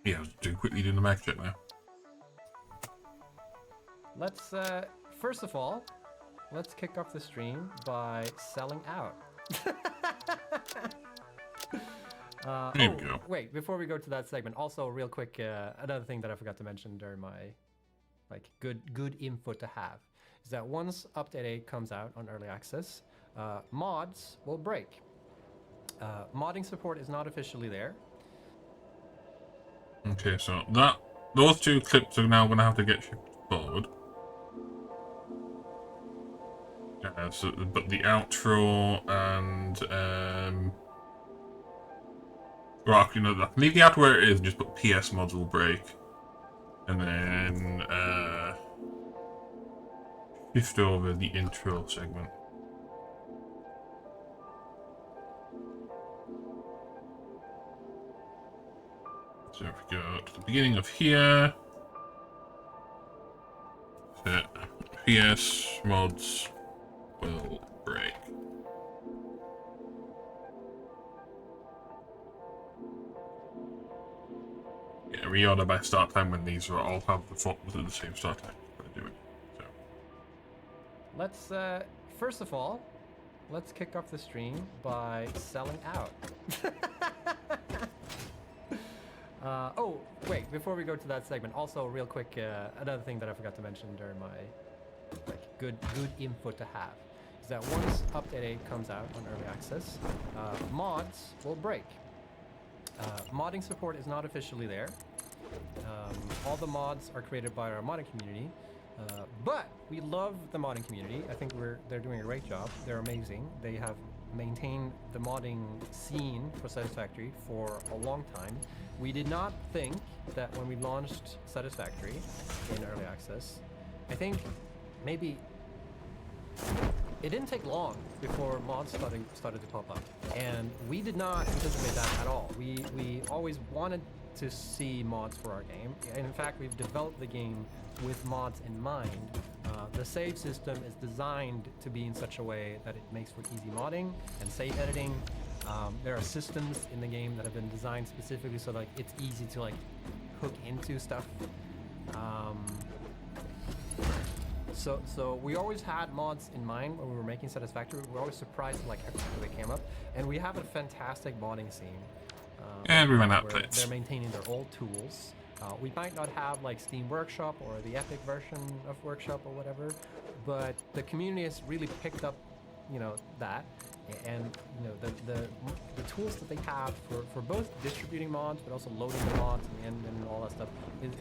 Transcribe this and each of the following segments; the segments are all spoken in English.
Yeah, I was quickly doing the mag check now. Let's, first of all, let's kick off the stream by selling out. Here we go. Wait, before we go to that segment, also real quick, another thing that I forgot to mention during my good info to have is that once update 8 comes out on early access, mods will break. Modding support is not officially there. Okay, so those two clips are now going to have to get shipped forward. But the outro and well, actually, no, leave the outro where it is and just put PS mods will break, and then shift over the intro segment. So if we go to the beginning of here, set PS mods will break. Yeah, reorder by start time when these are all have the same start time. Do it. So. Let's first of all, let's kick off the stream by selling out. Oh, wait, before we go to that segment, also real quick, another thing that I forgot to mention during my good info to have is that once update 8 comes out on early access, mods will break. Modding support is not officially there. All the mods are created by our modding community, but we love the modding community. I think they're doing a great job. They're amazing. They have maintained the modding scene for Satisfactory for a long time. We did not think that when we launched Satisfactory in early access, I think maybe it didn't take long before mods started to pop up, and we did not anticipate that at all. We always wanted to see mods for our game, and in fact we've developed the game with mods in mind. The save system is designed to be in such a way that it makes for easy modding and save editing. There are systems in the game that have been designed specifically so it's easy to hook into stuff. So we always had mods in mind when we were making Satisfactory. We were always surprised how quickly they came up, and we have a fantastic modding scene. And we ran out of plates. They're maintaining their old tools. We might not have Steam Workshop or the Epic version of Workshop or whatever, but the community has really picked up, that, and the tools that they have for both distributing mods but also loading the mods and all that stuff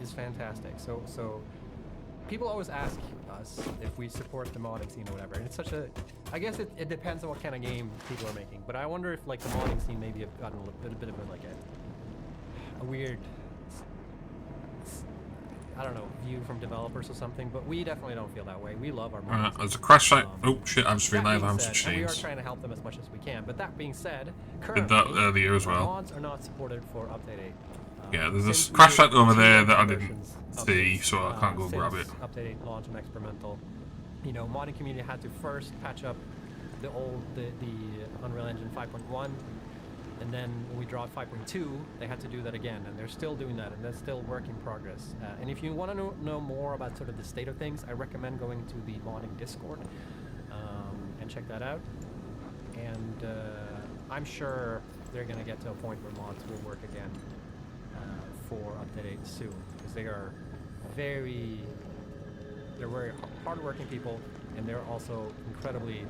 is fantastic. So people always ask us if we support the modding scene or whatever, and it's such a, I guess it depends on what kind of game people are making, but I wonder if the modding scene maybe have gotten a bit of a weird, I don't know, view from developers or something, but we definitely don't feel that way. We love our modding. There's a crash site. Oh shit, I just realized I haven't switched we are scenes. trying to help them as much as we can, but that being said, Did currently, that earlier as well. mods are not supported for update 8. Yeah, there's a crash site over there that I didn't see, so I can't go grab it. Update 8 launch and experimental. Modding community had to first patch up the Unreal Engine 5.1, and then when we dropped 5.2, they had to do that again, and they're still doing that, and that's still work in progress. And if you want to know more about sort of the state of things, I recommend going to the modding Discord and check that out. And I'm sure they're going to get to a point where mods will work again for update 8 soon, because they're very hardworking people, and they're also incredibly,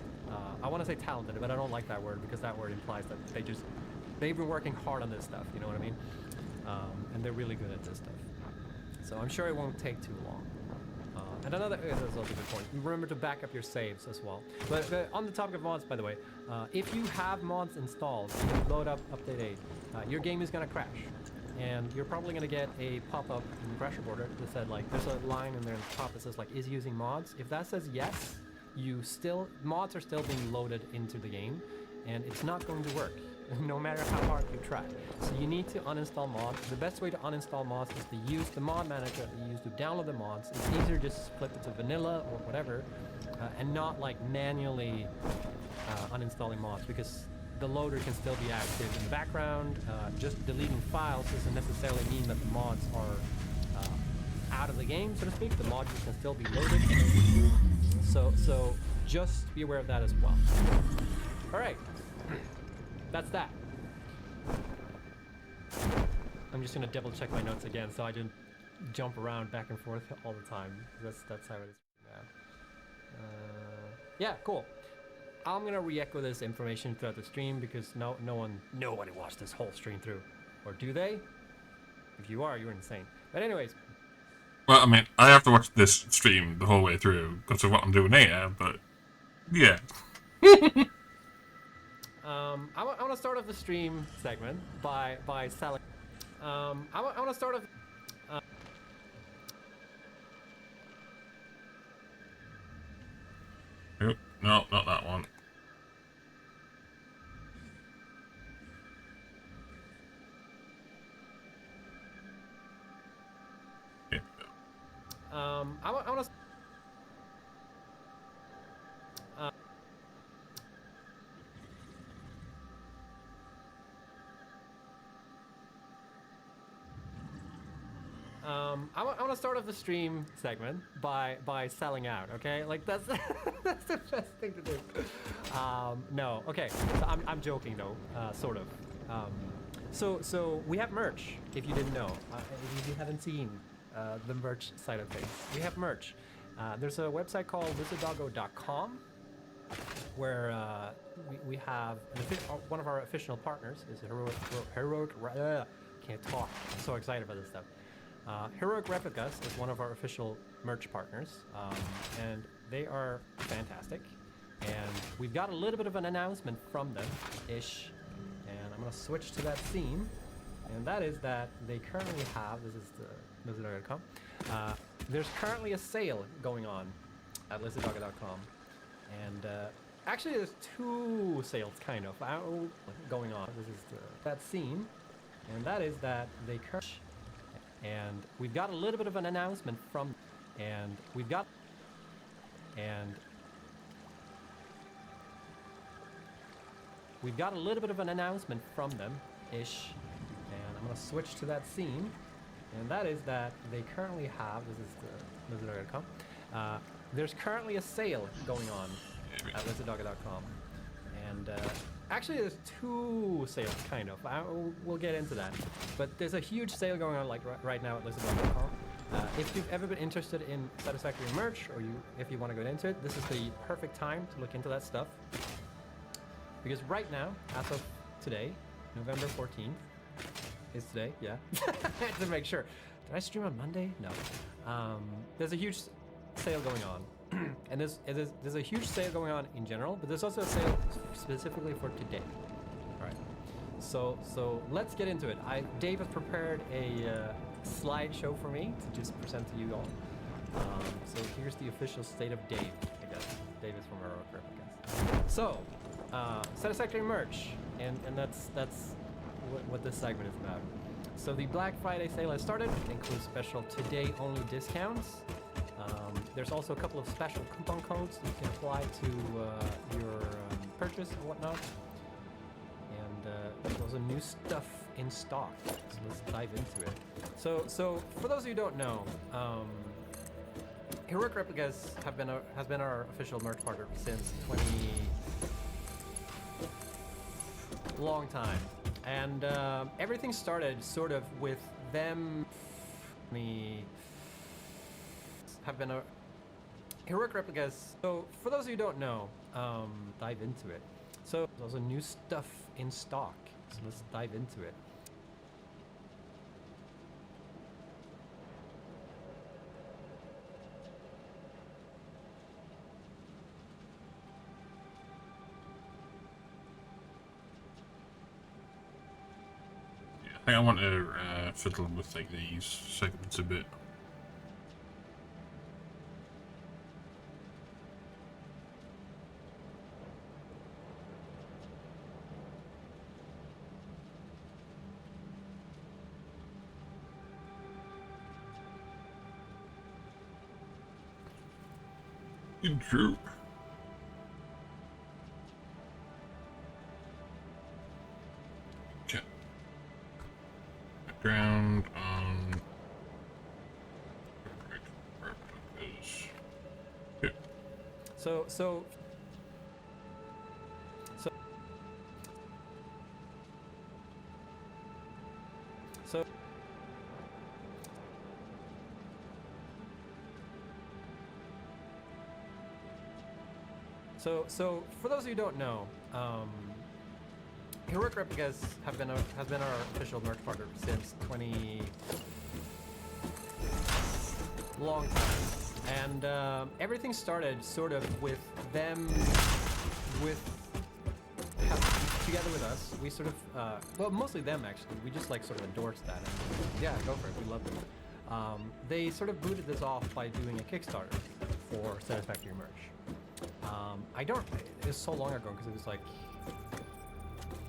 I want to say talented, but I don't like that word because that word implies that they've been working hard on this stuff, you know what I mean? And they're really good at this stuff. So I'm sure it won't take too long. And that's also a good point. Remember to back up your saves as well. But on the topic of mods, by the way, if you have mods installed and you load up update 8, your game is going to crash. And you're probably going to get a pop-up in the crash reporter that said, there's a line in there in the top that says, is using mods. If that says yes, mods are still being loaded into the game, and it's not going to work, no matter how hard you try. So you need to uninstall mods. The best way to uninstall mods is to use the mod manager that you use to download the mods. It's easier just to flip it to vanilla or whatever, and not manually uninstalling mods, because the loader can still be active in the background. Just deleting files doesn't necessarily mean that the mods are out of the game, so to speak. The modules can still be loaded. So just be aware of that as well. All right, that's that. I'm just gonna double check my notes again so I didn't jump around back and forth all the time. That's how it is now. Yeah, cool. I'm gonna re-echo this information throughout the stream because nobody watched this whole stream through, or do they? If you are, you're insane. But anyways. Well, I mean, I have to watch this stream the whole way through because of what I'm doing here, but yeah. I want to start off the stream segment by selling. I want to start off. Nope, no, not that one. Here we go. I want to. I want to start off the stream segment by selling out. Okay, like that's that's the best thing to do. No, okay. So I'm joking though, sort of. So we have merch. If you didn't know, if you haven't seen the merch side of things, we have merch. There's a website called lizarddoggo.com where we have one of our official partners is Heroic. Can't talk. I'm so excited about this stuff. Heroic Replicas is one of our official merch partners, and they are fantastic. And we've got a little bit of an announcement from them-ish, and I'm going to switch to that scene. And that is that they currently have, this is the lizarddoggo.com, there's currently a sale going on at lizarddoggo.com. And actually there's two sales kind of going on. This is that scene, and that is that they currently, and we've got a little bit of an announcement from, and we've got a little bit of an announcement from them-ish, and I'm going to switch to that scene, and that is that they currently have, this is the lizarddoggo.com, there's currently a sale going on at lizarddoggo.com, and actually there's two sales kind of, we'll get into that, but there's a huge sale going on like right now at lizarddoggo.com. If you've ever been interested in Satisfactory merch, or if you want to go into it, this is the perfect time to look into that stuff. Because right now, as of today, November 14th, is today, yeah. I had to make sure. Did I stream on Monday? No. There's a huge sale going on. And there's a huge sale going on in general, but there's also a sale specifically for today. All right. So let's get into it. Dave has prepared a slideshow for me to just present to you all. So here's the official state of Dave, I guess. Dave is from Heroic Replicas. So, Satisfactory merch, and that's what this segment is about. So the Black Friday sale has started. It includes special today-only discounts. There's also a couple of special coupon codes you can apply to your purchase and whatnot. And there's also new stuff in stock. So let's dive into it. So for those of you who don't know, Heroic Replicas has been our official merch partner since long time, and everything started sort of with them. Heroic Replicas. So for those of you who don't know, dive into it. So there's also new stuff in stock. So let's dive into it. I think I want to fiddle with like these segments a bit. True. Ground on. Yeah. So for those of you who don't know, Heroic Replicas has been our official merch partner since long time, and everything started sort of with them together with us. We sort of well, mostly them actually. We just like sort of endorsed that, and yeah, go for it. We love them. They sort of booted this off by doing a Kickstarter for Satisfactory merch. It was so long ago because it was like, I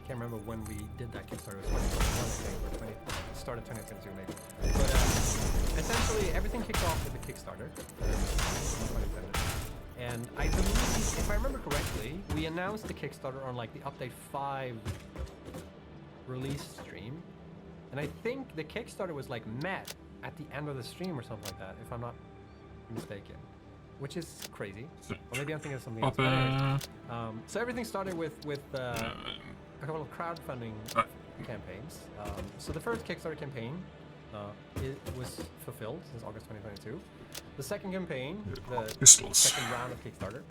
can't remember when we did that Kickstarter. It was 2021, I think, or started 2022 maybe. But essentially, everything kicked off with the Kickstarter. And I believe, if I remember correctly, we announced the Kickstarter on like the Update 5 release stream. And I think the Kickstarter was like met at the end of the stream or something like that, if I'm not mistaken. Which is crazy. Or maybe I'm thinking of something else. But anyways, so everything started with a couple of crowdfunding campaigns. So the first Kickstarter campaign it was fulfilled since August 2022. The second campaign, the second round of Kickstarter,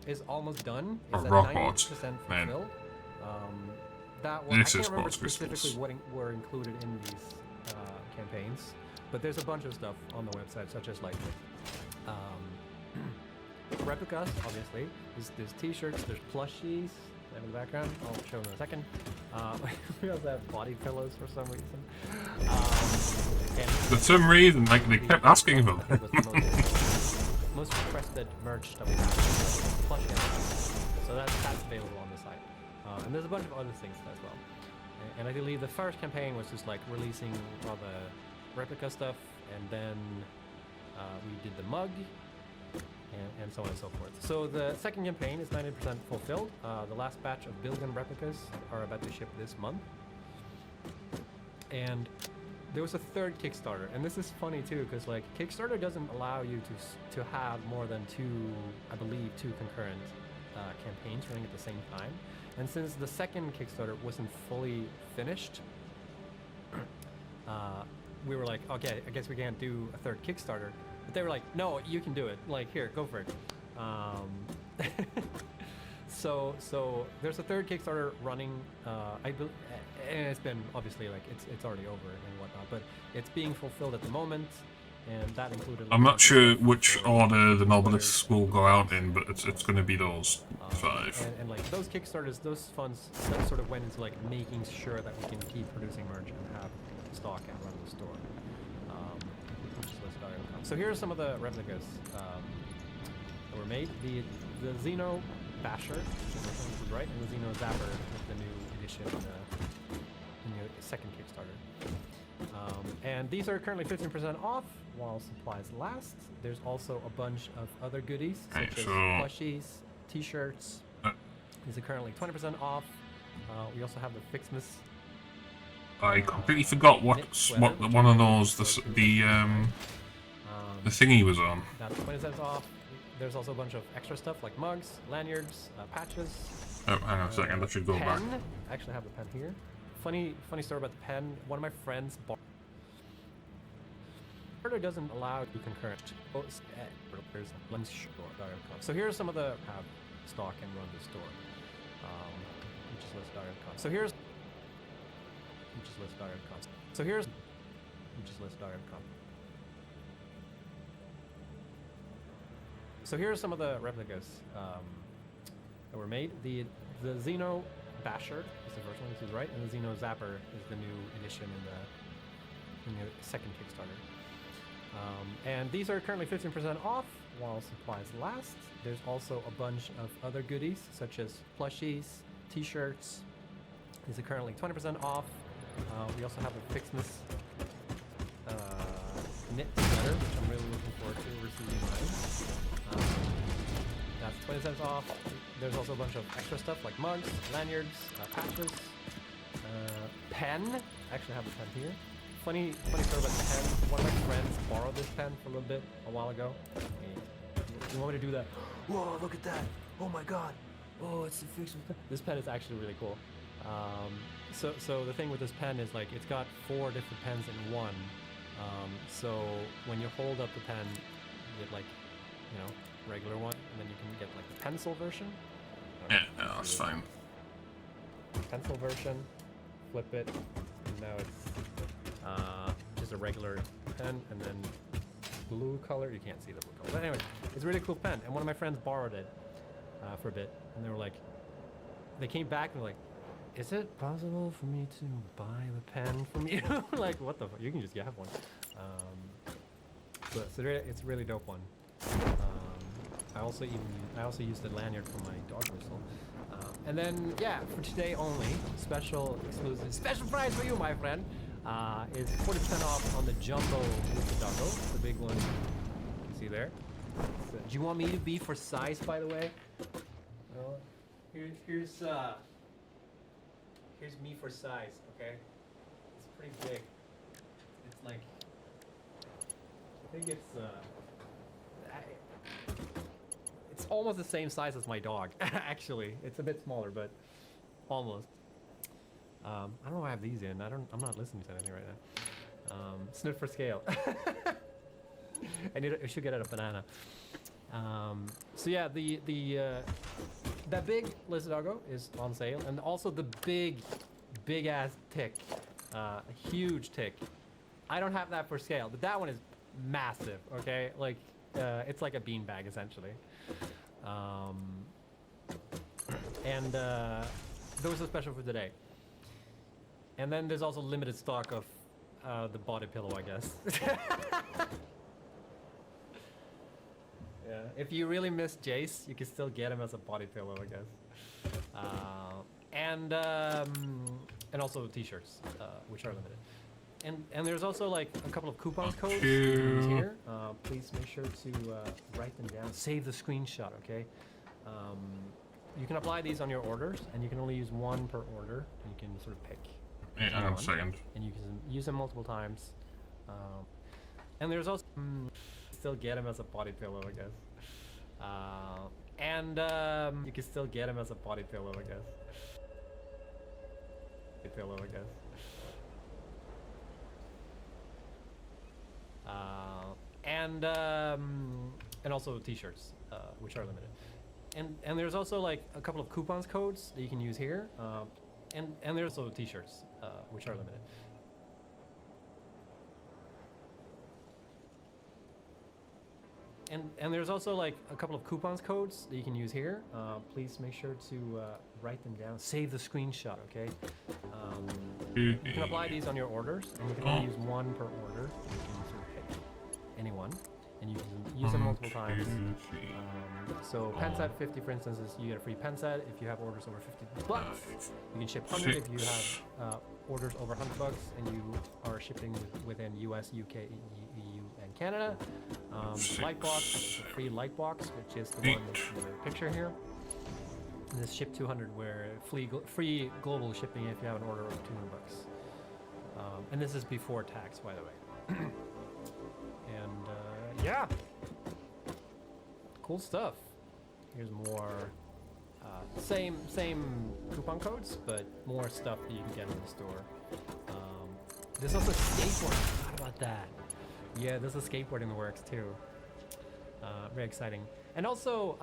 is almost done. It's at 90% fulfilled. That one, I can't remember specifically what were included in these campaigns, but there's a bunch of stuff on the website, such as like replicas, obviously. There's t-shirts, there's plushies in the background. I'll show them in a second. We also have body pillows for some reason. For some reason, like they kept asking about it. Most requested merch that we have, plushie. So that's available on the site. And there's a bunch of other things as well. And I believe the first campaign was just like releasing all the replica stuff, and then we did the mug, and so on and so forth. So the second campaign is 90% fulfilled. The last batch of Billion replicas are about to ship this month. And there was a third Kickstarter, and this is funny too, because like Kickstarter doesn't allow you to have more than two concurrent campaigns running at the same time. And since the second Kickstarter wasn't fully finished, we were like, okay, I guess we can't do a third Kickstarter. But they were like, no, you can do it. Like, here, go for it. So there's a third Kickstarter running. And it's been obviously like it's already over and whatnot, but it's being fulfilled at the moment, and that included. I'm not sure which order the Nobelisks will go out in, but it's going to be those 5. And like those Kickstarters, those funds that sort of went into like making sure that we can keep producing merch and have stock and run the store. So here are some of the replicas that were made. The Xeno Basher, is right, and the Xeno Zapper is the new edition in the second Kickstarter. And these are currently 15% off while supplies last. There's also a bunch of other goodies, such as plushies, t-shirts. These are currently 20% off. We also have the Fixmas. I completely forgot what one of those the thingy was on. That's 20 cents off. There's also a bunch of extra stuff like mugs, lanyards, patches. Oh, hang on a second. I should go back. I actually have the pen here. Funny story about the pen. One of my friends bought. Kickstarter doesn't allow to concurrent. So here are some of the have stock and run the store. Which is list.com. So here's which is list.com. So here's which is list.com. So here are some of the replicas that were made. The Xeno Basher is the first one, this is right, and the Xeno Zapper is the new edition in the second Kickstarter. And these are currently 15% off while supplies last. There's also a bunch of other goodies, such as plushies, t-shirts. These are currently 20% off. We also have a Fixmas knit sweater, which I'm really looking forward to receiving mine. That's 20 cents off. There's also a bunch of extra stuff like mugs, lanyards, patches, pen. I actually have the pen here. Funny story about the pen. One of my friends borrowed this pen for a little bit a while ago. You want me to do that? Whoa, look at that! Oh my god! Oh, it's the fixed pen. This pen is actually really cool. So the thing with this pen is like it's got 4 different pens in one. So when you hold up the pen, you get like, you know, regular one, and then you can get like the pencil version. Yeah, no, that's fine. Pencil version, flip it, and now it's just a regular pen, and then blue color. You can't see the blue color, but anyway, it's a really cool pen. And one of my friends borrowed it for a bit, and they were like, they came back and were like, is it possible for me to buy the pen from you? Like, what the fuck? You can just have one. So it's a really dope one. I also used the lanyard for my dog whistle. And then, yeah, for today only, special exclusive, special price for you, my friend, is 40% off on the Jumbo Doggo, the big one. You can see there. So, do you want me to be for size, by the way? Here's me for size, okay? It's pretty big. It's like, I think it's almost the same size as my dog, actually. It's a bit smaller, but almost. I don't know why I have these in. I'm not listening to anything right now. Sniff for scale. I should get out a banana. So yeah, that big lizard doggo is on sale, and also the big ass tick, a huge tick. I don't have that for scale, but that one is massive. Okay, like it's like a beanbag essentially. And those are special for today. And then there's also limited stock of the body pillow, I guess. Yeah, if you really miss Jace, you can still get him as a body pillow, I guess. And also t-shirts, which are limited. And there's also like a couple of coupon codes here. Please make sure to write them down. Save the screenshot, okay? You can apply these on your orders, and you can only use one per order. And you can sort of pick. Yeah, hang on a second. And you can use them multiple times. And there's also still get him as a body pillow, I guess. You can still get him as a body pillow, I guess. Pillow, I guess. And also t-shirts, which are limited. And there's also like a couple of coupons codes that you can use here. And there's also t-shirts, which are limited. And there's also like a couple of coupons codes that you can use here. Please make sure to write them down. Save the screenshot, okay? You can apply these on your orders, and you can only use one per order. You can sort of pick anyone, and you can use them multiple times. So pen set 50, for instance, is you get a free pen set if you have orders over $50. You can ship 100 if you have orders over $100, and you are shipping within US, UK, EU, and Canada. Lightbox, free Lightbox, which is the one in the picture here. And this ship 200, where free global shipping if you have an order over $200. And this is before tax, by the way. And yeah, cool stuff. Here's more same coupon codes, but more stuff that you can get in the store. There's also skateboard. I forgot about that. Yeah, there's a skateboard in the works too. Very exciting. And also,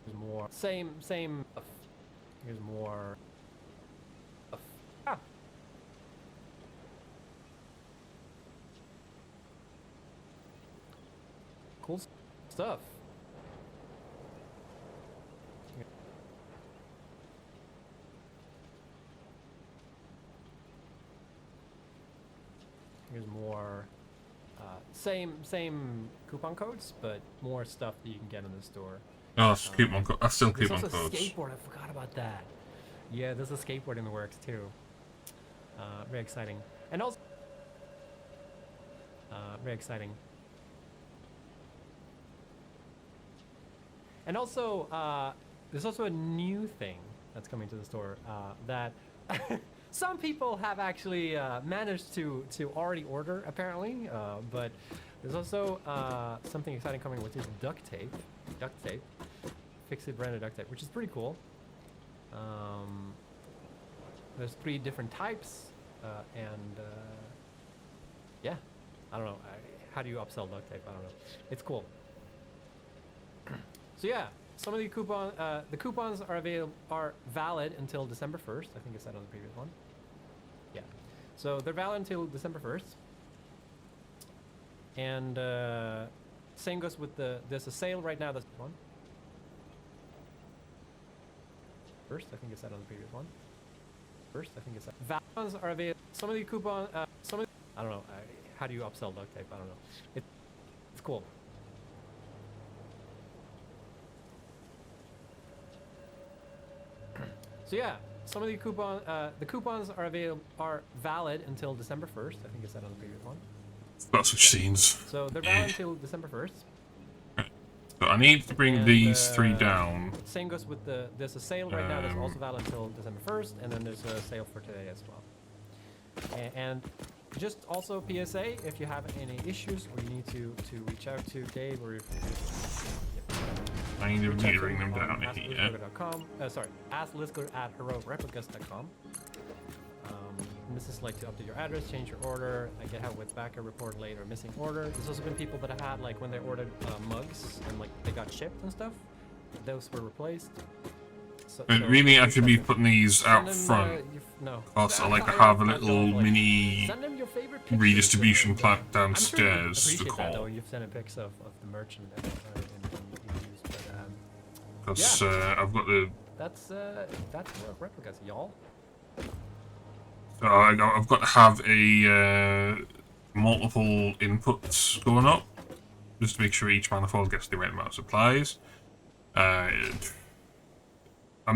there's more same. Here's more. Cool stuff. Here's more same coupon codes, but more stuff that you can get in the store. Oh, that's coupon code. That's still coupon codes. There's also a codes. skateboard. I forgot about that. Yeah, there's a skateboard in the works too. Very exciting. And also, very exciting. And also, there's also a new thing that's coming to the store that some people have actually managed to already order, apparently. But there's also something exciting coming, which is duct tape. Fix-It branded duct tape, which is pretty cool. There's 3 different types, and yeah, I don't know. How do you upsell duct tape? I don't know. It's cool. So yeah, some of the coupons are valid until December 1st. I think I said on the previous one. Yeah, so they're valid until December 1st. And same goes with there's a sale right now. That's one. First, I think I said on the previous one. First, I think I said coupons are available. Some of the I don't know. How do you upsell duct tape? I don't know. It's cool. So yeah, some of the coupons are valid until December 1st. I think I said on the previous one. Got switch scenes. So they're valid until December 1st. So I need to bring these 3 down. Same goes with there's a sale right now that's also valid until December 1st, and then there's a sale for today as well. And just also PSA, if you have any issues or you need to reach out to Dave or I need to bring them down here. asklisker@heroicreplicas.com. This is like to update your address, change your order, get help with backup, report late or missing order. There's also been people that have had like when they ordered mugs and like they got shipped and stuff, those were replaced. So really, I should be putting these out front. No. Because I like to have a little mini redistribution plant downstairs I'm sure to appreciate that, though, call. you've sent in pics of the merchant and used, but Because I've got the. that's Heroic Replicas, y'all. So I've got to have a multiple inputs going up, just to make sure each manifold gets the right amount of supplies. I'm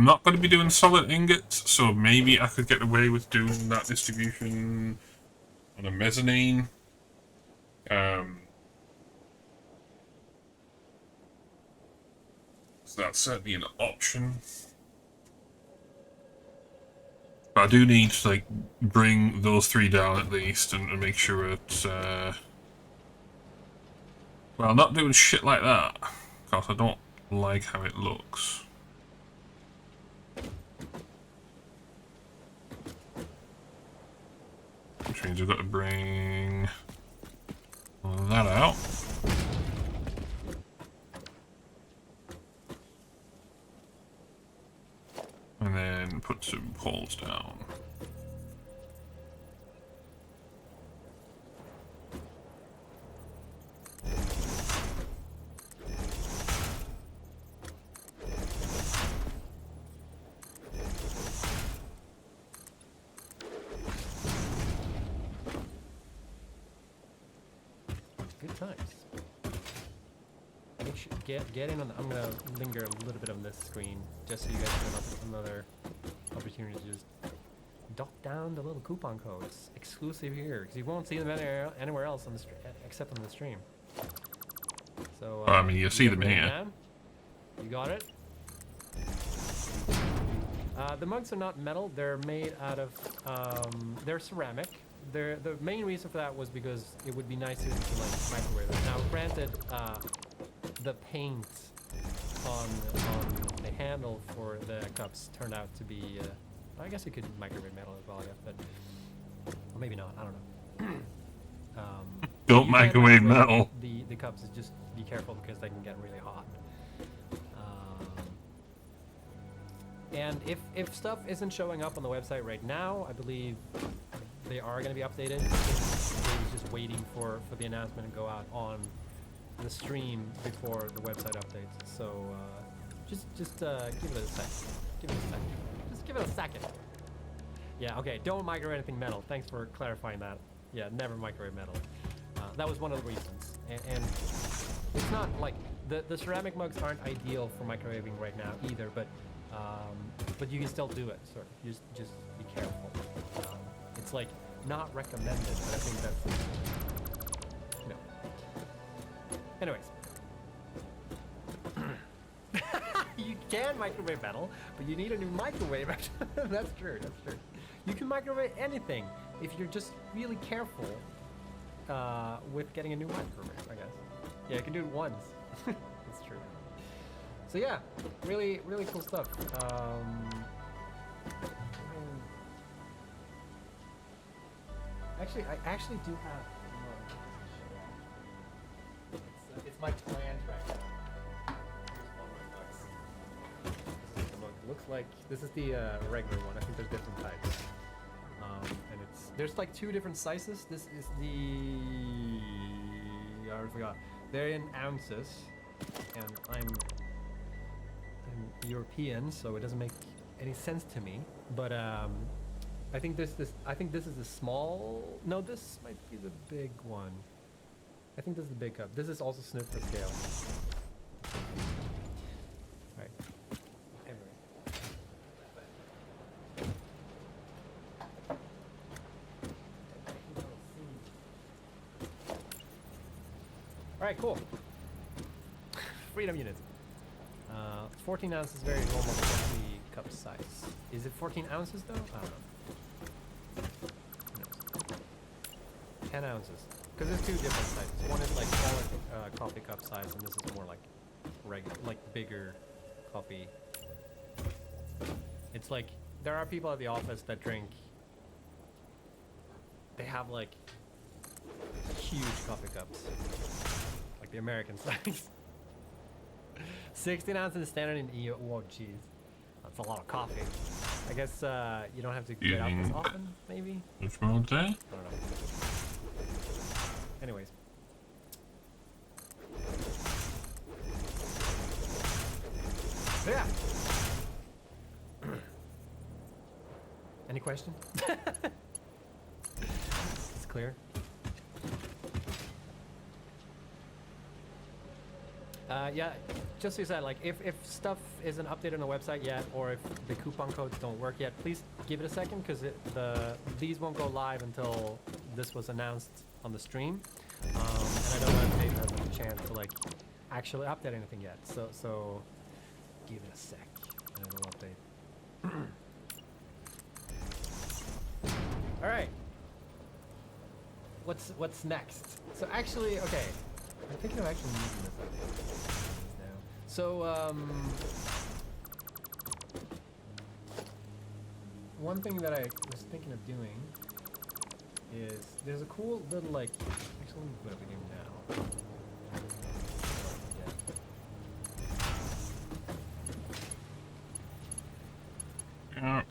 not going to be doing solid ingots, so maybe I could get away with doing that distribution on a mezzanine. So that's certainly an option. But I do need to like bring those 3 down at least and make sure it's well, not doing shit like that, because I don't like how it looks. Which means we've got to bring that out. And then put some poles down. Good times. Make sure, get in on. I'm gonna linger a little bit on this screen just so you guys have another opportunity to just dock down the little coupon codes exclusive here, because you won't see them anywhere else on the except on the stream. So I mean, you see them here. Down. You got it. The mugs are not metal; they're made out of they're ceramic. The main reason for that was because it would be nicer to like microwave them. Now, granted, the paint on the handle for the cups turned out to be. I guess you could microwave metal as well, I guess, but or maybe not. I don't know. Don't microwave metal. The cups is just be careful because they can get really hot. And if stuff isn't showing up on the website right now, I believe they are going to be updated. They're just waiting for the announcement to go out on the stream before the website updates. So just give it a second. Give it a second. Just give it a second. Yeah, okay. Don't microwave anything metal. Thanks for clarifying that. Yeah, never microwave metal. That was one of the reasons. And it's not like the ceramic mugs aren't ideal for microwaving right now either, but you can still do it. Sort of. Just be careful. It's like not recommended, but I think that's Anyways, can microwave metal, but you need a new microwave. That's true. That's true. You can microwave anything if you're just really careful with getting a new microwave, I guess. Yeah, you can do it once. That's true. So yeah, really, really cool stuff. Actually, I actually do have. It's my plant right now. This is the mug. Looks like this is the regular one. I think there's different types. And there's like 2 different sizes. This is the I already forgot. They're in ounces, and I'm European, so it doesn't make any sense to me. But I think this is the small. No, this might be the big one. I think this is the big cup. This is also snipped to scale. Alright. Anyway. Alright, cool. Freedom units. 14 ounces, very normal coffee cup size. Is it 14 ounces though? I don't know. 10 ounces. Because there's 2 different sizes. One is like smaller coffee cup size, and this is more like regular, like bigger coffee. It's like there are people at the office that drink. They have like huge coffee cups, like the American size. 16 ounces standard in EU. Whoa, jeez, that's a lot of coffee. I guess you don't have to get out this often, maybe. Which one there? I don't know. Anyways. So yeah. Any question? It's clear. Yeah, just so you said, like, if stuff isn't updated on the website yet, or if the coupon codes don't work yet, please give it a second, because these won't go live until this was announced on the stream, and I don't know if Dave has a chance to like actually update anything yet. So give it a sec, and it'll update. All right. What's next? So actually, okay. I'm thinking of actually moving this up now. So, one thing that I was thinking of doing is there's a cool little like. Actually, let me put up a game now. Yeah.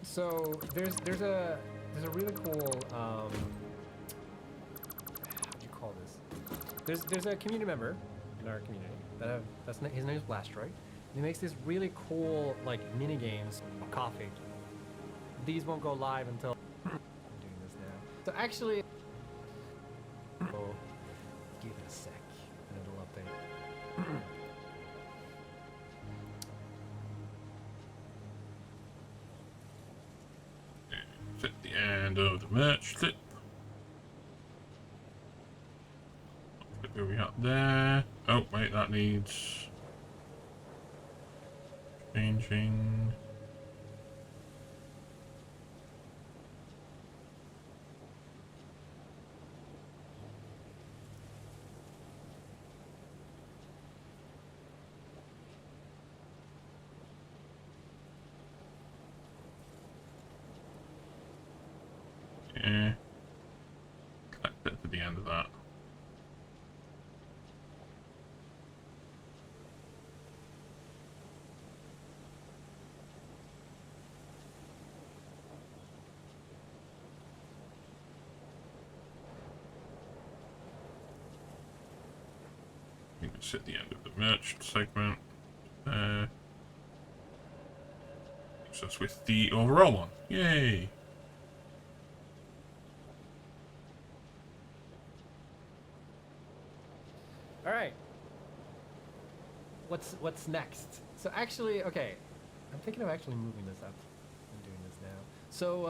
So there's a really cool what do you call this? There's a community member in our community his name is Blastroid. He makes these really cool like mini games of coffee. These won't go live until I'm doing this now. So actually, give it a sec and it'll update. At the end of the merch clip. Where we up there? Oh wait, that needs changing. Yeah. That's at the end of that. I think it's at the end of the merch segment. So that's with the overall one. Yay! All right. What's next? So actually, okay, I'm thinking of actually moving this up. I'm doing this now. So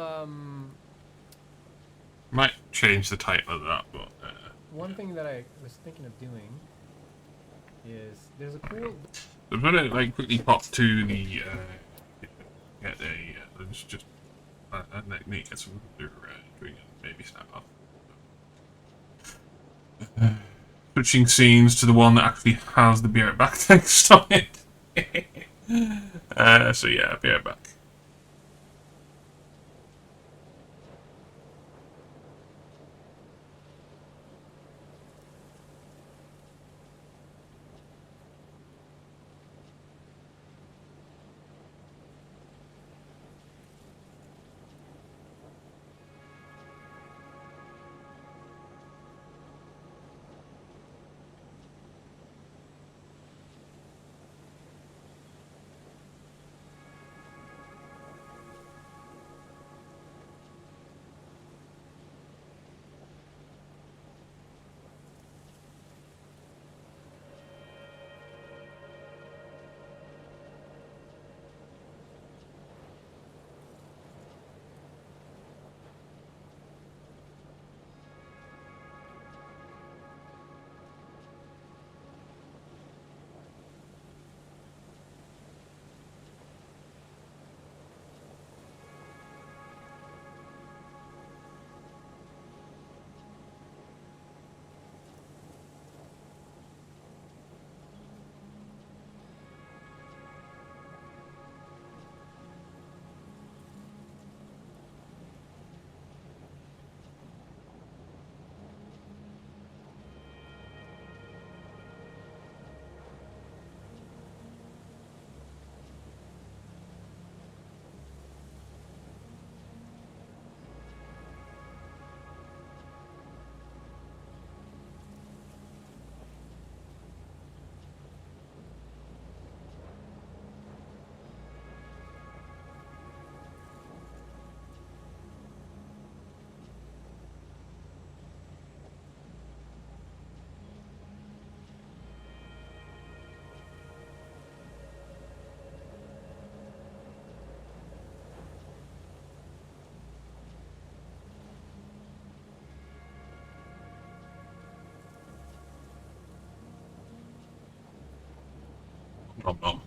Might change the title of that, but one thing that I was thinking of doing is there's a cool. I'm gonna like quickly pop to the get a just need to get some drink and maybe snap off. Switching scenes to the one that actually has the be right back text on it. So yeah, be right back. Nom nom.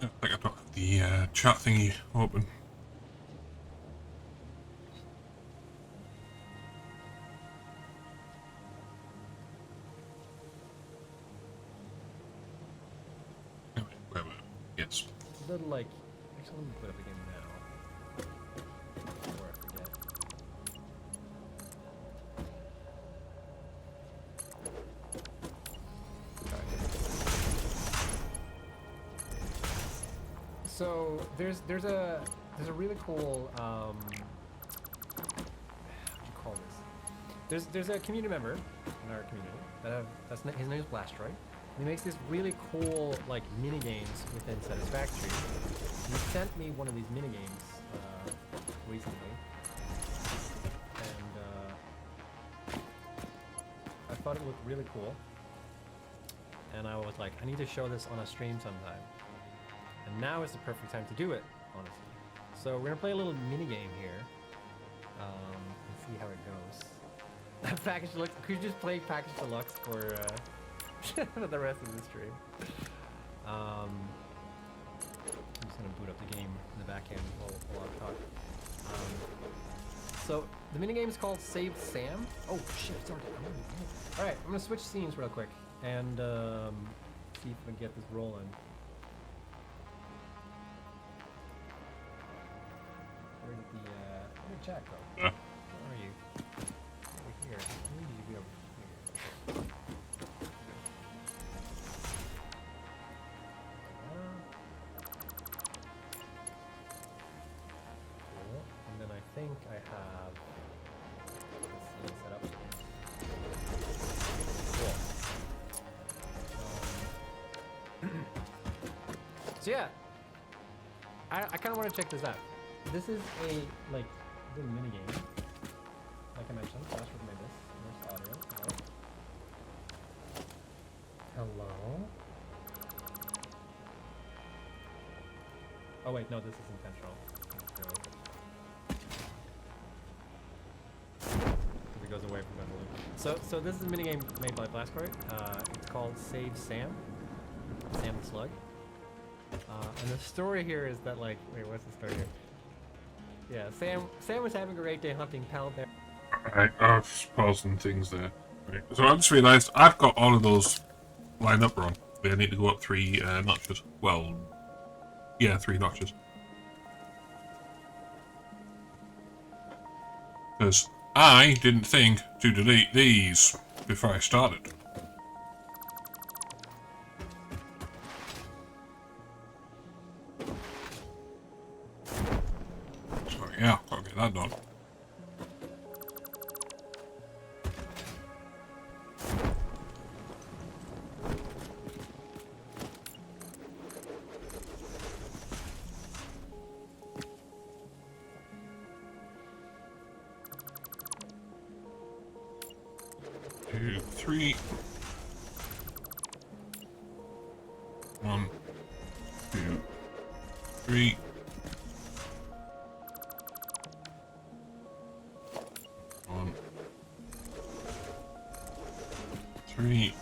I think I don't have the chat thingy open. Anyway, where were we? Yes. A little like. Actually, let me put up again now. Before I forget. So there's a really cool what do you call this? There's a community member in our community his name is Blastroid. And he makes these really cool like mini games within Satisfactory. He sent me one of these mini games recently, and I thought it looked really cool. And I was like, I need to show this on a stream sometime. And now is the perfect time to do it, honestly. So we're gonna play a little mini game here, and see how it goes. Package Deluxe. Could you just play Package Deluxe for for the rest of the stream? I'm just gonna boot up the game in the back end while I talk. So the mini game is called Save Sam. Oh shit! It's already. All right, I'm gonna switch scenes real quick and see if we can get this rolling. Where did the chat go? Where are you? Over here. Where did you be over here? Cool. And then I think I have this scene set up. Cool. So yeah, I kind of want to check this out. This is a like little mini game. Like I mentioned, Flash recommend this. There's audio. Hello. Oh, wait, no, this is intentional. Because it goes away from that loop. So this is a minigame made by Blastcourt. It's called Save Sam. Sam the Slug. And the story here is that, like, wait, what's the story here? Yeah, Sam was having a great day hunting pal bear. Alright, I've paused some things there. Right. So I just realised I've got all of those lined up wrong. I need to go up 3 notches. Well, yeah, 3 notches. Because I didn't think to delete these before I started. So yeah, gotta get that done. Two, 3. 1, 2, 3. 1, 3.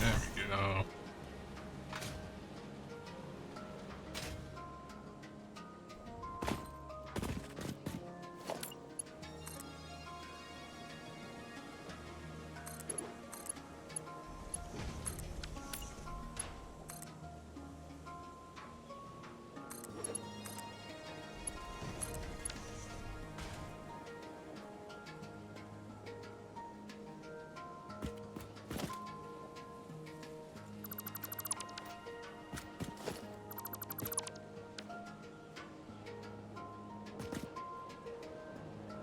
There we go.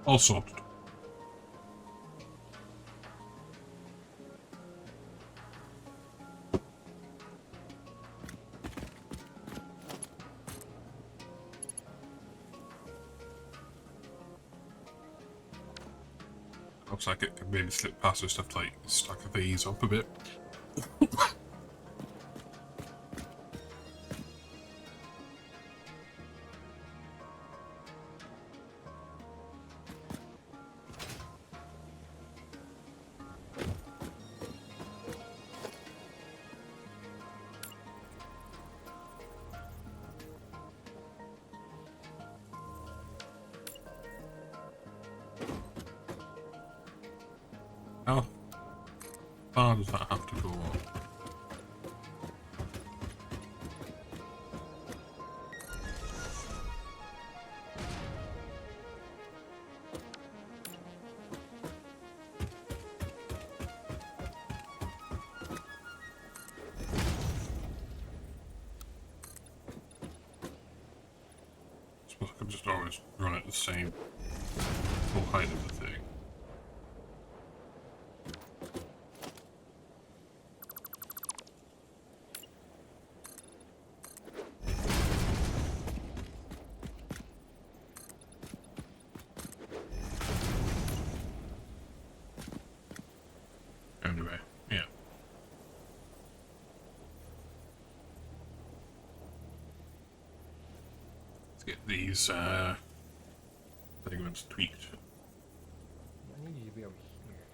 All sorted. Looks like it could maybe slip past and stuff like stack these up a bit. How far does that have to go on? I suppose I could just always run it the same full height of the thing. Anyway, yeah. Let's get these segments tweaked. I need you to be over here.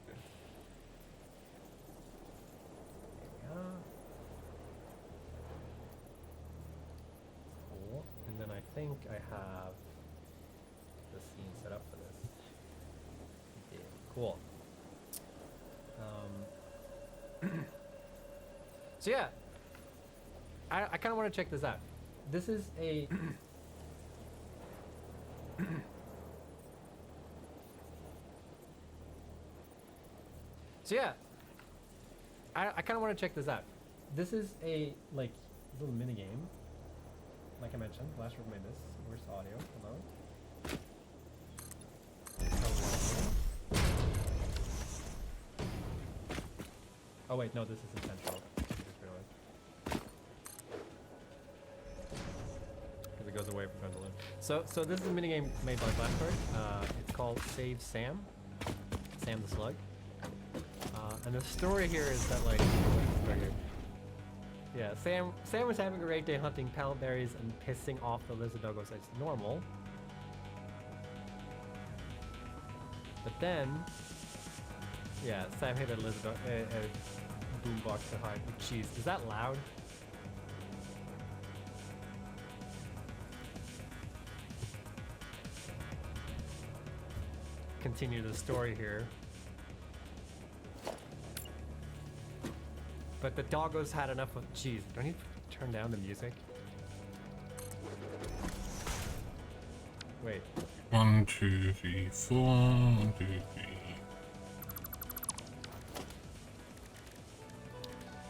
There we are. Cool. And then I think I have the scene set up for this. Yeah. Cool. So yeah, I kind of want to check this out. This is a so yeah, I kind of want to check this out. This is a like little mini game. Like I mentioned, last room made this. Where's the audio? Hello. Oh wait, no, this isn't central. I just realized. Because it goes away from frontal loop. So this is a minigame made by Blackbird. It's called Save Sam. Sam the Slug. And the story here is that like, yeah, Sam was having a great day hunting pallberries and pissing off the lizard doggos as normal. But then, yeah, Sam hit a lizard boombox to hide. Jeez, is that loud? Continue the story here. But the doggos had enough of. Jeez, do I need to turn down the music? Wait. 1, 2, 3, 4. 1, 2, 3.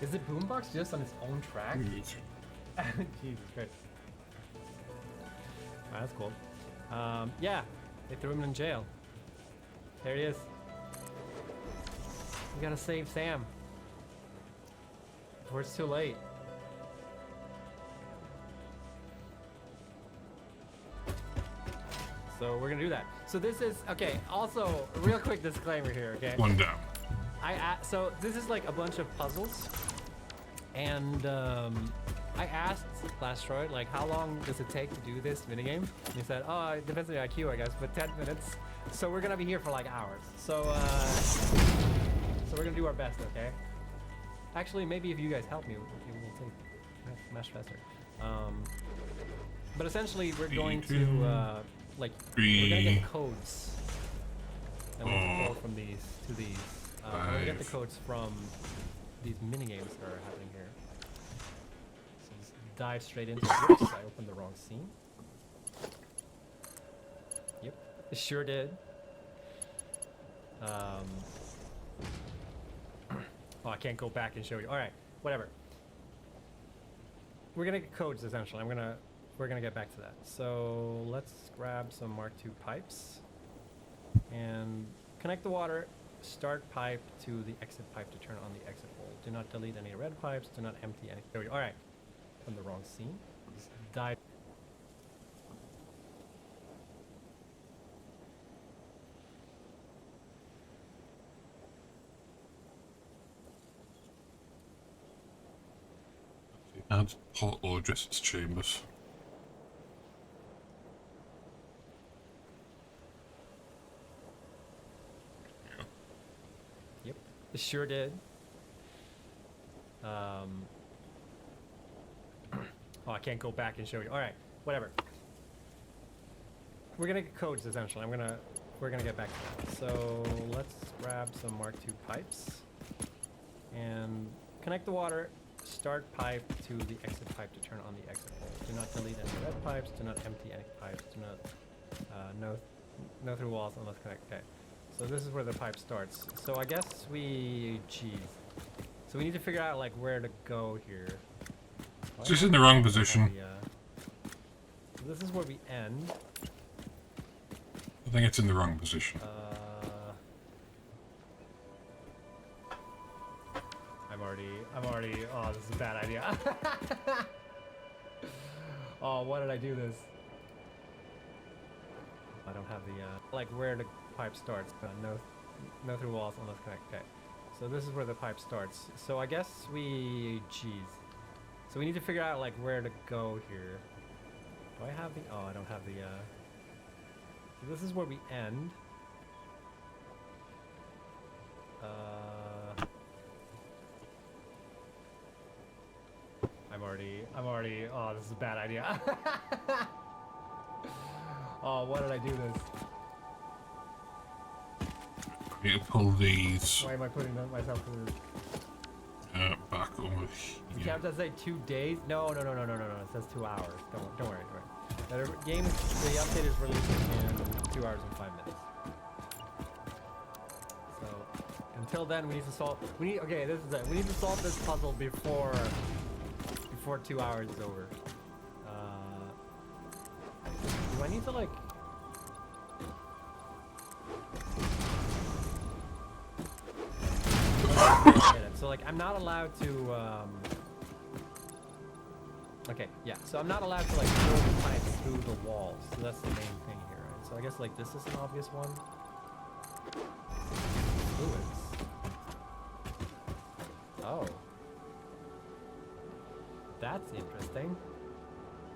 Is the boombox just on its own track? Jesus Christ. Oh, that's cool. Yeah, they threw him in jail. There he is. We gotta save Sam before it's too late. So we're gonna do that. So this is okay. Also, real quick disclaimer here. Okay. One down. So this is like a bunch of puzzles, and I asked Blastroid like, how long does it take to do this minigame? And he said, oh, it depends on your IQ, I guess, but 10 minutes. So we're gonna be here for like hours. So we're gonna do our best, okay? Actually, maybe if you guys help me, it will take much faster. But essentially, we're going to like we're gonna get codes, and we'll go from these to these. We're gonna get the codes from these mini games that are happening here. So let's dive straight into this. I opened the wrong scene. Yep, it sure did. Oh, I can't go back and show you. All right, whatever. We're gonna get codes essentially. We're gonna get back to that. So let's grab some Mark II pipes and connect the water. Start pipe to the exit pipe to turn on the exit hole. Do not delete any red pipes. Do not empty any. There we go. All right. From the wrong scene. Just dive. Add pot or address its chambers. Yep, it sure did. Oh, I can't go back and show you. All right, whatever. We're gonna get codes essentially. We're gonna get back to that. So let's grab some Mark II pipes and connect the water. Start pipe to the exit pipe to turn on the exit hole. Do not delete any red pipes. Do not empty any pipes. Do not no through walls unless connect. Okay. So this is where the pipe starts. So I guess so we need to figure out like where to go here. It's just in the wrong position. So this is where we end. I think it's in the wrong position. I'm already, oh, this is a bad idea. Oh, why did I do this? I don't have the, like where the pipe starts. No through walls unless connect. Okay. So this is where the pipe starts. So I guess so we need to figure out like where to go here. Do I have the? Oh, I don't have the. So this is where we end. I'm already. Oh, this is a bad idea. Oh, why did I do this? I need to pull these Why am I putting myself through this? back over You here. can't just say 2 days. No. It says 2 hours. Don't worry. The game, the update is releasing in 2 hours and 5 minutes. So until then, we need to solve. Okay, this is it. We need to solve this puzzle before 2 hours is over. Do I need to like? So like, I'm not allowed to. Okay, yeah. So I'm not allowed to like pull the pipes through the walls. So that's the main thing here, right? So I guess like this is an obvious one. Fluids. Oh. That's interesting.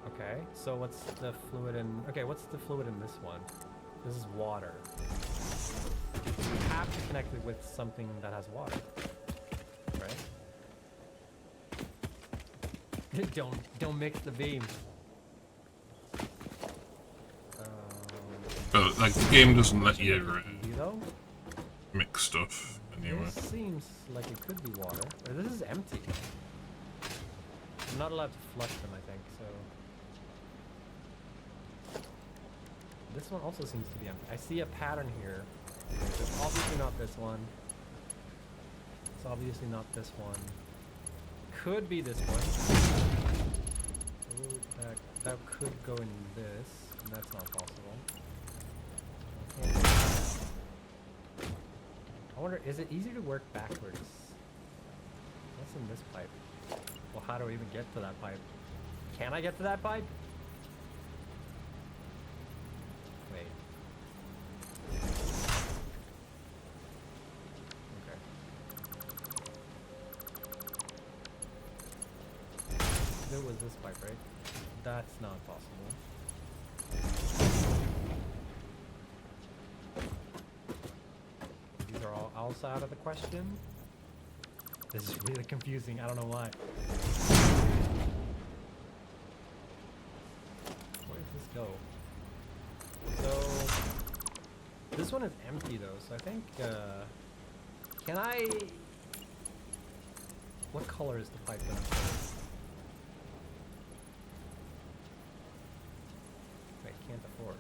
Okay, so what's the fluid in... Okay, what's the fluid in this one? This is water. We have to connect it with something that has water. Right? Don't mix the beams. But like the game doesn't let you though? mix stuff anyway. This seems like it could be water. Or this is empty. I'm not allowed to flush them, I think, so... This one also seems to be empty. I see a pattern here. It's obviously not this one. It's obviously not this one. Could be this one. Ooh, that could go in this. And that's not possible. I wonder, is it easier to work backwards? What's in this pipe? Well, how do I even get to that pipe? Can I get to that pipe? Wait. Okay. There was this pipe, right? That's not possible. These are all also out of the question. This is really confusing. I don't know why. Where does this go? So this one is empty though. So I think. Can I? What color is the pipe gonna be? Wait, can't afford.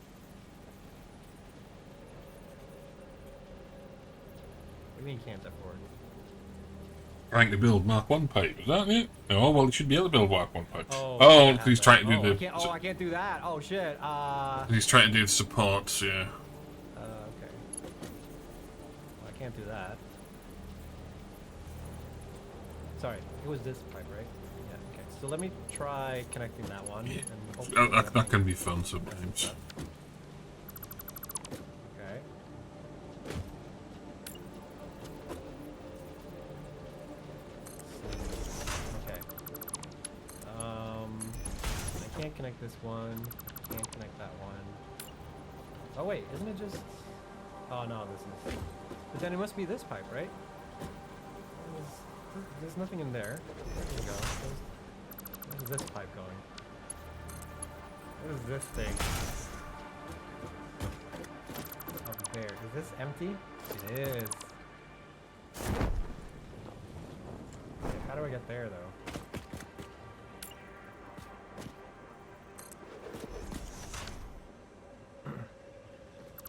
What do you mean can't afford? Trying to build Mark 1 pipe, is that it? Oh, well, you should be able to build Mark 1 pipe. Oh, he's trying to do the... I can't do that. Oh, shit. He's trying to do the supports, yeah. Okay. Well, I can't do that. Sorry, it was this pipe, right? Yeah, okay. So let me try connecting that one. Yeah. And hopefully That can be fun sometimes. Okay. Okay. I can't connect this one. Can't connect that one. Oh wait, isn't it just? Oh no, this is. But then it must be this pipe, right? There's nothing in there. There we go. Where's this pipe going? What is this thing? Up there. Is this empty? It is. Okay, how do I get there though?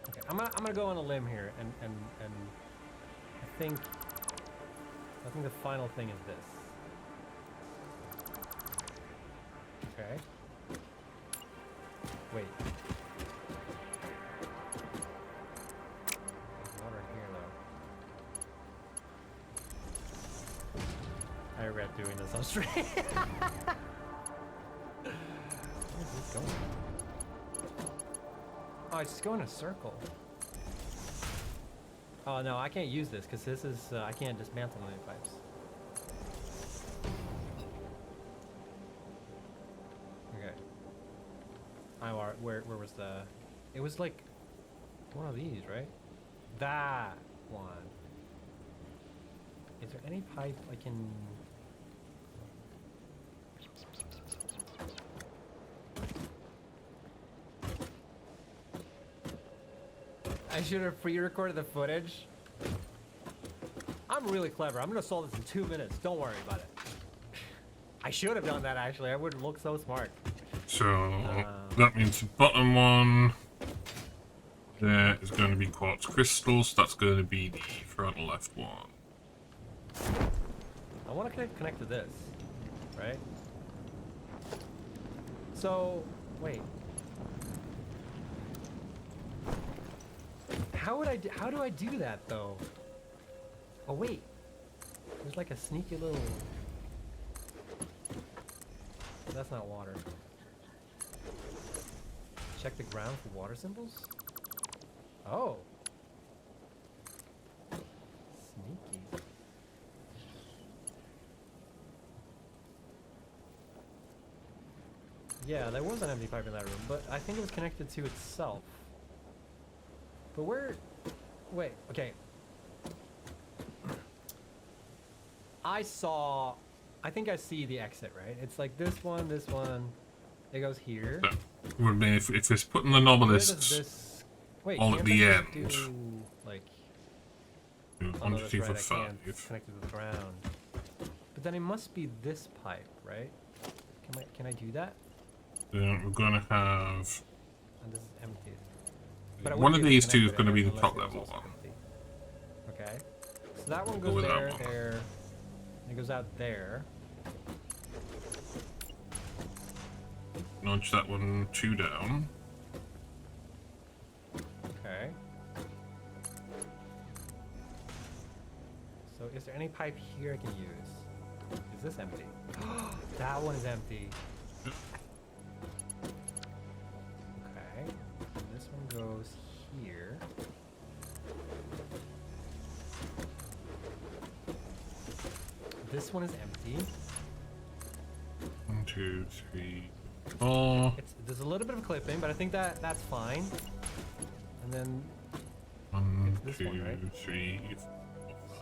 Okay, I'm gonna go on a limb here and I think the final thing is this. Okay. Wait. There's water here though. I regret doing this on stream. Where's this going? Oh, it's just going in a circle. Oh no, I can't use this because this is I can't dismantle any pipes. Okay. Where was the? It was like one of these, right? That one. Is there any pipe I can? I should have pre-recorded the footage. I'm really clever. I'm gonna solve this in 2 minutes. Don't worry about it. I should have done that actually. I would look so smart. So that means the bottom one there is going to be quartz crystals. That's going to be the front left one. I want to connect to this, right? So wait. How do I do that though? Oh wait. There's like a sneaky little. That's not water. Check the ground for water symbols? Oh. Sneaky. Yeah, there was an empty pipe in that room, but I think it was connected to itself. But where... Wait, okay. I think I see the exit, right? It's like this one, it goes here. That would mean if it's putting the novelisks all at the end. Like, One, two, three, four, five. It's connected to the ground. But then it must be this pipe, right? Can I do that? Then we're gonna have And this is empty. But one of these two is gonna be the top level one. Okay. So that one goes there, there. It goes out there. Launch that one 2 down. Okay. So is there any pipe here I can use? Is this empty? That one is empty. Okay. And this one goes here. This one is empty. 1, 2, 3, 4. There's a little bit of clipping, but I think that's fine. And then 1, it's this 2, one, right? 3,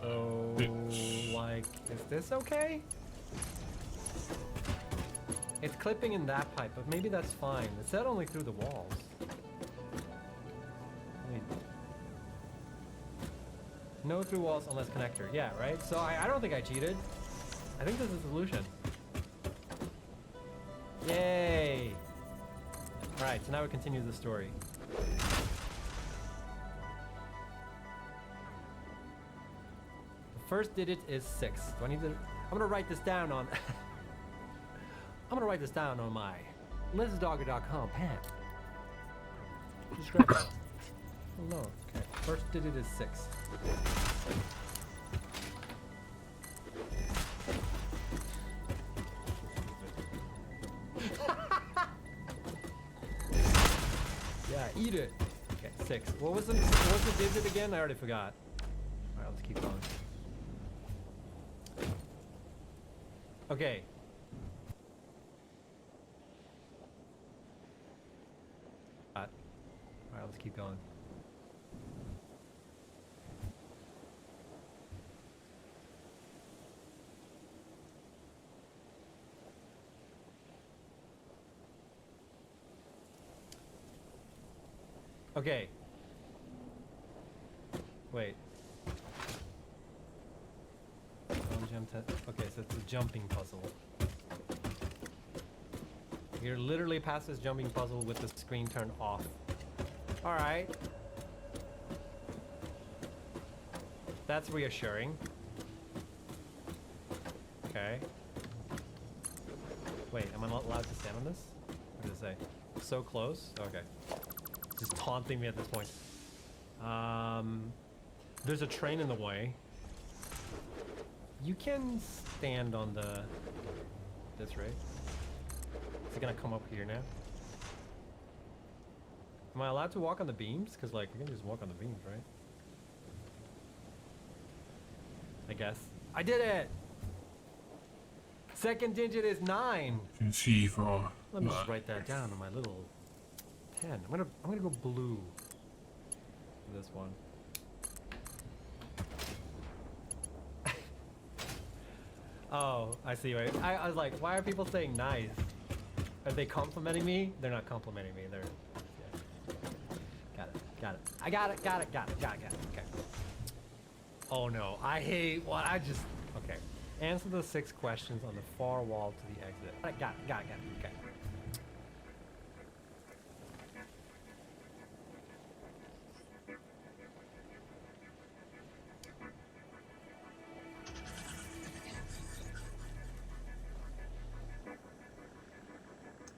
4, So, 6. like, is this okay? It's clipping in that pipe, but maybe that's fine. It said only through the walls. Wait. No through walls unless connector. Yeah, right? So I don't think I cheated. I think this is the solution. Yay! Alright, so now we continue the story. The first digit is 6. Do I need to... I'm gonna write this down on... I'm gonna write this down on my LizDogger.com pen. Just grab that. Oh no. Okay. First digit is 6. Yeah, eat it. Okay, 6. What was the digit again? I already forgot. Alright, let's keep going. Okay. Alright, let's keep going. Okay. Wait. Okay, so it's a jumping puzzle. You're literally past this jumping puzzle with the screen turned off. Alright. That's reassuring. Okay. Wait, am I not allowed to stand on this? What does it say? So close? Okay. Just taunting me at this point. There's a train in the way. You can stand on this, right? Is it gonna come up here now? Am I allowed to walk on the beams? Cause like, we can just walk on the beams, right? I guess. I did it! Second digit is 9! You can see for Let me just write that down on my little 10. I'm gonna go blue for this one. Oh, I see. Right. I was like, why are people saying nice? Are they complimenting me? They're not complimenting me. They're. Yeah. Got it. I got it. Okay. Oh no, I hate what I just. Okay. Answer the 6 questions on the far wall to the exit. I got it. Okay.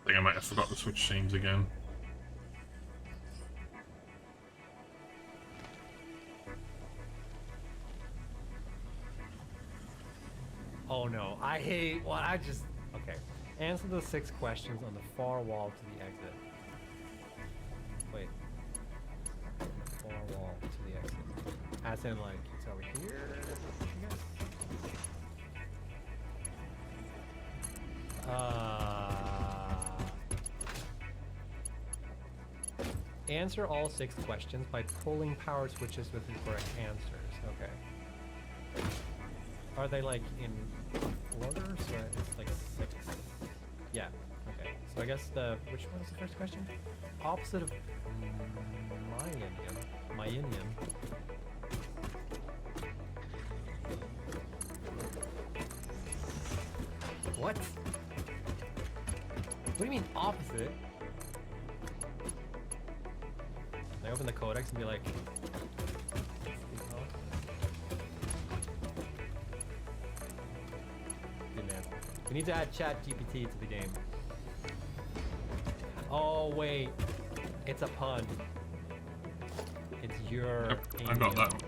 I think I might have forgot to switch scenes again. Oh no, I hate what I just. Okay. Answer the 6 questions on the far wall to the exit. Wait. Far wall to the exit. As in, like, it's over here? Answer all 6 questions by pulling power switches with the correct answers. Okay. Are they like in order? So it's like 6. Yeah. Okay. So I guess which one was the first question? Opposite of Myinium. What? What do you mean opposite? Can I open the codex and be like, we need to add ChatGPT to the game. Oh wait, it's a pun. It's your. I got that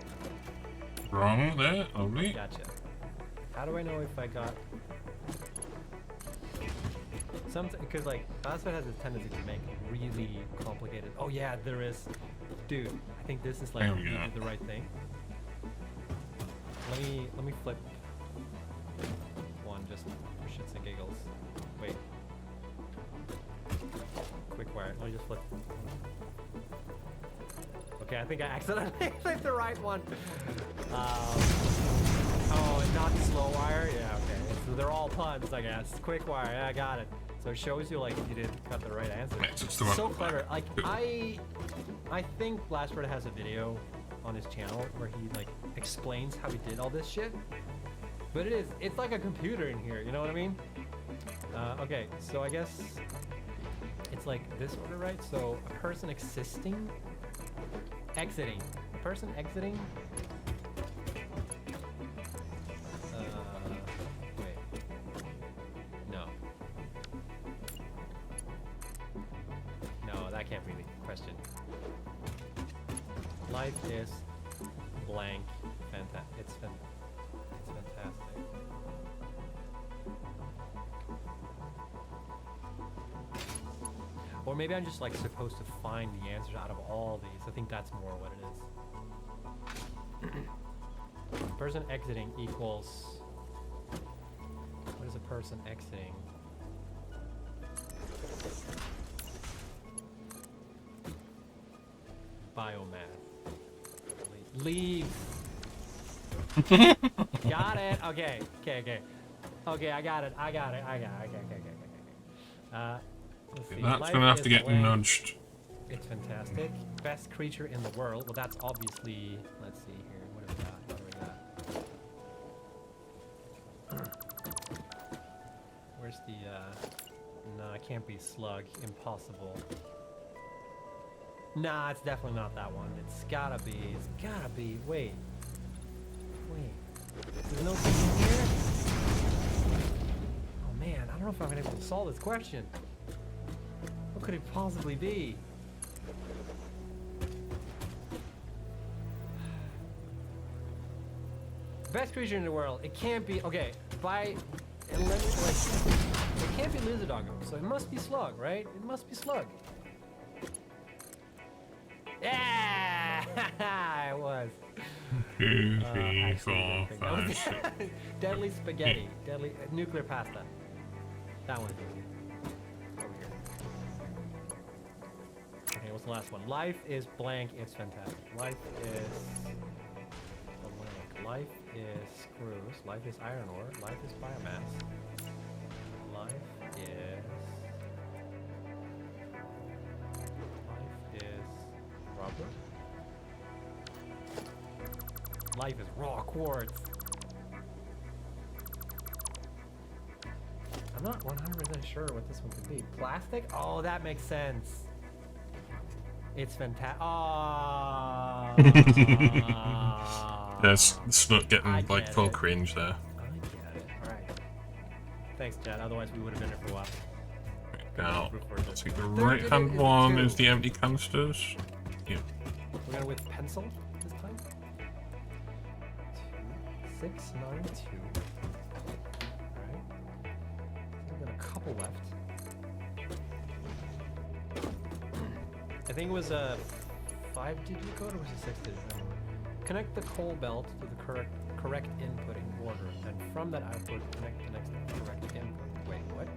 wrong there. Lovely. Gotcha. How do I know if I got? Something because like Password has a tendency to make it really complicated. Oh yeah, there is. Dude, I think this is like you did the right thing. Let me flip one just for shits and giggles. Wait. Quick wire. Let me just flip. Okay, I think I accidentally clicked the right one. Oh, and not slow wire? Yeah, okay. So they're all puns, I guess. Quick wire, yeah, I got it. So it shows you like you didn't got the right answer. It's the one. So clever. Like I think Blastbird has a video on his channel where he like explains how he did all this shit. But it's like a computer in here, you know what I mean? Okay, so I guess it's like this order, right? So a person exiting. A person exiting. Wait. No. No, that can't be the question. Life is blank. It's fantastic. Or maybe I'm just like supposed to find the answers out of all these. I think that's more what it is. Person exiting equals. What is a person exiting? Biomass. Leave. Got it. Okay. Okay, I got it. Okay. Let's see. That's Life gonna have is to get blank. nudged. It's fantastic. Best creature in the world. Well, that's obviously. Let's see here. What do we got? Where's the? No, it can't be slug. Impossible. Nah, it's definitely not that one. It's gotta be. Wait. There's no thing in here. Oh man, I don't know if I'm gonna be able to solve this question. What could it possibly be? Best creature in the world. It can't be. Okay, it can't be Lizardoggo, so it must be Slug, right? It must be Slug. Yeah, it was. 2, 3, 4, 5, 6. Deadly spaghetti. Deadly nuclear pasta. That one's easy. Over Okay, what's the last one? Life is blank. It's fantastic. Life is blank. Life is screws. Life is iron ore. Life is biomass. Life is. Life is rubber. Life is raw quartz. I'm not 100% sure what this one could be. Plastic? Oh, that makes sense. It's fantastic. Oh. Yes, it's not getting like full it. cringe there. I get it. Alright. Thanks, Chad. Otherwise, we would have been here for a while. Now, let's see, the Third right-hand digit is one 2. is the empty canisters. Yeah. We're gonna with pencil this time. 2692. Alright. We've got a couple left. I think it was a 5-digit code or was it a 6-digit number? Connect the coal belt to the correct input in order, and from that output, connect the next correct input. Wait, what?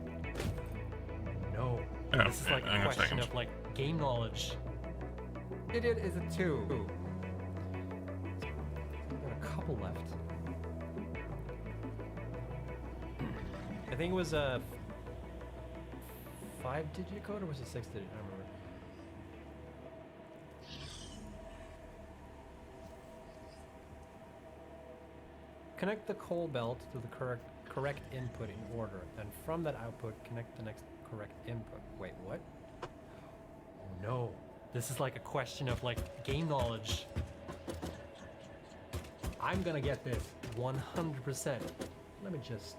No. Oh, This is like hang a on a question second. of like game knowledge. Idiot is a 2. We've got a couple left. I think it was a 5-digit code or was it a 6-digit? I don't remember. Connect the coal belt to the correct input in order, and from that output, connect the next correct input. Wait, what? Oh no. This is like a question of like game knowledge. I'm gonna get this 100%. Let me just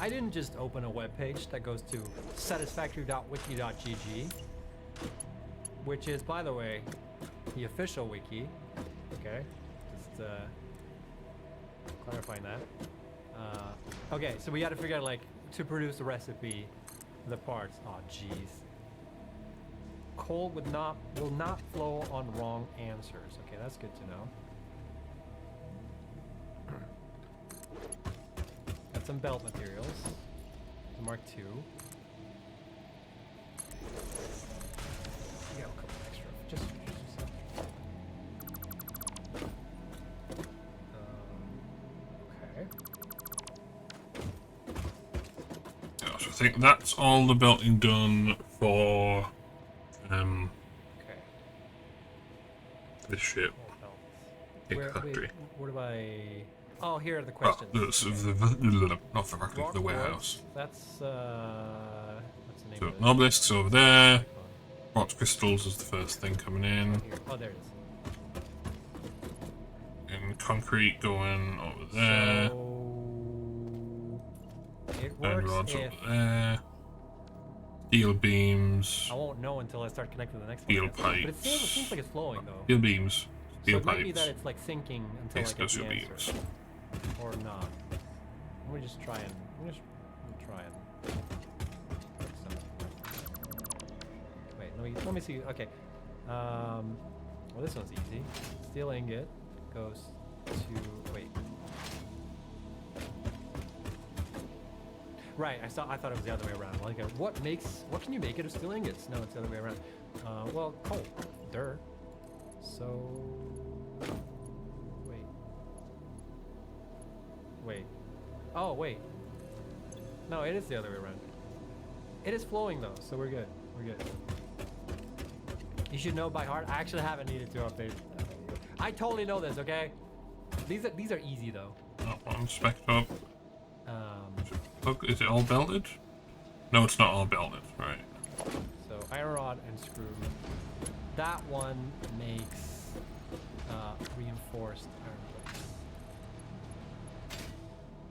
I didn't just open a web page that goes to satisfactory.wiki.gg, which is, by the way, the official wiki. Okay, just clarifying that. Okay, so we got to figure out like to produce the recipe, the parts. Oh, jeez. Coal will not flow on wrong answers. Okay, that's good to know. Got some belt materials. The Mark II. Yeah, a couple extra. Just okay. Yeah, so I think that's all the belting done for Okay. this ship. Coal belts. Big Where, factory. wait, where do I? Oh, here are the Oh, questions. not the factory, Rock the warehouse. quartz, that's what's the name So of it? obelisks over there. Silicon. Quartz crystals is the first thing coming in. Here. Oh, there it is. And concrete going over there. So it And works rods if over there. Steel beams. I won't know until I start connecting the next Steel one. But it pipes. seems like it's flowing though. Steel beams. Steel So it might be pipes. that it's like sinking until I get the Explosive answer. beams. Or not. Let me just try and wait, let me see. Okay. Well, this one's easy. Steel ingot goes to wait. Right, I thought it was the other way around. Like, what can you make it of steel ingots? No, it's the other way around. Well, coal, dirt. So, wait. Oh, wait. No, it is the other way around. It is flowing though, so we're good. We're good. You should know by heart. I actually haven't needed to update. I totally know this. Okay. These are easy though. That one spec'd up. Look, is it all belted? No, it's not all belted. Right. So iron rod and screw. That one makes reinforced iron plates.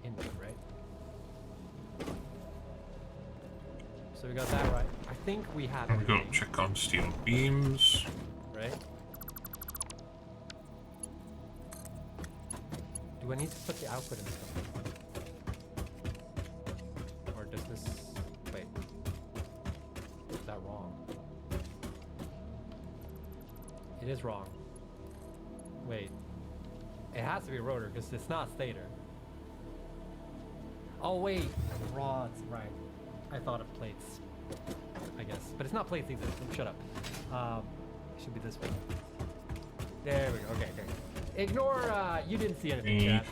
Input, right? So we got that right. I think we have I'm everything. going to check on steel beams. Right? Do I need to put the output in something? Or does this... Wait. Is that wrong? It is wrong. Wait. It has to be rotor because it's not stator. Oh wait, rods, right. I thought of plates, I guess. But it's not plates either, so shut up. It should be this one. There we go, okay. Ignore, you didn't see anything, chat.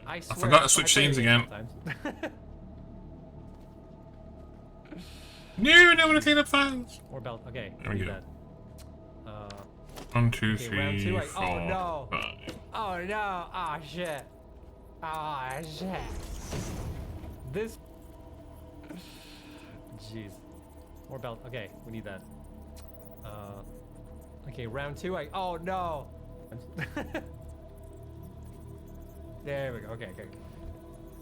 I swear. I forgot to switch scenes again. No, I want to clean up files. Or belt, okay. There we go. That. 1, 2, okay, 3, round 2, 4, oh no! 5. Oh no! Oh shit! Oh shit! This. Jeez. More belt. Okay, we need that. Okay, round 2. Oh no! There we go. Okay.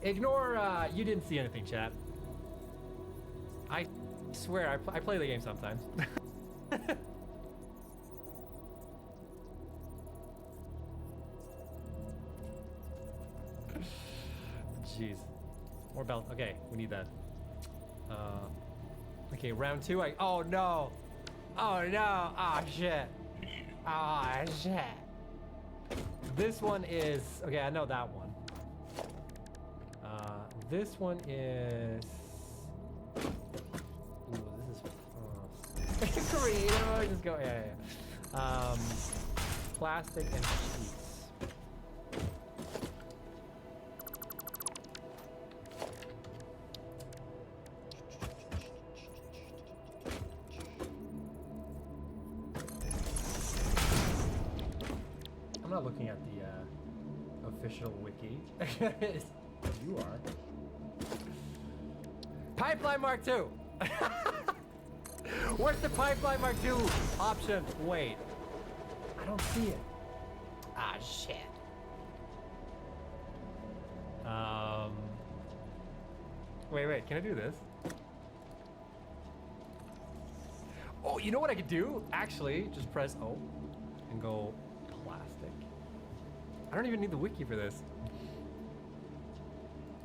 Ignore. You didn't see anything, chat. I swear, I play the game sometimes. Jeez. More belt. Okay, we need that. Okay, round 2. Oh no! Oh no! Oh shit! Oh shit! This one is okay. I know that one. This one is. Ooh, this is creative. Just go. Yeah. Plastic and sheets. I'm not looking at the official wiki. You are. Pipeline Mark II! Where's the Pipeline Mark II option? Wait. I don't see it. Ah, shit. Wait, can I do this? Oh, you know what I could do? Actually, just press O and go plastic. I don't even need the wiki for this.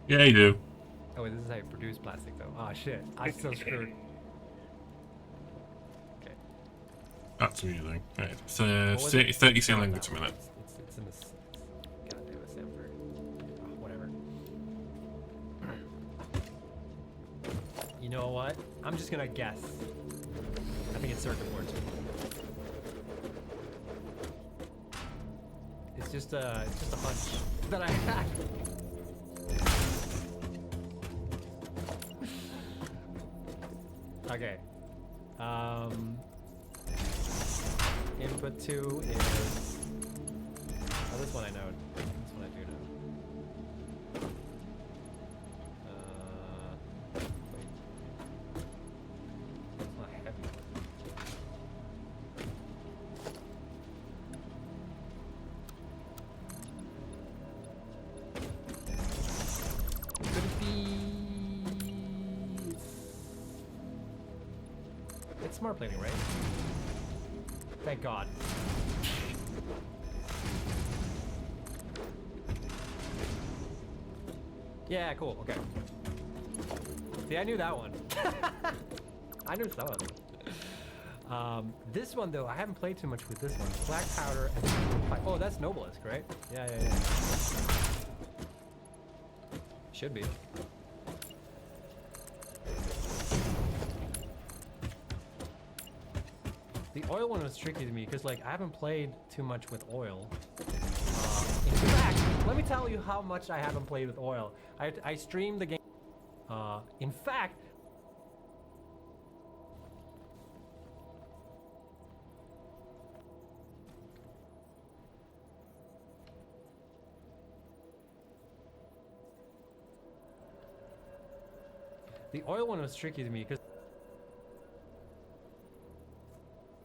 Yeah, you do. Oh, wait, this is how you produce plastic, though. Oh, shit. I'm so screwed. Okay. That's amusing. Right. So, 30 ceiling ingots a minute. It's in this. Gotta do this for. Oh, whatever. You know what? I'm just gonna guess. I think it's circuit boards. It's just a hunch that I had. Okay. Input 2 is. Oh, this one I know. This one I do know. Wait. It's not heavy. Could it be? It's smart plating, right? Thank God. Yeah, cool. Okay. See, I knew that one. I knew some of them. This one though, I haven't played too much with this one. Black powder and oh, that's Noblisk, right? Yeah. Should be. The oil one was tricky to me because, like, I haven't played too much with oil. In fact, let me tell you how much I haven't played with oil. I streamed the game. In fact, the oil one was tricky to me because.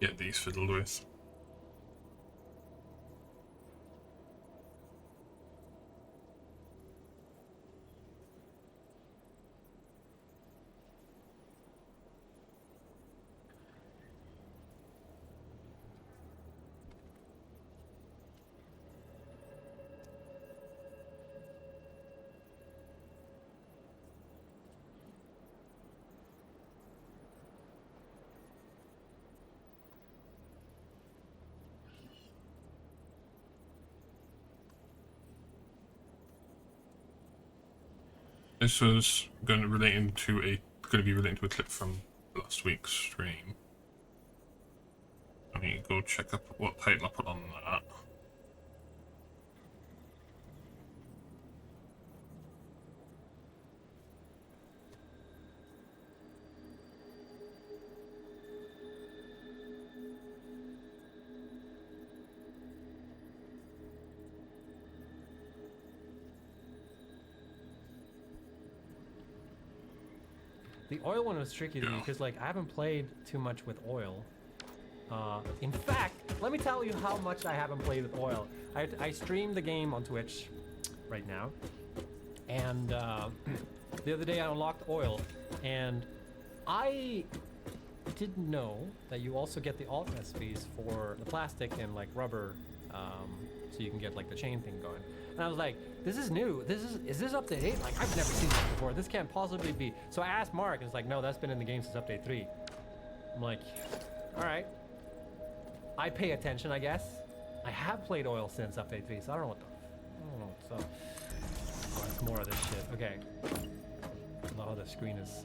Get these fiddled with. This was going to be relating to a clip from last week's stream. I need to go check up what title I put on that. The oil one was tricky to me because like I haven't played too much with oil. In fact, let me tell you how much I haven't played with oil. I stream the game on Twitch right now, and the other day I unlocked oil, and I didn't know that you also get the alt recipes for the plastic and like rubber, so you can get like the chain thing going. And I was like, this is new. Is this update 8? Like, I've never seen this before. This can't possibly be. So I asked Mark, and it's like, no, that's been in the game since update 3. I'm like, all right. I pay attention, I guess. I have played oil since update 3, so I don't know what's up. Oh, it's more of this shit. Okay. Oh, the screen is,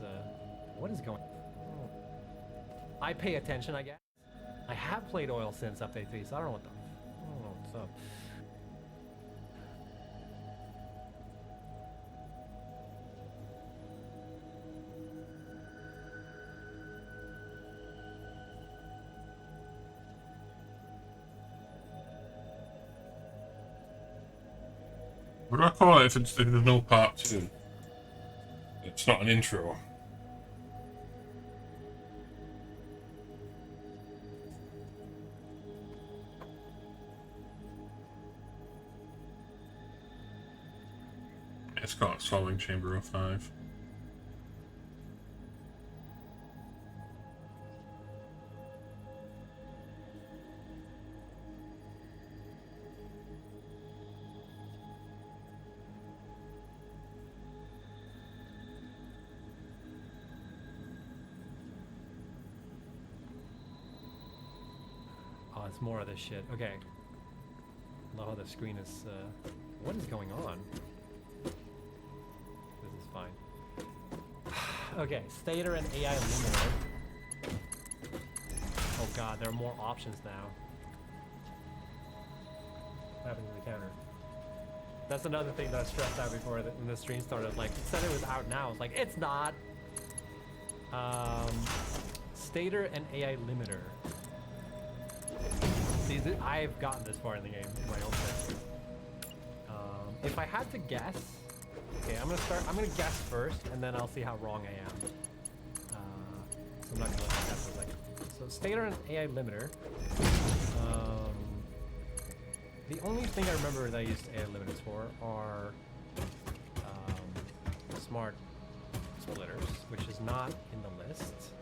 what is going on? Oh. I pay attention, I guess. I have played oil since update 3, so I don't know what's up. What do I call it if there's no part 2? It's not an intro. It's called Solving Chamber 05. Oh, it's more of this shit. Okay. Oh, the screen is, what is going on? This is fine. Okay, Stator and AI Luminor. Oh god, there are more options now. What happened to the counter? That's another thing that I stressed out before when the stream started. Like, it said it was out now. It's like, it's not! Stator and AI Limiter. See, I've gotten this far in the game in my own playthrough. If I had to guess, okay, I'm gonna guess first, and then I'll see how wrong I am. So I'm not gonna let that guess for a second. So Stator and AI Limiter. The only thing I remember that I used AI Limiters for are smart splitters, which is not in the list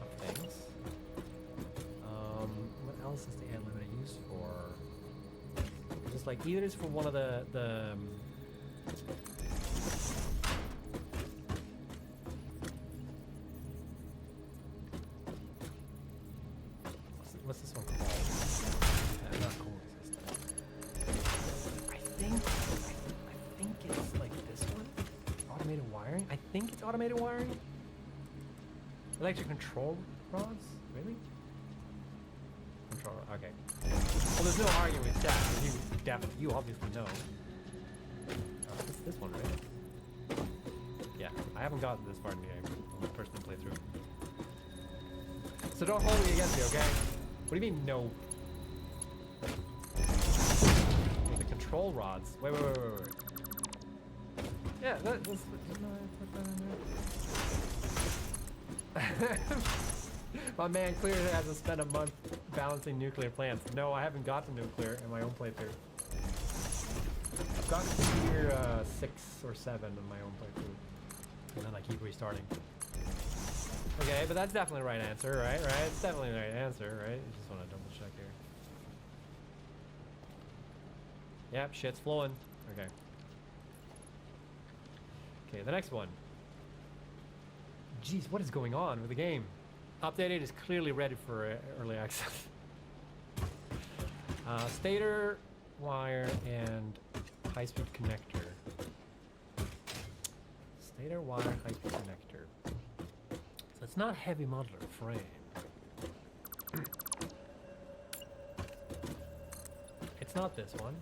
of things. What else is the AI limiter used for? Just like either it's for one of the what's this one called? Not cooling system. I think it's like this one. Automated wiring. I think it's automated wiring. Electric control rods. Really? Controller. Okay. Well, there's no arguing with that. You obviously know. It's this one, right? Yeah, I haven't gotten this far in the game. I'm the person to play through. So don't hold me against me, okay? What do you mean, no? The control rods. Wait. Yeah, that's. Didn't I put that in there? My man clearly hasn't spent a month balancing nuclear plants. No, I haven't got to nuclear in my own playthrough. I've gotten to tier 6 or 7 in my own playthrough. And then I keep restarting. Okay, but that's definitely the right answer, right? It's definitely the right answer, right? I just want to double check here. Yep, shit's flowing. Okay. Okay, the next one. Jeez, what is going on with the game? Update 8 is clearly ready for early access. Stator, wire, and high-speed connector. Stator wire high-speed connector. So it's not heavy modular frame. It's not this one.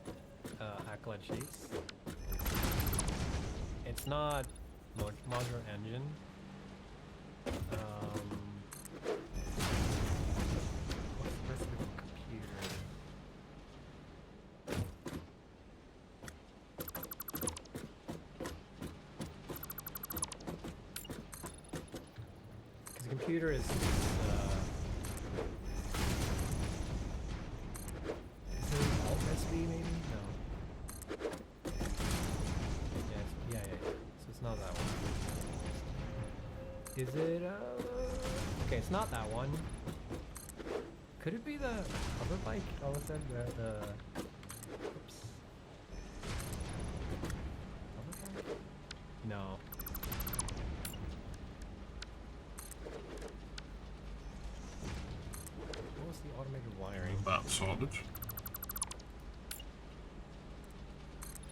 Acolyte sheets. It's not modular engine. What's the rest of the computer? Because the computer is it an alt recipe maybe? No. Yeah. So it's not that one. Is it, okay, it's not that one. Could it be the other bike? Oh, what's that? Oops. Other bike? No. What was the automated wiring? That's sorted.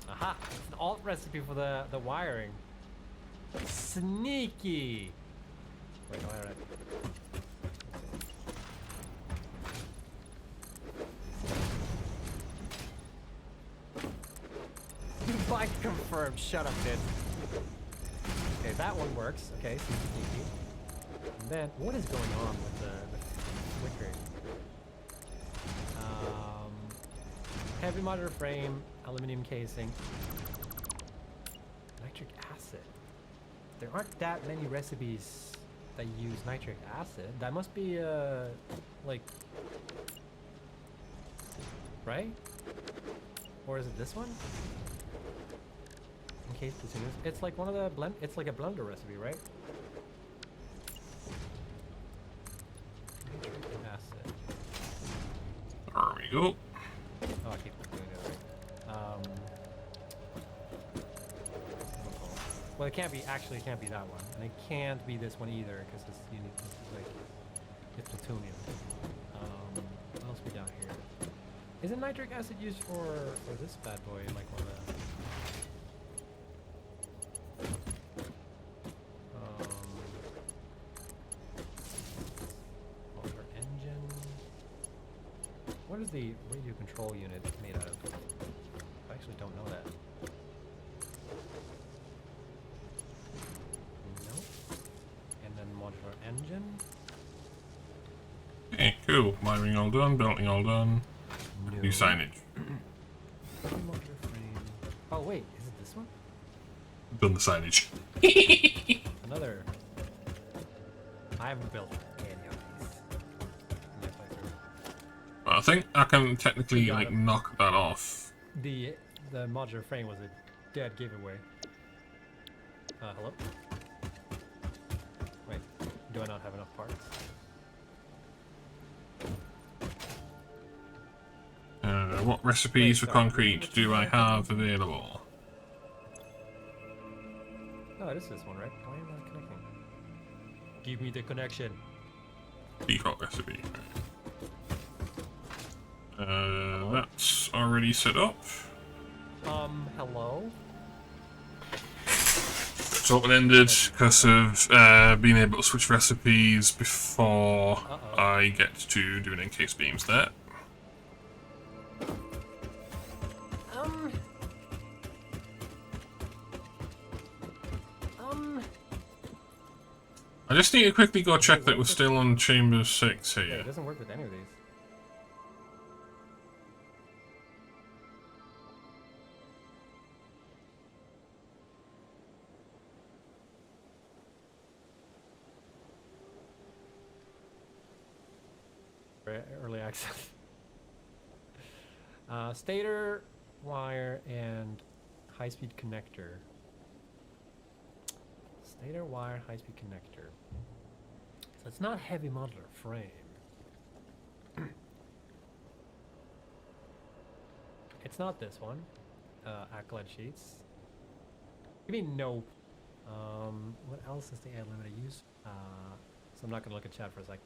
Aha! It's an alt recipe for the wiring. Sneaky! Wait, alright. Bike confirmed. Shut up, dude. Okay, that one works. Okay, sneaky. And then, what is going on with the flickering? Heavy modular frame, aluminum casing, nitric acid. There aren't that many recipes that use nitric acid. That must be like, right? Or is it this one? In case it's like one of the blend. It's like a blender recipe, right? Nitric acid. There we go. Oh, I keep doing it right. Well, it can't be. Actually, it can't be that one, and it can't be this one either because it's unique. This is like it's plutonium. What else we got here? Isn't nitric acid used for this bad boy? Like one of the motor engine. What is the radio control unit made out of? I actually don't know that. Nope. And then modular engine. Okay, cool. Wiring all done, belting all done. No. New signage. Modular frame. Oh wait, is it this one? Done the signage. Another. I haven't built any of these in my playthrough. Well, I think I can technically like knock that off. The modular frame was a dead giveaway. Hello? Wait, do I not have enough parts? What recipes for concrete do I have available? No, it is this one, right? Why am I not connecting? Give me the connection. Default recipe. That's already set up. Hello? It's open-ended because of being able to switch recipes before I get to doing encased beams there. I just need to quickly go check that we're still on chamber 6 Yeah, here. it doesn't work with any of these. Early access. Stator, wire, and high-speed connector. Stator, wire, high-speed connector. So it's not heavy modular frame. It's not this one. Acolyte sheets. You mean no? What else is the ad limit I use? So I'm not gonna look at chat for a sec.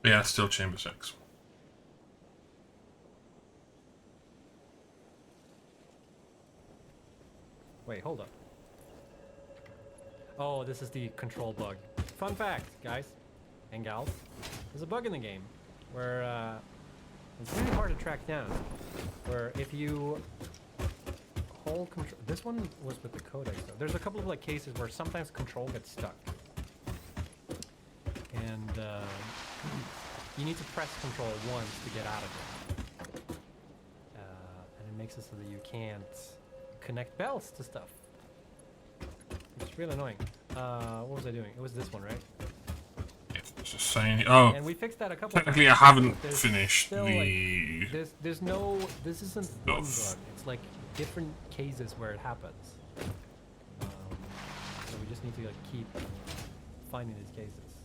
Yeah, still chamber 6. Wait, hold up. Oh, this is the control bug. Fun fact, guys and gals. There's a bug in the game where it's really hard to track down. Where if you hold control, this one was with the codex though. There's a couple of like cases where sometimes control gets stuck, and you need to press control once to get out of it, and it makes it so that you can't connect belts to stuff. It's really annoying. What was I doing? It was this one, right? It's just saying. Oh, and we fixed that a couple technically times. I haven't There's finished still, the. like, there's no. This isn't one Stuff. bug. It's like different cases where it happens. So we just need to like keep finding these cases.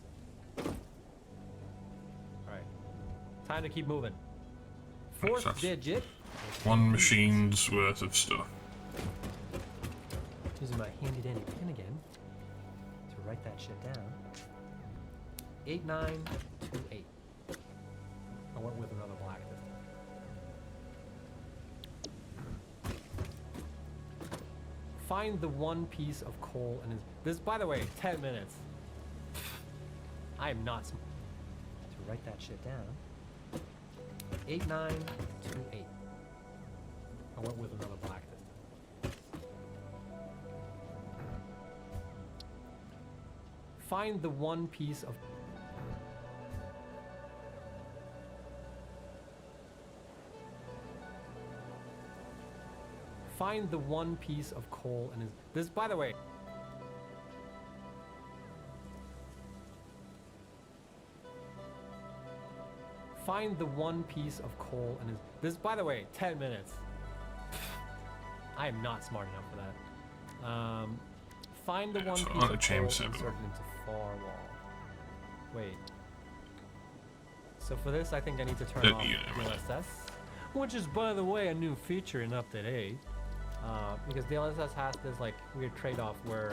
All right, time to keep moving. Fourth That's digit. one machine's worth of stuff. Using my handy dandy pen again to write that shit down. 8928. I went with another black this time. Find the one piece of coal and this, by the way, 10 minutes. I am not to write that shit down. 8928. I went with another black this time. Find the one piece of Find the one piece of coal and this, by the way. Find the one piece of coal and this, by the way, 10 minutes. I am not smart enough for that. Find the one So piece on the of chamber coal 7. inserted into far wall. Wait. So for this, I think I need to turn off DLSS, which is, by the way, a new feature in Update 8. Because DLSS has this like weird trade-off where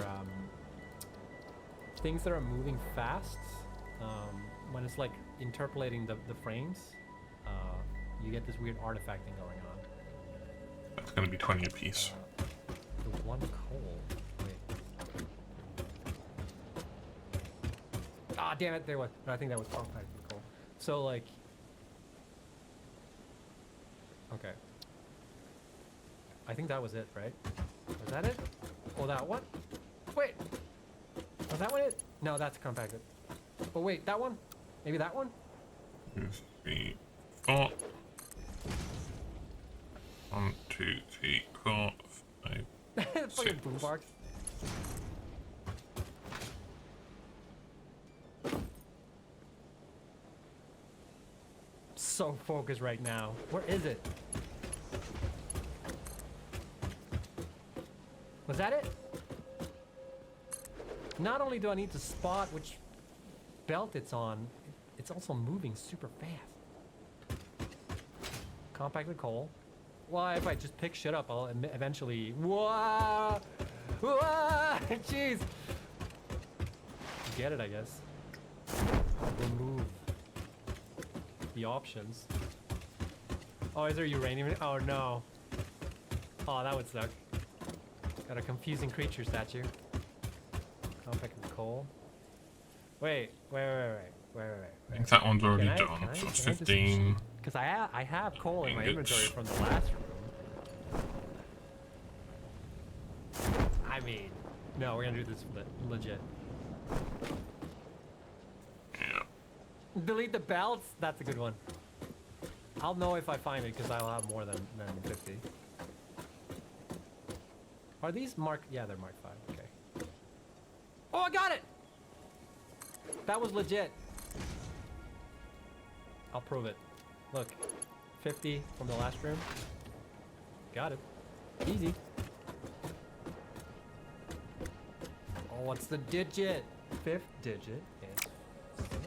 things that are moving fast, when it's like interpolating the frames, you get this weird artifacting going on. That's going to be 20 apiece. The one coal. Wait. Ah, damn it! There was. I think that was compacted coal. So like. Okay. I think that was it, right? Was that it? Oh, that one? Wait. Was that one it? No, that's compacted. Oh wait, that one? Maybe that one? 2, 3, 4. 1, 2, 3, 4, 5. Fucking boombox. So focused right now. Where is it? Was that it? Not only do I need to spot which belt it's on, it's also moving super fast. Compacted coal. Well, if I just pick shit up, I'll eventually. Whoa! Whoa! Jeez! Get it, I guess. Remove the options. Oh, is there uranium? Oh no. Oh, that would suck. Got a confusing creature statue. Compacted coal. Wait. I think that one's already Can I- done. can I- So it's can I just- 15. Because I have coal in my Ingots. inventory from the last room. I mean, no, we're gonna do this legit. Yeah. Delete the belts? That's a good one. I'll know if I find it because I'll have more than 50. Are these Mark? Yeah, they're Mark 5. Okay. Oh, I got it! That was legit. I'll prove it. Look, 50 from the last room. Got it. Easy. Oh, what's the digit? 5th digit is 0.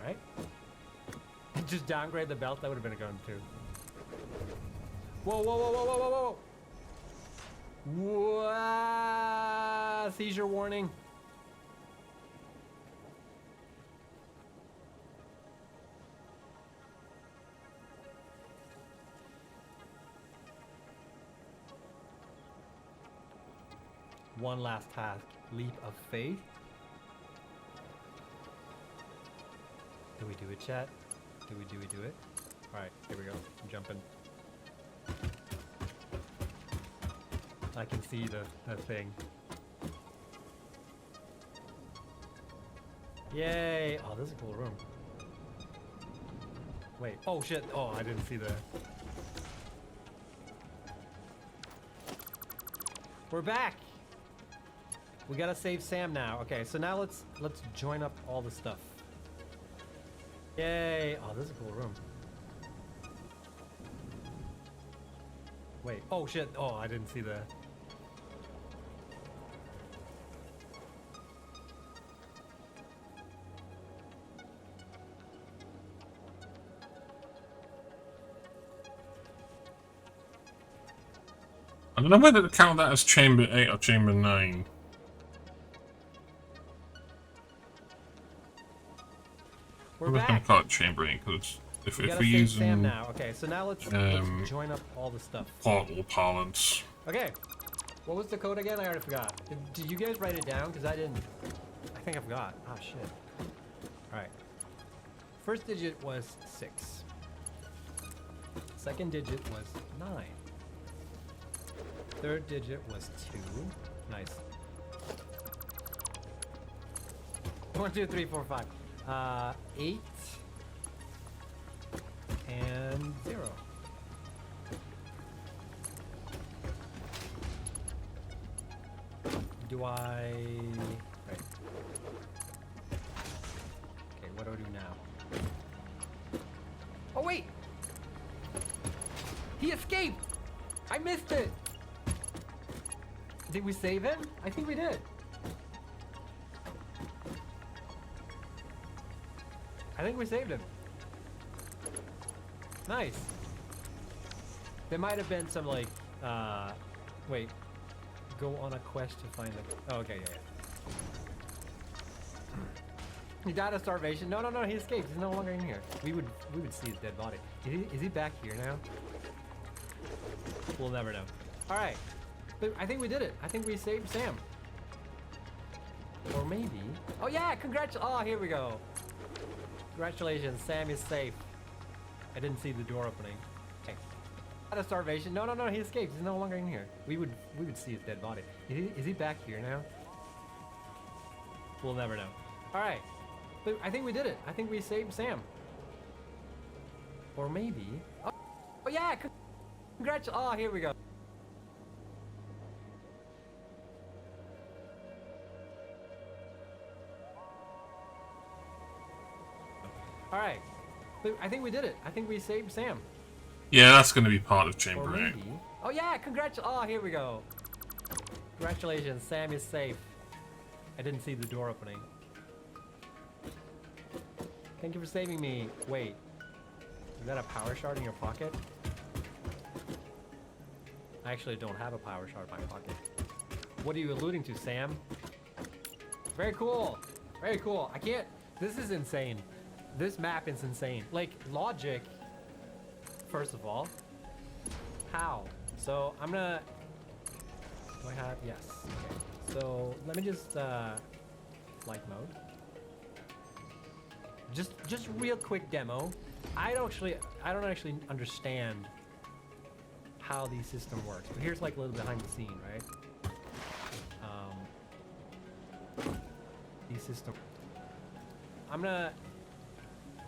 Alright. Just downgrade the belt, that would have been a gun too. Whoa, whoa, whoa, whoa, whoa, whoa, whoa! Whoa! Seizure warning. one last task. Leap of faith. Do we do it, chat? Do we do it? Alright, here we go. I'm jumping. I can see the thing. Yay! Oh, this is a cool room. Wait. Oh shit! Oh, I didn't see the... We're back! We gotta save Sam now. Okay, so now let's join up all the stuff. Yay! Oh, this is a cool room. Wait. Oh shit! Oh, I didn't see the... I don't know whether to count that as chamber 8 or chamber 9. We're I'm just gonna back! call it chamber 8 because if We we're gotta save Sam using now. Okay, so now let's join up all the stuff. portal parlance, Okay. What was the code again? I already forgot. Did you guys write it down? Because I didn't. I think I forgot. Oh shit. Alright. First digit was 6. Second digit was 9. Third digit was 2. Nice. 1, 2, 3, 4, 5. 8. And 0. Do I... Right. Okay, what do I do now? Oh wait! He escaped! I missed it! Did we save him? I think we did. I think we saved him. Nice. There might have been some like, wait. Go on a quest to find the... Oh, okay, yeah. He died of starvation. No, he escaped. He's no longer in here. We would see his dead body. Is he back here now? We'll never know. All right. But I think we did it. I think we saved Sam. Or maybe... Oh, yeah! Oh, here we go. Congratulations. Sam is safe. I didn't see the door opening. Okay. Out of starvation. No, he escaped. He's no longer in here. We would see his dead body. Is he back here now? We'll never know. All right. But I think we did it. I think we saved Sam. Or maybe... Oh, yeah! Oh, here we go. All right. But I think we did it. I think we saved Sam. yeah, that's going to be part of Or chamber 8. maybe... Oh, yeah! Oh, here we go. Congratulations. Sam is safe. I didn't see the door opening. Thank you for saving me. Wait. Is that a power shard in your pocket? I actually don't have a power shard in my pocket. What are you alluding to, Sam? Very cool. Very cool. I can't... This is insane. This map is insane. Like, logic, first of all. How? So, I'm gonna... Do I have... Yes. Okay. So, let me just, flight mode. Just real quick demo. I don't actually understand how the system works. But here's like a little behind the scene, right? The system. I'm gonna...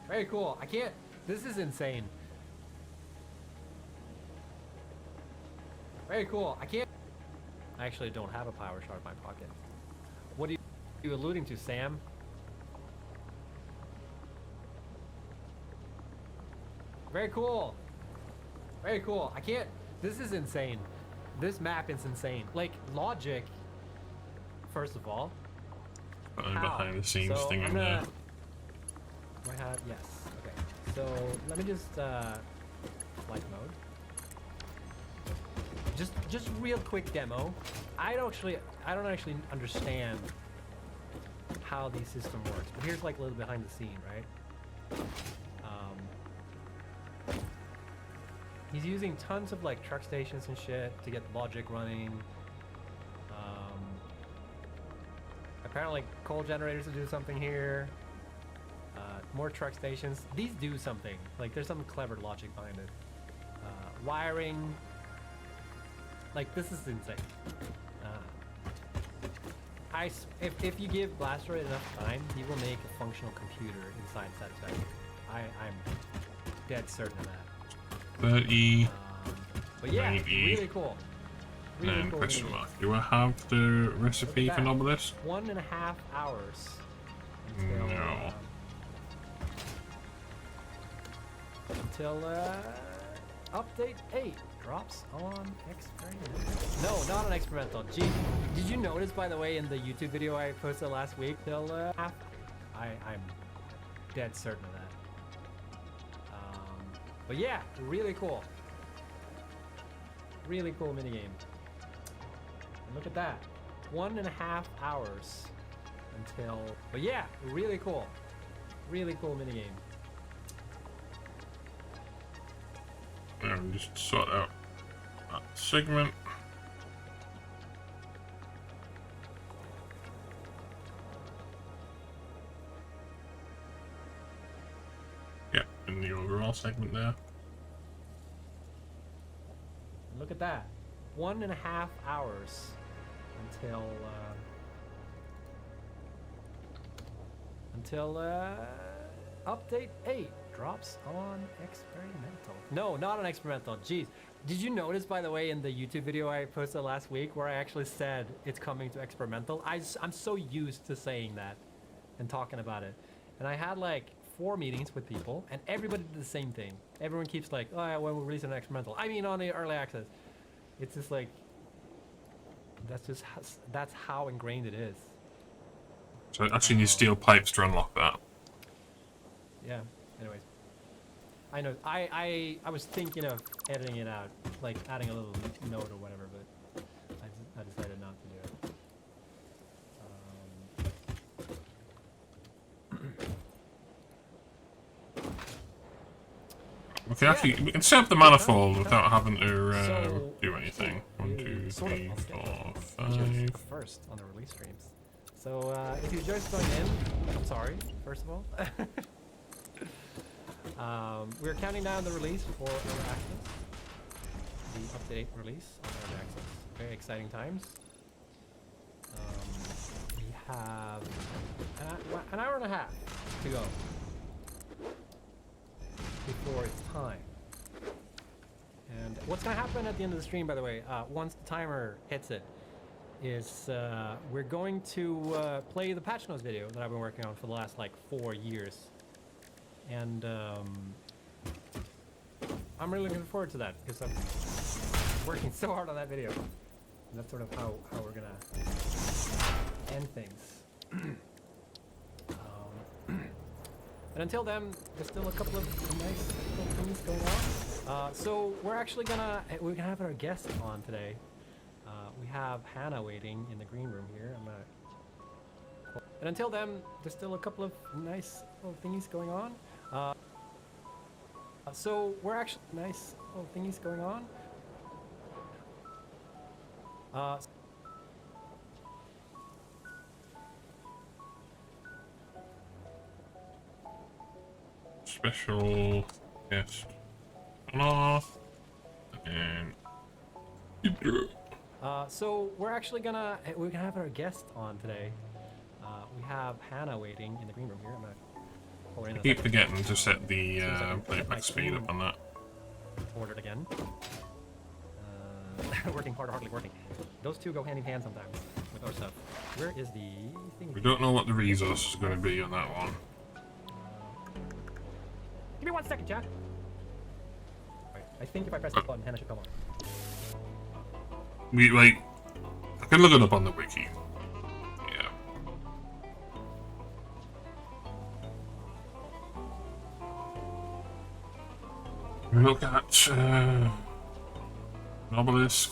Very cool. I can't... This is insane. Very cool. I can't... I actually don't have a power shard in my pocket. What are you alluding to, Sam? Very cool. Very cool. I can't... This is insane. This map is insane. Like, logic, first of all. Behind the scenes so thing I'm in there. gonna... Do I have... Yes. Okay. So, let me just, flight mode. Just real quick demo. I don't actually understand how the system works. But here's like a little behind the scene, right? He's using tons of like truck stations and shit to get logic running. Apparently coal generators will do something here. More truck stations. These do something. Like there's some clever logic behind it. Wiring. Like this is insane. If you give Blasteroid enough time, he will make a functional computer inside Satisfactory. I'm dead certain of that. 30. But yeah, 90. really cool. Really And cool. question mark. Do I have the recipe for Obelisk? 1.5 hours. Until, No. Until update 8 drops on experimental. No, not on experimental. Gee, did you notice, by the way, in the YouTube video I posted last week? Till I'm dead certain of that. But yeah, really cool. Really cool minigame. And look at that. 1.5 hours until. But yeah, really cool. Really cool minigame. And just sort out that segment. Yeah, in the overall segment there. Look at that. 1.5 hours until update 8 drops on experimental. No, not on experimental. Jeez. Did you notice, by the way, in the YouTube video I posted last week where I actually said it's coming to experimental? I'm so used to saying that and talking about it. And I had like 4 meetings with people and everybody did the same thing. Everyone keeps like, oh yeah, when we release an experimental. I mean on the early access. It's just like, that's how ingrained it is. So I actually need steel pipes to unlock that. Yeah. Anyways, I know. I was thinking of editing it out, like adding a little note or whatever, but I decided not to do We can set up the manifold without having to So, do anything. 1, 2, sort of 3, off schedule. 4, Just 5. first on the release streams. So if you just joined in, I'm sorry. First of all, we're counting down the release for early access. The update release on early access. Very exciting times. We have an hour and a half to go before it's time. And what's going to happen at the end of the stream, by the way, once the timer hits it, is we're going to play the patch notes video that I've been working on for the last like 4 years. And I'm really looking forward to that because I'm working so hard on that video. And that's sort of how we're going to end things. And until then, there's still a couple of nice little things going on. So we're gonna have our guest on today. We have Hannah waiting in the green room here. And until then, there's still a couple of nice little thingies going on. So we're actually nice little thingies going on. Special guest on off and so we're gonna have our guest on today. We have Hannah waiting in the green room here. I keep forgetting to set the playback speed up on that. Ordered again. Working hard, hardly working. Those two go hand in hand sometimes with our stuff. Where is the thing? We don't know what the resource is going to be on that one. Give me 1 second, Jack. Right. I think if I press the button, Hannah should come on. I can look it up on the wiki. Yeah. We look at Obelisk.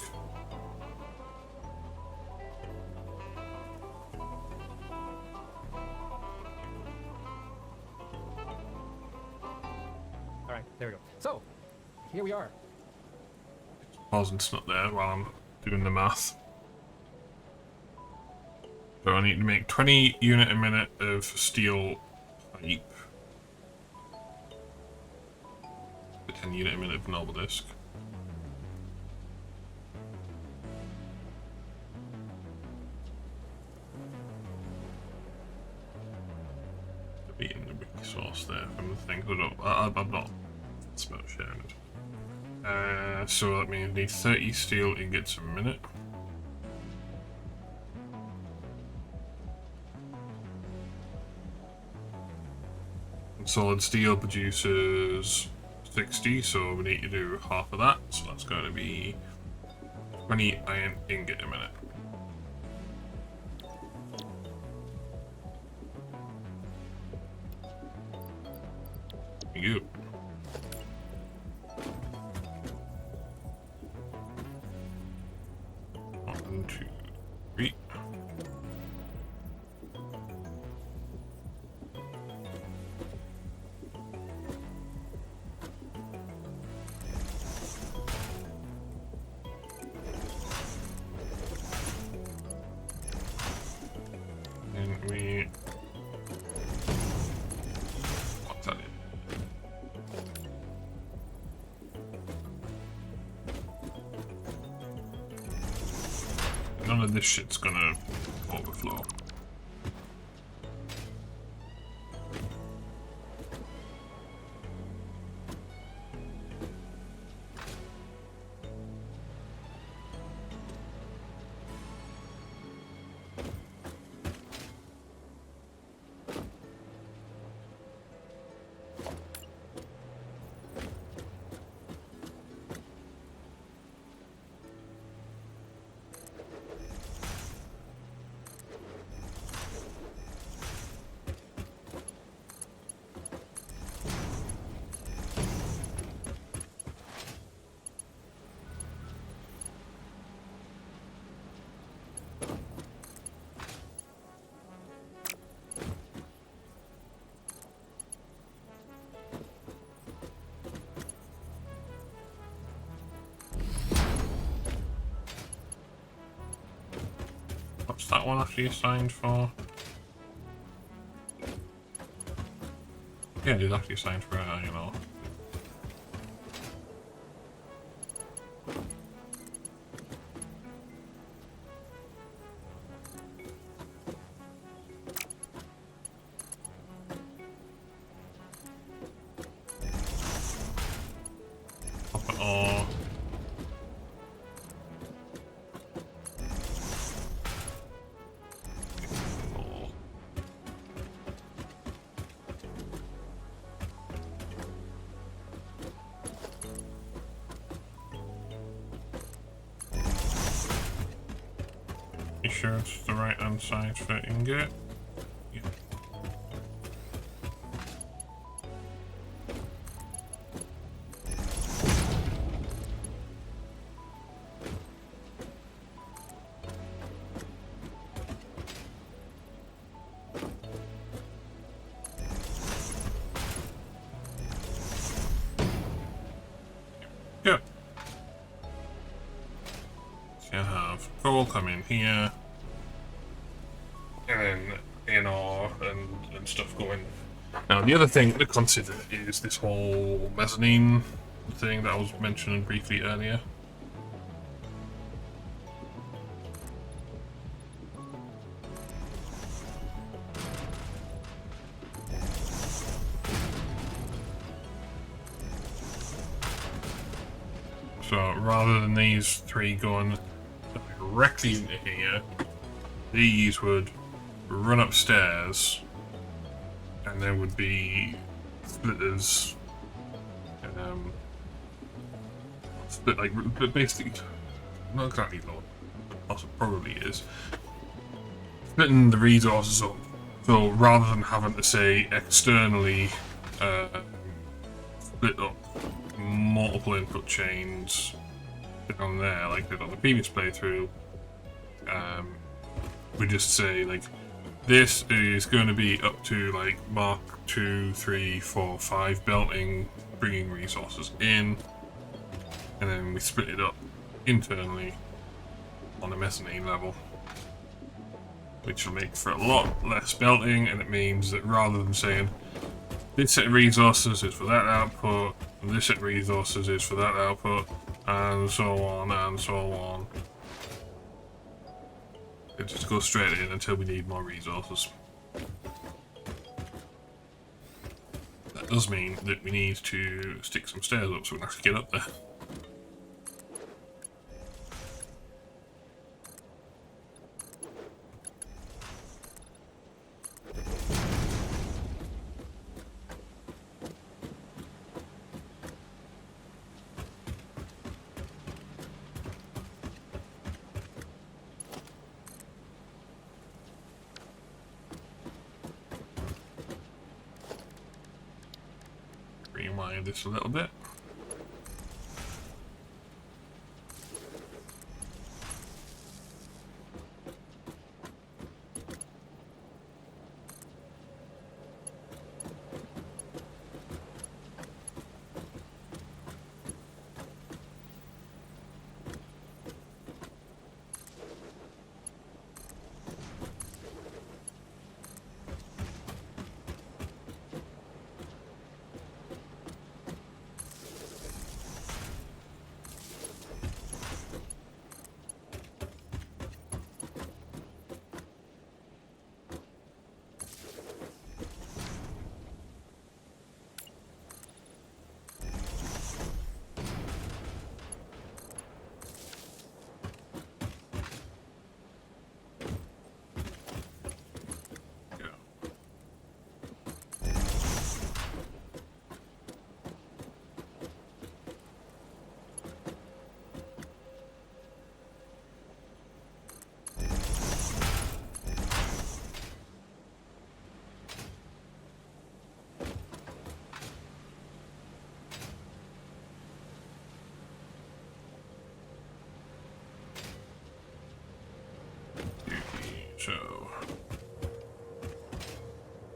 Alright, there we go. So, here we are. Pausing's not there while I'm doing the math. So I need to make 20 unit a minute of steel pipe. 10 unit a minute of normal disc. Be in the wiki source there from the thing. I'm not about sharing it. So that means I need 30 steel ingots a minute. And solid steel produces 60, so we need to do half of that. So that's going to be 20 iron ingot a minute. Thank you. One, two, three. And we what's that in? None of this shit's gonna overflow. What's that one actually assigned for? Yeah, it is actually assigned for you know. Pop it all. You sure it's the right hand side for ingot? Yeah. Yeah. So you have coal come in here, and then NR and stuff going. Now the other thing to consider is this whole mezzanine thing that I was mentioning briefly earlier. So rather than these three going directly into here, these would run upstairs and there would be splitters, split like, but basically, not exactly low, also probably is, splitting the resources up. So rather than having to say externally split up multiple input chains down there like they did on the previous playthrough, we just say like this is going to be up to like Mark 2, 3, 4, 5 belting, bringing resources in, and then we split it up internally on the mezzanine level. which will make for a lot less belting, and it means that rather than saying this set of resources is for that output, and this set of resources is for that output, and so on and so on, it just goes straight in until we need more resources. That does mean that we need to stick some stairs up so we can actually get up there. Rewind this a little bit. So,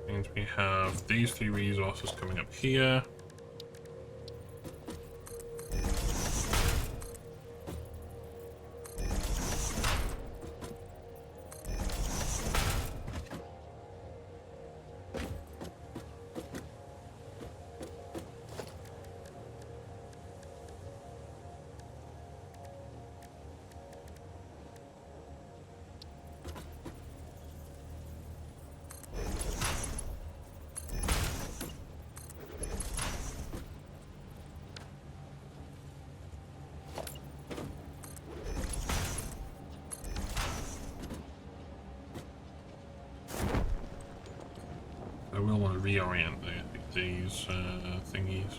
means we have these 3 resources coming up here. I will want to reorient these thingies.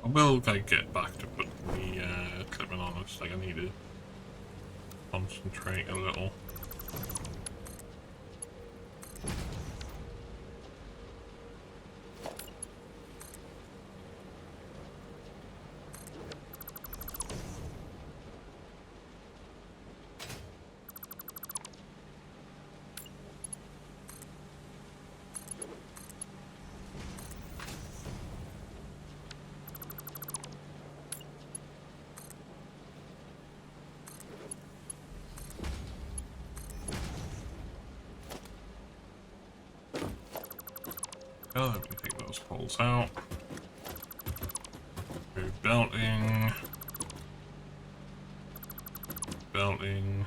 I will like get back to putting the clipping on. It's like I need to concentrate a little. Oh, let me take those poles out. Move belting. Belting.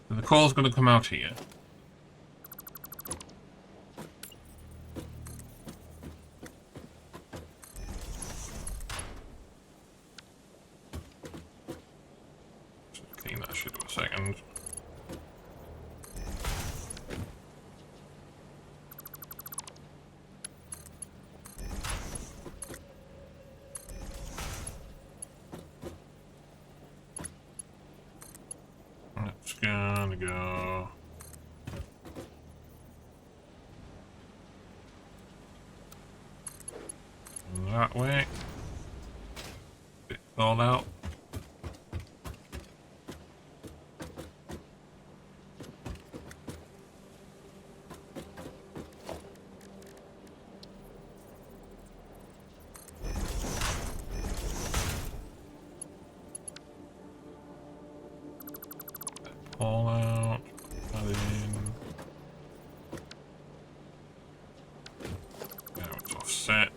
The coal's going to come out here. should do a second. It's gonna go that way. It's all out. All out. That in. Now it's offset.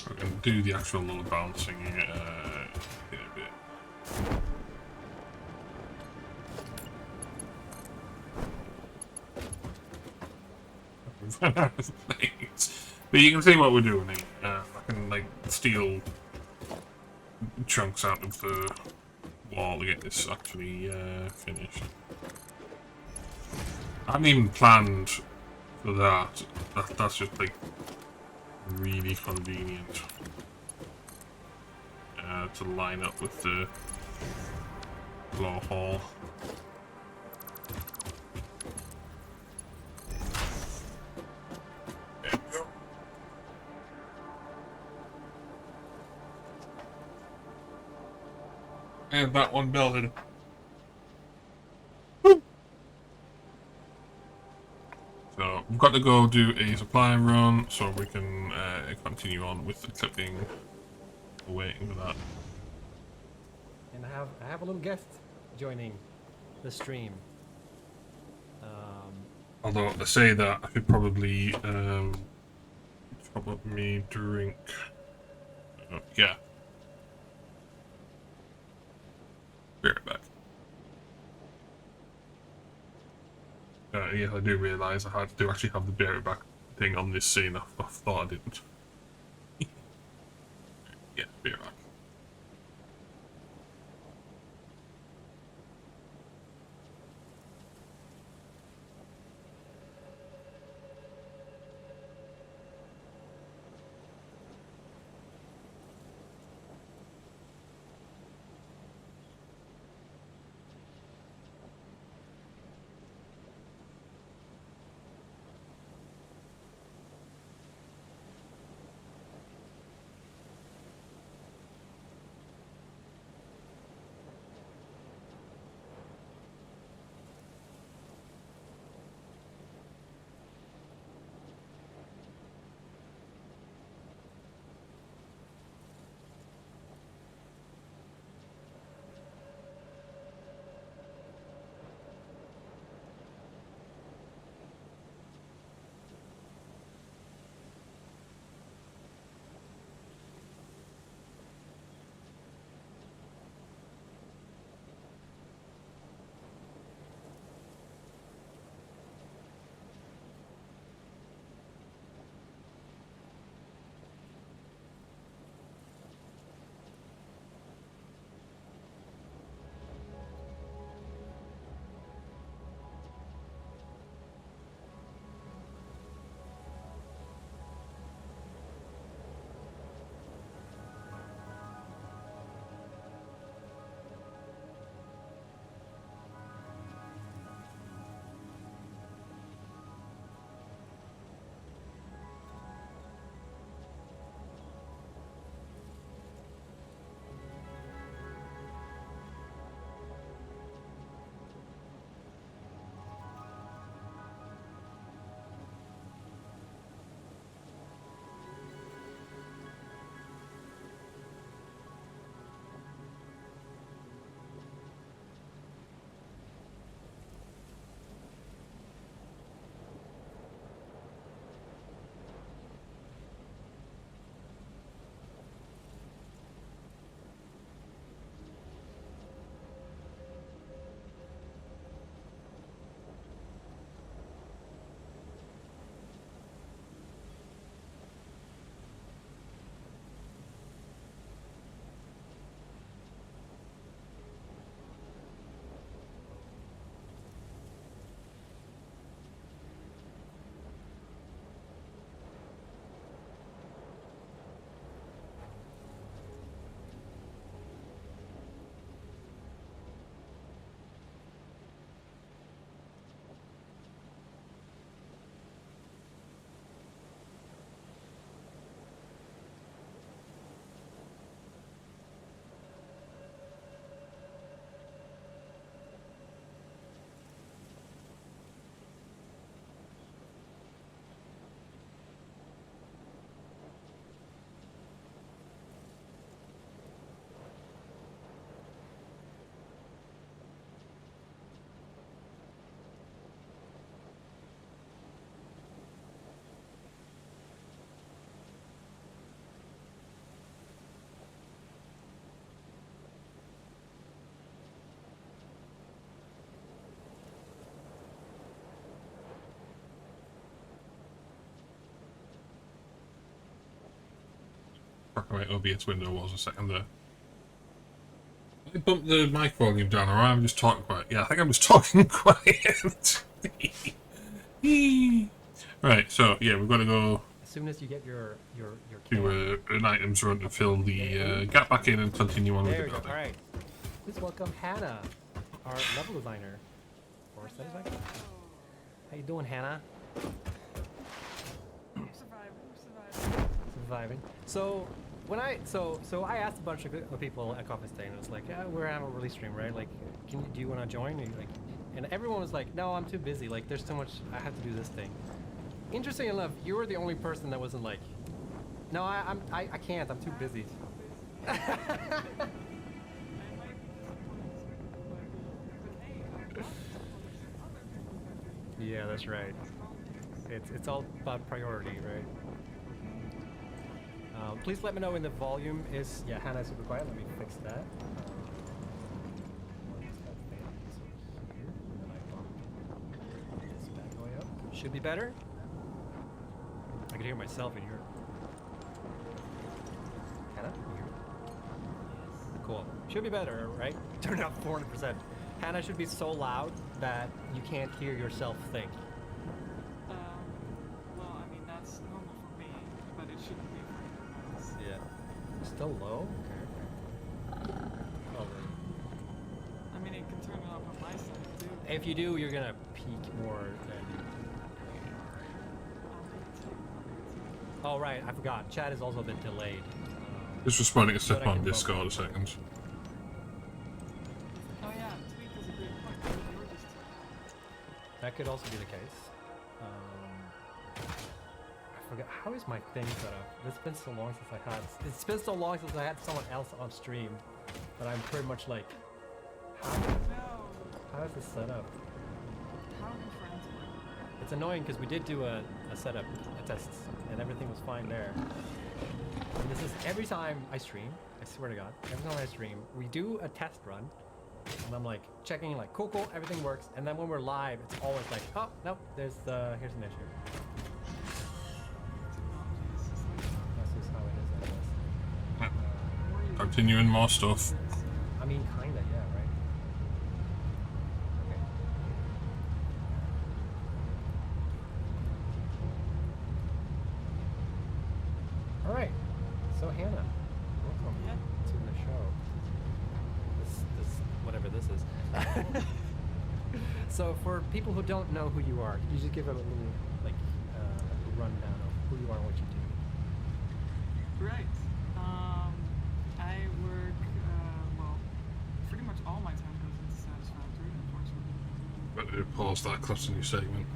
We're going to do the actual load balancing in a bit. But you can see what we're doing here. I can like steal chunks out of the wall to get this actually finished. I hadn't even planned for that. That's just like really convenient to line up with the blow hole. There we go. And that one builded. So we've got to go do a supply run so we can continue on with the clipping. We're waiting for that. And I have a little guest joining the stream. Although to say that, I should probably drink. Yeah. Be right back. Yeah, I do realise I had to actually have the be right back thing on this scene. I thought I didn't. Yeah, be right back. crack my OBS window was a second there. I bumped the mic volume down, or I'm just talking quiet. Yeah, I think I'm just talking quiet. Right, so yeah, we've got to go As soon as you get your do an items run to fill the gap back in and continue on with there the we go. building. All right. Please welcome Hannah, our level designer. Or satisfaction. How you doing, Hannah? Surviving. So when I I asked a bunch of people at Coffee Stain, and it was like, yeah, we're having a release stream, right? Like, do you want to join? And everyone was like, no, I'm too busy. Like, there's too much. I have to do this thing. Interesting enough, you were the only person that wasn't like, no, I can't. I'm too busy. Yeah, that's right. It's all about priority, right? Please let me know when the volume is. Yeah, Hannah's super quiet. Let me fix that. Should be better. I can hear myself in here. Hannah, can you hear me? Cool. Should be better, right? Turned out 400%. Hannah should be so loud that you can't hear yourself think. Well, I mean, that's normal for me, but it shouldn't be for anyone else. Yeah. Still low? Okay. Oh, really? I mean, it can turn it up on my side, too. If you do, you're gonna peak more than... Oh, right, I forgot. Chat has also been delayed. Just responding to but stuff I on can Discord a second. Oh yeah, tweak is a great point. Maybe you're just That could also be the case. I forgot. How is my thing set up? It's been so long since I had... It's been so long since I had someone else on stream that I'm pretty much like... no. How is this set up? How do friends work? It's annoying because we did do a setup, a test, and everything was fine there. And this is every time I stream, I swear to God, every time I stream, we do a test run, and I'm like checking like, cool, everything works, and then when we're live, it's always like, oh, no, here's an issue. Technology is just like That's just how it is, I guess. Continuing more stuff. I mean, kinda, yeah, right? Okay. Alright, so Hannah, welcome Yeah. to the show. This, whatever this is. So for people who don't know who you are, can you just give a little, like, rundown of who you are and what you do? Right. I work, well, pretty much all my time goes into Satisfactory, unfortunately. Better pause that class in your segment.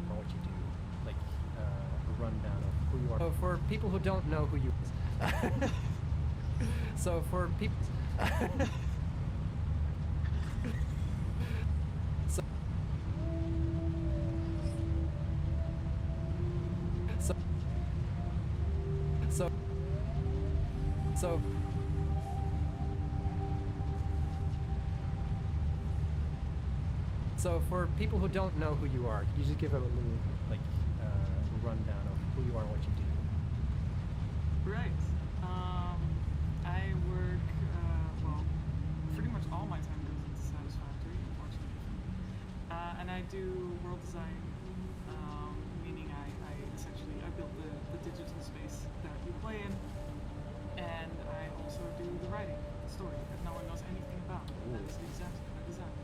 Or what you do? Like, a rundown of who you are. So for people who don't know who you So for people... so... So... So... So... So for people who don't know who you are, can you just give a little, like, rundown of who you are and what you do? Right. I work, well, pretty much all my time goes into Satisfactory, unfortunately. And I do world design, meaning I essentially, I build the digital space that you play in, and I also do the writing, the story, that no one knows anything about. That is exactly what I design.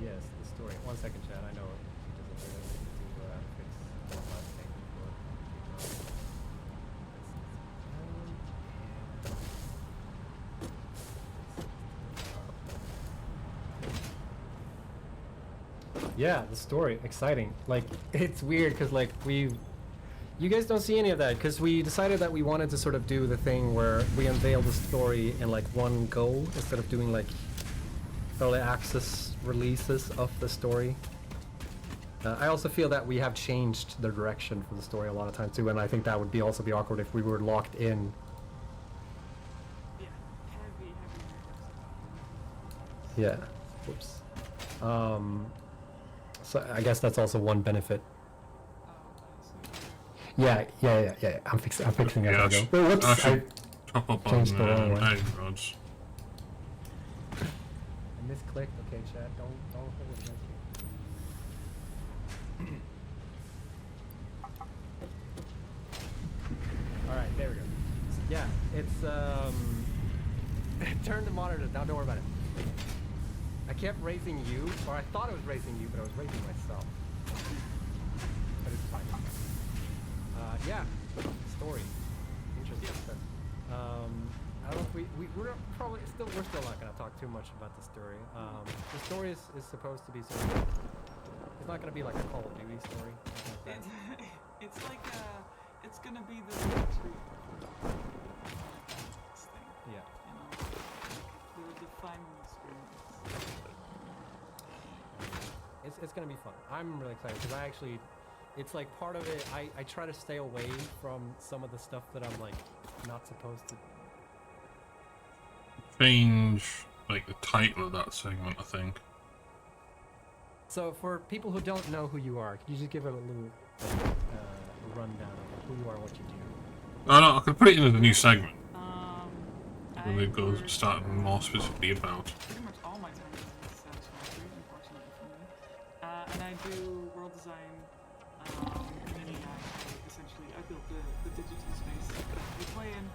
Yes, the story. 1 second, Chad. I know it. Because if there's anything to fix one last thing before. Yeah, the story. Exciting. Like, it's weird because, like, You guys don't see any of that because we decided that we wanted to sort of do the thing where we unveil the story in like one go instead of doing like early access releases of the story. I also feel that we have changed the direction for the story a lot of times too, and I think that would be also be awkward if we were locked in. Yeah, heavy. Yeah. Oops. So I guess that's also one benefit. Yeah. I'm fixing it. Yeah, As I go. Oh, whoops. I I should top up on changed the wrong way. iron rods. I misclicked. Okay, chat. Don't hold it against me. All right, there we go. Yeah, it's turn the monitor down. Don't worry about it. I kept raising you, or I thought it was raising you, but I was raising myself. But it's fine. Yeah, story. Interesting stuff. I don't know if we're probably we're still not going to talk too much about the story. The story is supposed to be sort of, it's not going to be like a Call of Duty story. It's like it's gonna be the victory thing. Yeah. You know, the final experience. It's going to be fun. I'm really excited because I actually, it's like part of it, I try to stay away from some of the stuff that I'm like not supposed to. Change like the title of that segment, I think. So for people who don't know who you are, can you just give a little rundown of who you are and what you do? Oh no, I could put it in as a new segment. When I it goes work, starting more specifically about. pretty much all my time is satisfactory, unfortunately for me. And I do world design, meaning I essentially build the digital space that we play in,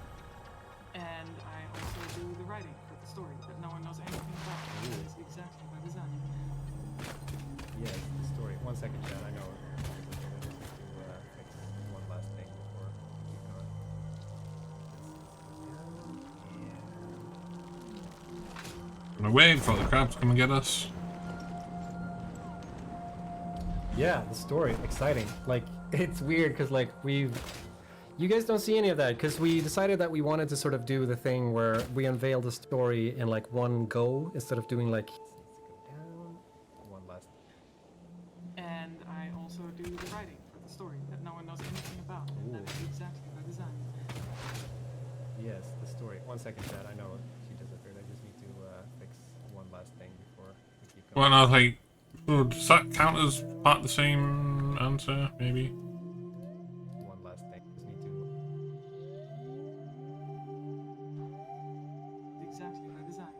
and I also do the writing for the story that no one knows anything about. It's exactly by design. Yes, the story. 1 second, Chad. I know. I just need to fix one last thing before we keep going. Gonna wait for the crab to come and get us. Yeah, the story. Exciting. Like, it's weird because, like, you guys don't see any of that because we decided that we wanted to sort of do the thing where we unveil the story in like one go instead of doing like. One last. And I also do the writing for the story that no one knows anything about. And that is exactly by design. Yes, the story. 1 second, Chad. I know she disappeared. I just need to fix one last thing before we keep going. Well, and I was like, oh, does that count as part of the same answer, maybe? One last thing. Just need to. Exactly by design.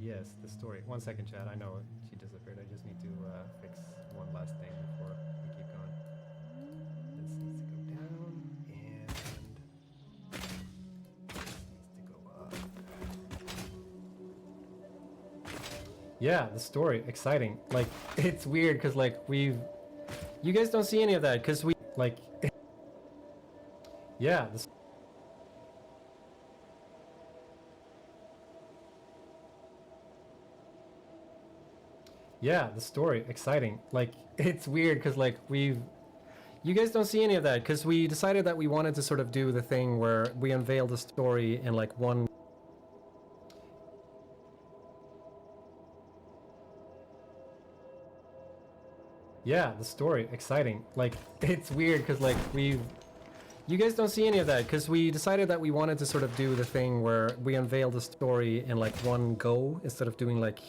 Yes, the story. 1 second, Chad. I know she disappeared. I just need to fix one last thing before we keep going. This needs to go down, and this needs to go up. Yeah, the story. Exciting. Like, it's weird because, like, you guys don't see any of that because we, like, yeah. Yeah, the story. Exciting. Like, it's weird because, like, you guys don't see any of that because we decided that we wanted to sort of do the thing where we unveil the story in like one. Yeah, the story. Exciting. Like, it's weird because, like, you guys don't see any of that because we decided that we wanted to sort of do the thing where we unveil the story in like one go instead of doing like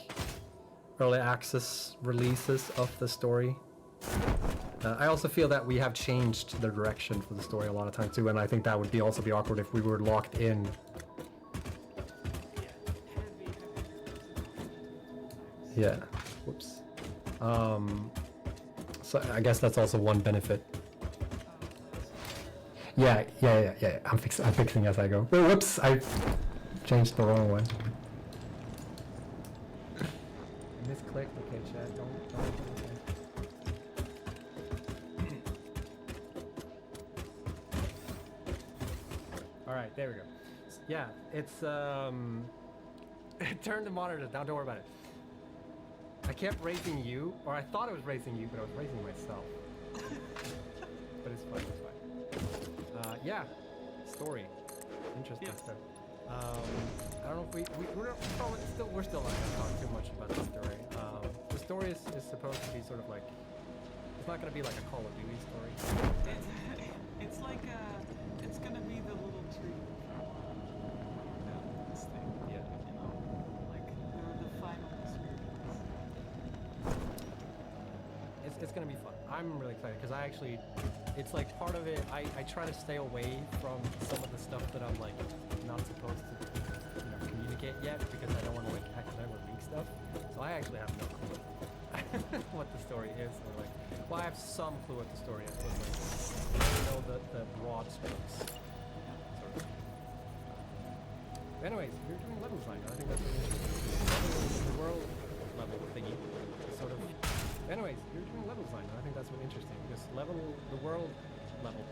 early access releases of the story. I also feel that we have changed the direction for the story a lot of times too, and I think that would be also be awkward if we were locked in. Yeah. Whoops. So I guess that's also one benefit. Yeah. I'm fixing as I go. Oh, whoops! I changed the wrong one. Misclicked. Okay, chat. Don't. All right, there we go. Yeah, it's turn the monitor down. Don't worry about it. kept raising you, or I thought I was raising you, but I was raising myself. But it's fine, it's fine. Yeah, story. Interesting Yes. stuff. I don't know if we're still not gonna talk too much about the story. The story is supposed to be sort of like, it's not gonna be like a Call of Duty story. It's like it's gonna be the little treat about this thing. Yeah. You know, like the final experience. It's gonna be fun. I'm really excited because I actually, it's like part of it. I try to stay away from some of the stuff that I'm like not supposed to, communicate yet because I don't want to like accidentally leak stuff. So I actually have no clue what the story is. Or like, well, I have some clue what the story is, but like, I know the broad strokes. Sort of. Anyways, you're doing level design. I think that's really interesting. The world level thingy is sort of. Anyways, you're doing level design. I think that's really interesting because the world level.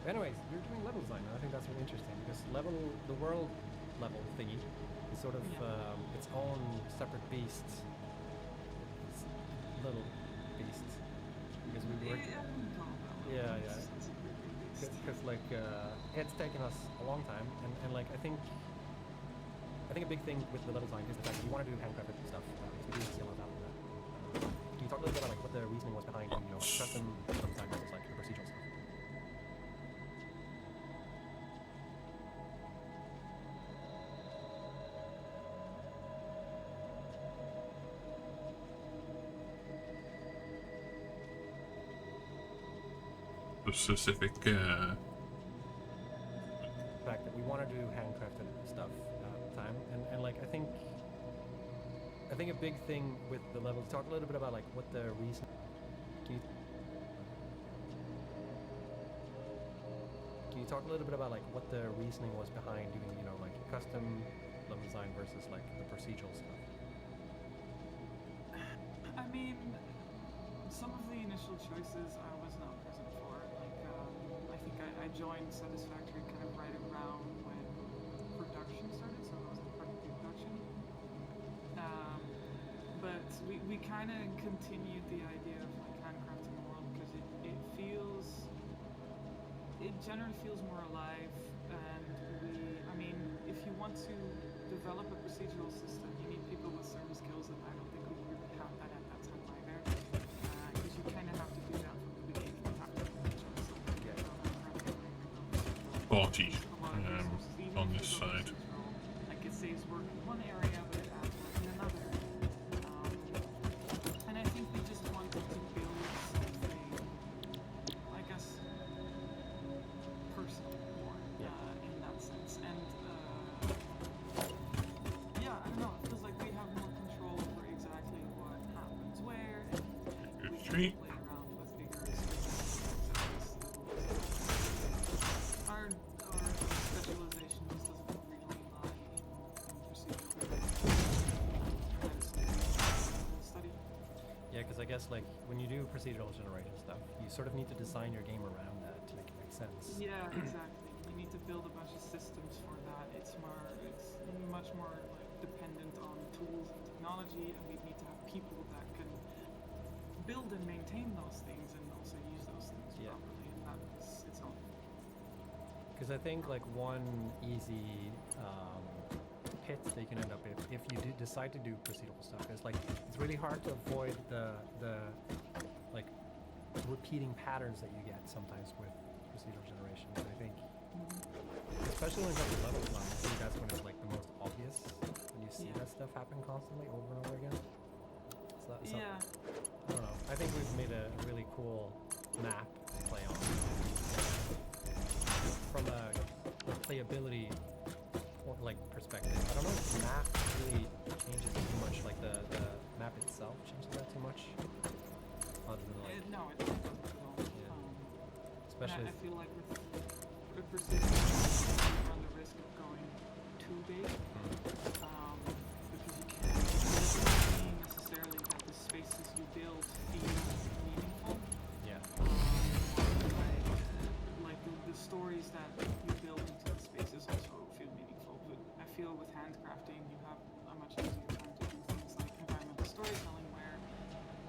Anyways, you're doing level design. I think that's really interesting because the world level thingy is sort of its own separate beast. It's little beast because we work. Yeah. Because like it's taken us a long time, and like I think a big thing with the level design is the fact that you want to do handcrafted stuff. So we do see a lot of that. Can you talk a little bit about like what the reasoning was behind custom level design versus like the procedural stuff? The specific. Fact that we want to do handcrafted stuff at the time, and like I think a big thing with the levels. Talk a little bit about like what the reason. Can you talk a little bit about like what the reasoning was behind doing like custom level design versus like the procedural stuff? I mean, some of the initial choices I was not present for. Like, I think I joined Satisfactory kind of right around when production started, so I was in part of production. But we kind of continued the idea of like handcrafting the world because it generally feels more alive, and I mean, if you want to develop a procedural system, you need people with certain skills that I don't think we really have that at that time either. Because you kind of have to do that from the beginning. You have to make choices. Body on this side. Like it saves work in one area, but it adds work in another. And I think we just wanted to build something, I guess, personal more in that sense. And yeah, I don't know. It feels like we have more control over exactly what happens where, and we can play around with bigger our specialization just doesn't really lie in procedural study. Yeah, because I guess like when you do procedural generation stuff, you sort of need to design your game around that to make it make sense. Yeah, exactly. You need to build a bunch of systems for that. It's much more like dependent on tools and technology, and we need to have people that can build and maintain those things and also use those things properly. And that's its own. Because I think like one easy pit that you can end up if you decide to do procedural stuff is like it's really hard to avoid the like repeating patterns that you get sometimes with procedural generation. And I think especially when it comes to level design, I think that's when it's like the most obvious when you see that stuff happen constantly over and over again. So Yeah. I don't know. I think we've made a really cool map to play on. From a playability like perspective, I don't know if the map really changes too much. Like the map itself changes that too much. Other than like No, it doesn't at all. especially I feel like with precision, you run the risk of going too big. Because you can't. It doesn't mean necessarily that the spaces you build feel meaningful. yeah. Like the stories that you build into the spaces also storytelling where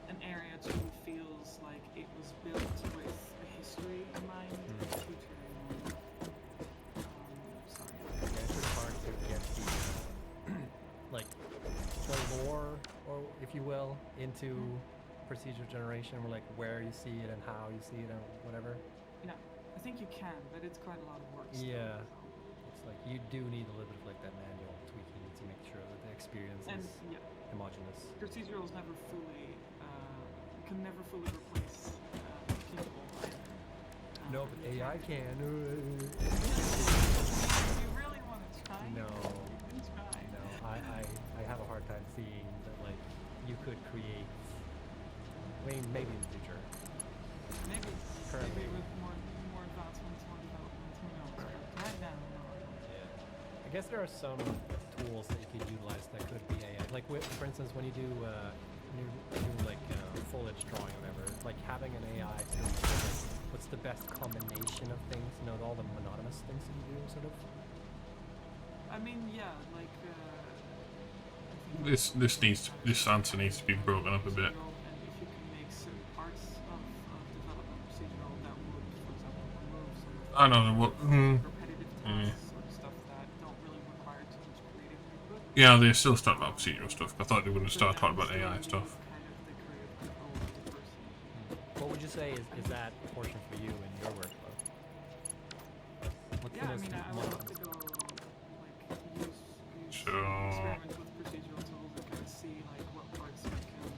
an area truly feels like it was built with a history in mind and a future in mind. Sorry. Yeah, it's really hard to get the like the lore, or if you will, into procedure generation, where like where you see it and how you see it and whatever. Yeah, I think you can, but it's quite a lot of work. Still, Yeah. so. It's like you do need a little bit of like that manual tweaking to make sure that the experience And is yeah, homogeneous. procedurals never fully can never fully replace people either. No, but you AI can't- can. You really want to try? No. You can try. No, I have a hard time seeing that like you could create. I mean, maybe in the future. Maybe Currently. with more advancements, more development, who knows? But right now, no. I guess there are some tools that you could utilize that could be AI. Like, for instance, when you do like foliage drawing or whatever, like having an AI to like, what's the best combination of things? You know, all the monotonous things that you do, sort of. I mean, yeah, like This answer needs to be broken up a bit. procedural, and if you can make certain parts of development procedural that would, for example, remove some of I know what. repetitive tasks or stuff that don't really require too much creative input. Yeah, they still start about procedural stuff. I thought they wouldn't start talking about Still AI leave stuff. kind of the creative control of the person. What would you say is that portion for you in your workflow? What's Yeah, I the most mean, I would love monotonous? to go like use So- experiment with procedural tools and kind of see like what parts I can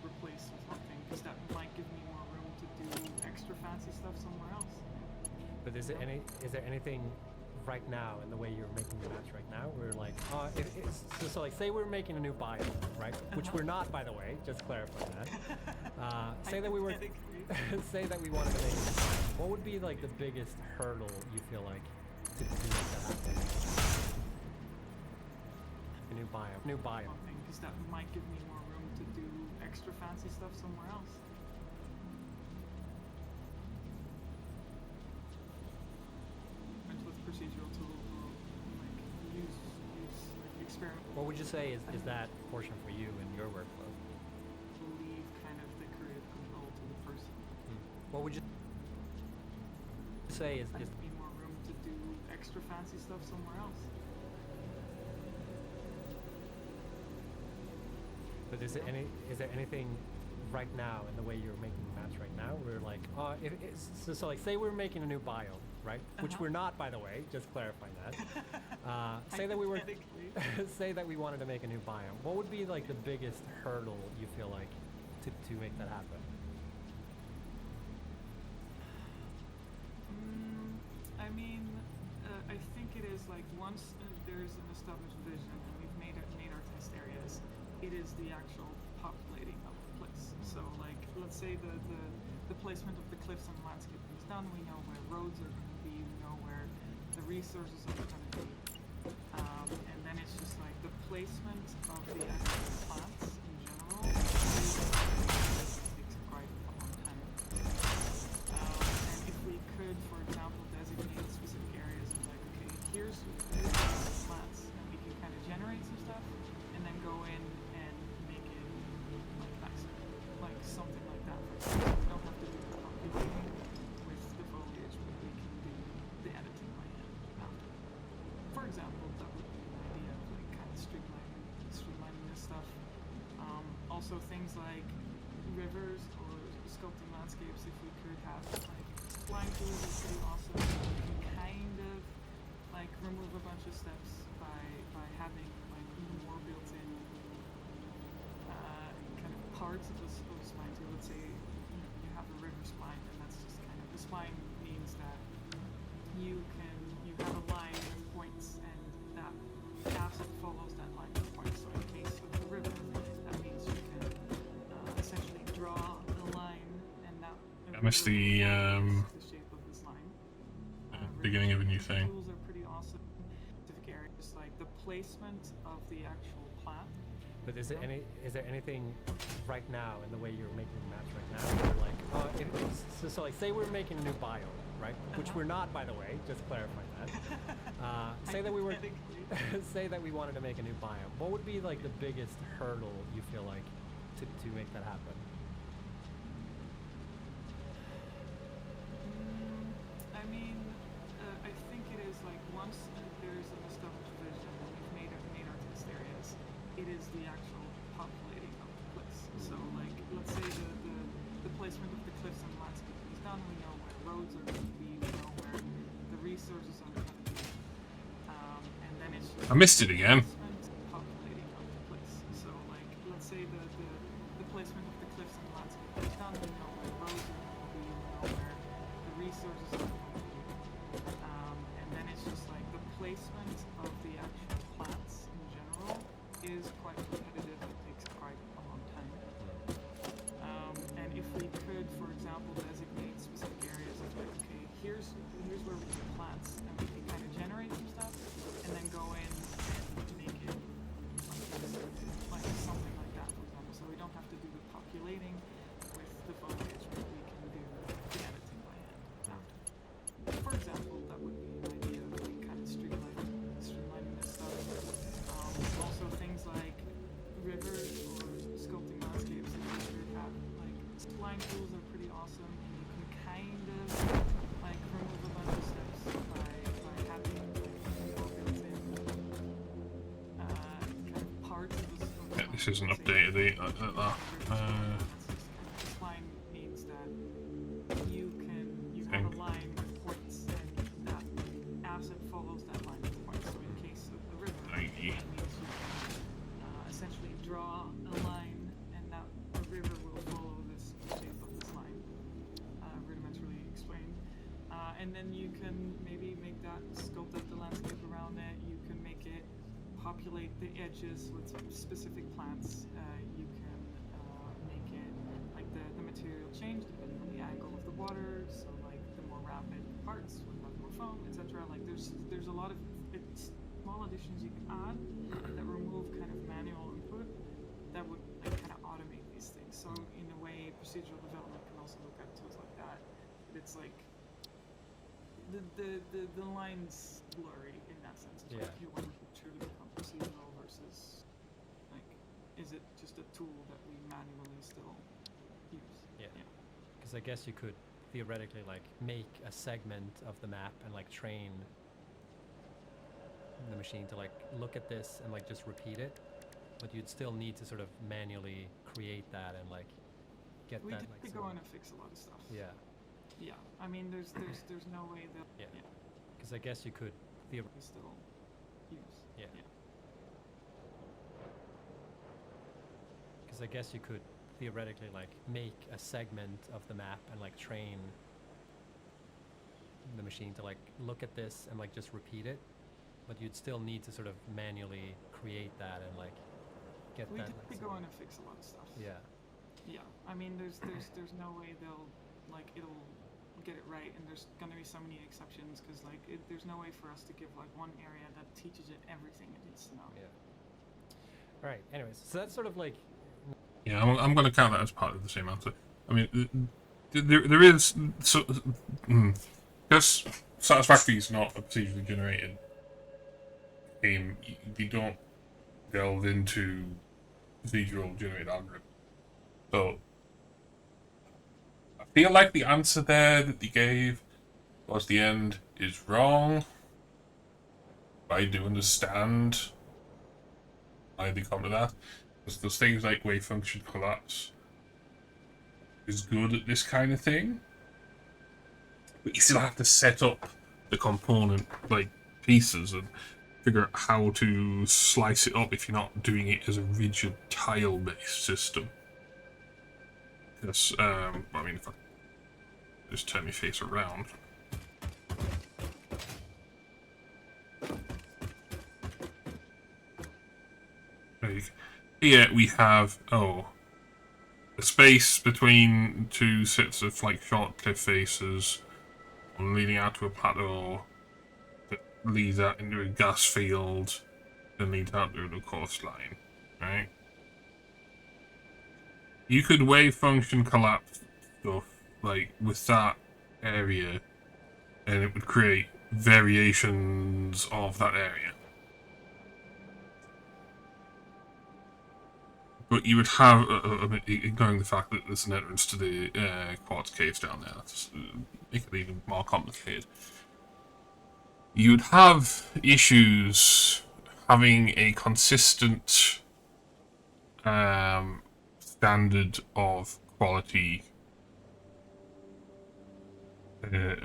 replace with what thing, because that might give me more room to do extra fancy stuff somewhere else. But is there anything right now in the way you're making the maps right now where like so like say we're making a new biome, right? Which we're not, by the way, just clarifying that. Say that we were Hypothetically. say that we wanted to make a new biome. What would be like the biggest hurdle you feel like to make that happen? A new biome. One thing, because that might give me more room to do extra fancy stuff somewhere else. And with procedural tools, like use like experiment. What would you say is that portion for you in your workflow? Leave kind of the creative control to the person. What would you say is Give me more room to do extra fancy stuff somewhere else. but is there anything right now in the way you're making maps right now where like so like say we're making a new biome, right? Which we're not, by the way, just clarifying that. Say that we were Hypothetically. say that we wanted to make a new biome. What would be like the biggest hurdle you feel like to make that happen? I mean, I think it is like once there's an established vision and we've made our test areas, it is the actual populating of the place. So like, let's say the placement of the cliffs and landscaping is done. We know where roads are going to be. We know where the resources are going to be. And then it's just like the placement of the actual plants in general takes quite a long time. And if we could, for example, designate specific areas of like, okay, here's the plants, and we can kind of generate some stuff, and then go in and make it like nicer, like something like that. We don't have to do the computing with the foliage, but we can do the editing by hand after. For example, that would be an idea of like kind of streamlining this stuff. Also things like rivers or sculpting landscapes, if we could have like flying tools is pretty awesome. We can kind of like remove a bunch of steps by having like more built-in kind of parts of the spline tool. Let's say you have a river spline, and that's just kind of the spline means that you have a line with points, and that asset follows that line with points. So in case of the river, that means you can essentially draw a line, and that I missed the shape of this line. beginning of a new thing. Tools are pretty awesome. Specific areas like the placement of the actual plant. But is there anything right now in the way you're making maps right now where like so like say we're making a new biome, right? Which we're not, by the way. Just clarifying that. Say that we were, Hypothetically. say that we wanted to make a new biome. What would be like the biggest hurdle you feel like to make that happen? I mean, I think it is like once there's an established vision and we've made our test areas, it is the actual populating of the place. So like, let's say the placement of the cliffs and landscape is done. We know where roads are going to be. We know where the resources are going to be. And then it's just I missed it again. populating of the place. So like, let's say the placement of the cliffs and landscape is done. We know where roads are going to be. We know where the resources are going to be. And then it's just like the placement of the actual plants in general is quite repetitive. It takes quite a long time. And if we could, for example, designate specific areas of like, okay, here's where we can plants, and we can kind of generate some stuff, and then go in and make it like something like that, for example. So we don't have to do the populating with the foliage, but we can do the editing by hand after. For example, that would be an idea of like kind of streamlining this stuff. Also things like rivers or sculpting landscapes that you should have like spline tools are pretty awesome, and you can kind of like remove a bunch of steps by having like organs in kind of parts of the Yeah, this isn't updated. Spline means that you have a line with points, and that asset follows that line with points. So in case of the river, that means you can essentially draw a line, and that the river will follow this shape of this line, rudimentarily explained. And then you can maybe make that, sculpt out the landscape around it. You can make it populate the edges with specific plants. You can make it like the material change depending on the angle of the water. So like the more rapid parts would have more foam, etc. Like there's a lot of small additions you can add that remove kind of manual input that would like kind of automate these things. So in a way, procedural development can also look at tools like that. It's like the line's blurry in that sense. It's like if you want to truly become procedural versus like, is it just a tool that we manually still use? Yeah. Because I guess you could theoretically like make a segment of the map and like train the machine to like look at this and like just repeat it, but you'd still need to sort of manually create that and like get We that. could Like, go in and fix a lot of stuff. yeah. Yeah. I mean, there's no way that Because I guess you could theoretically. we still use. Yeah. Because I guess you could theoretically like make a segment of the map and like train the machine to like look at this and like just repeat it, but you'd still need to sort of manually create that and like get We that. could Like, go in and fix a lot of stuff. yeah. Yeah. I mean, there's no way they'll like it'll get it right, and there's gonna be so many exceptions because like there's no way for us to give like one area that teaches it everything it needs to know. Yeah. All right. Anyways, so that's sort of like. Yeah, I'm going to count that as part of the same answer. I mean, there is so because Satisfactory is not a procedurally generated game. You don't delve into procedural generated algorithm. So I feel like the answer there that they gave towards the end is wrong. I do understand why they come to that. Because there's things like wave function collapse is good at this kind of thing. But you still have to set up the component like pieces and figure out how to slice it up if you're not doing it as a rigid tile-based system. Because, I mean, if I just turn my face around. Here we have, a space between two sets of like short cliff faces, one leading out to a plateau that leads out into a gas field, then leads out to the coastline, right? You could wave function collapse stuff like with that area and it would create variations of that area. But you would have, ignoring the fact that there's an entrance to the quartz caves down there, that's make it even more complicated. You would have issues having a consistent standard of quality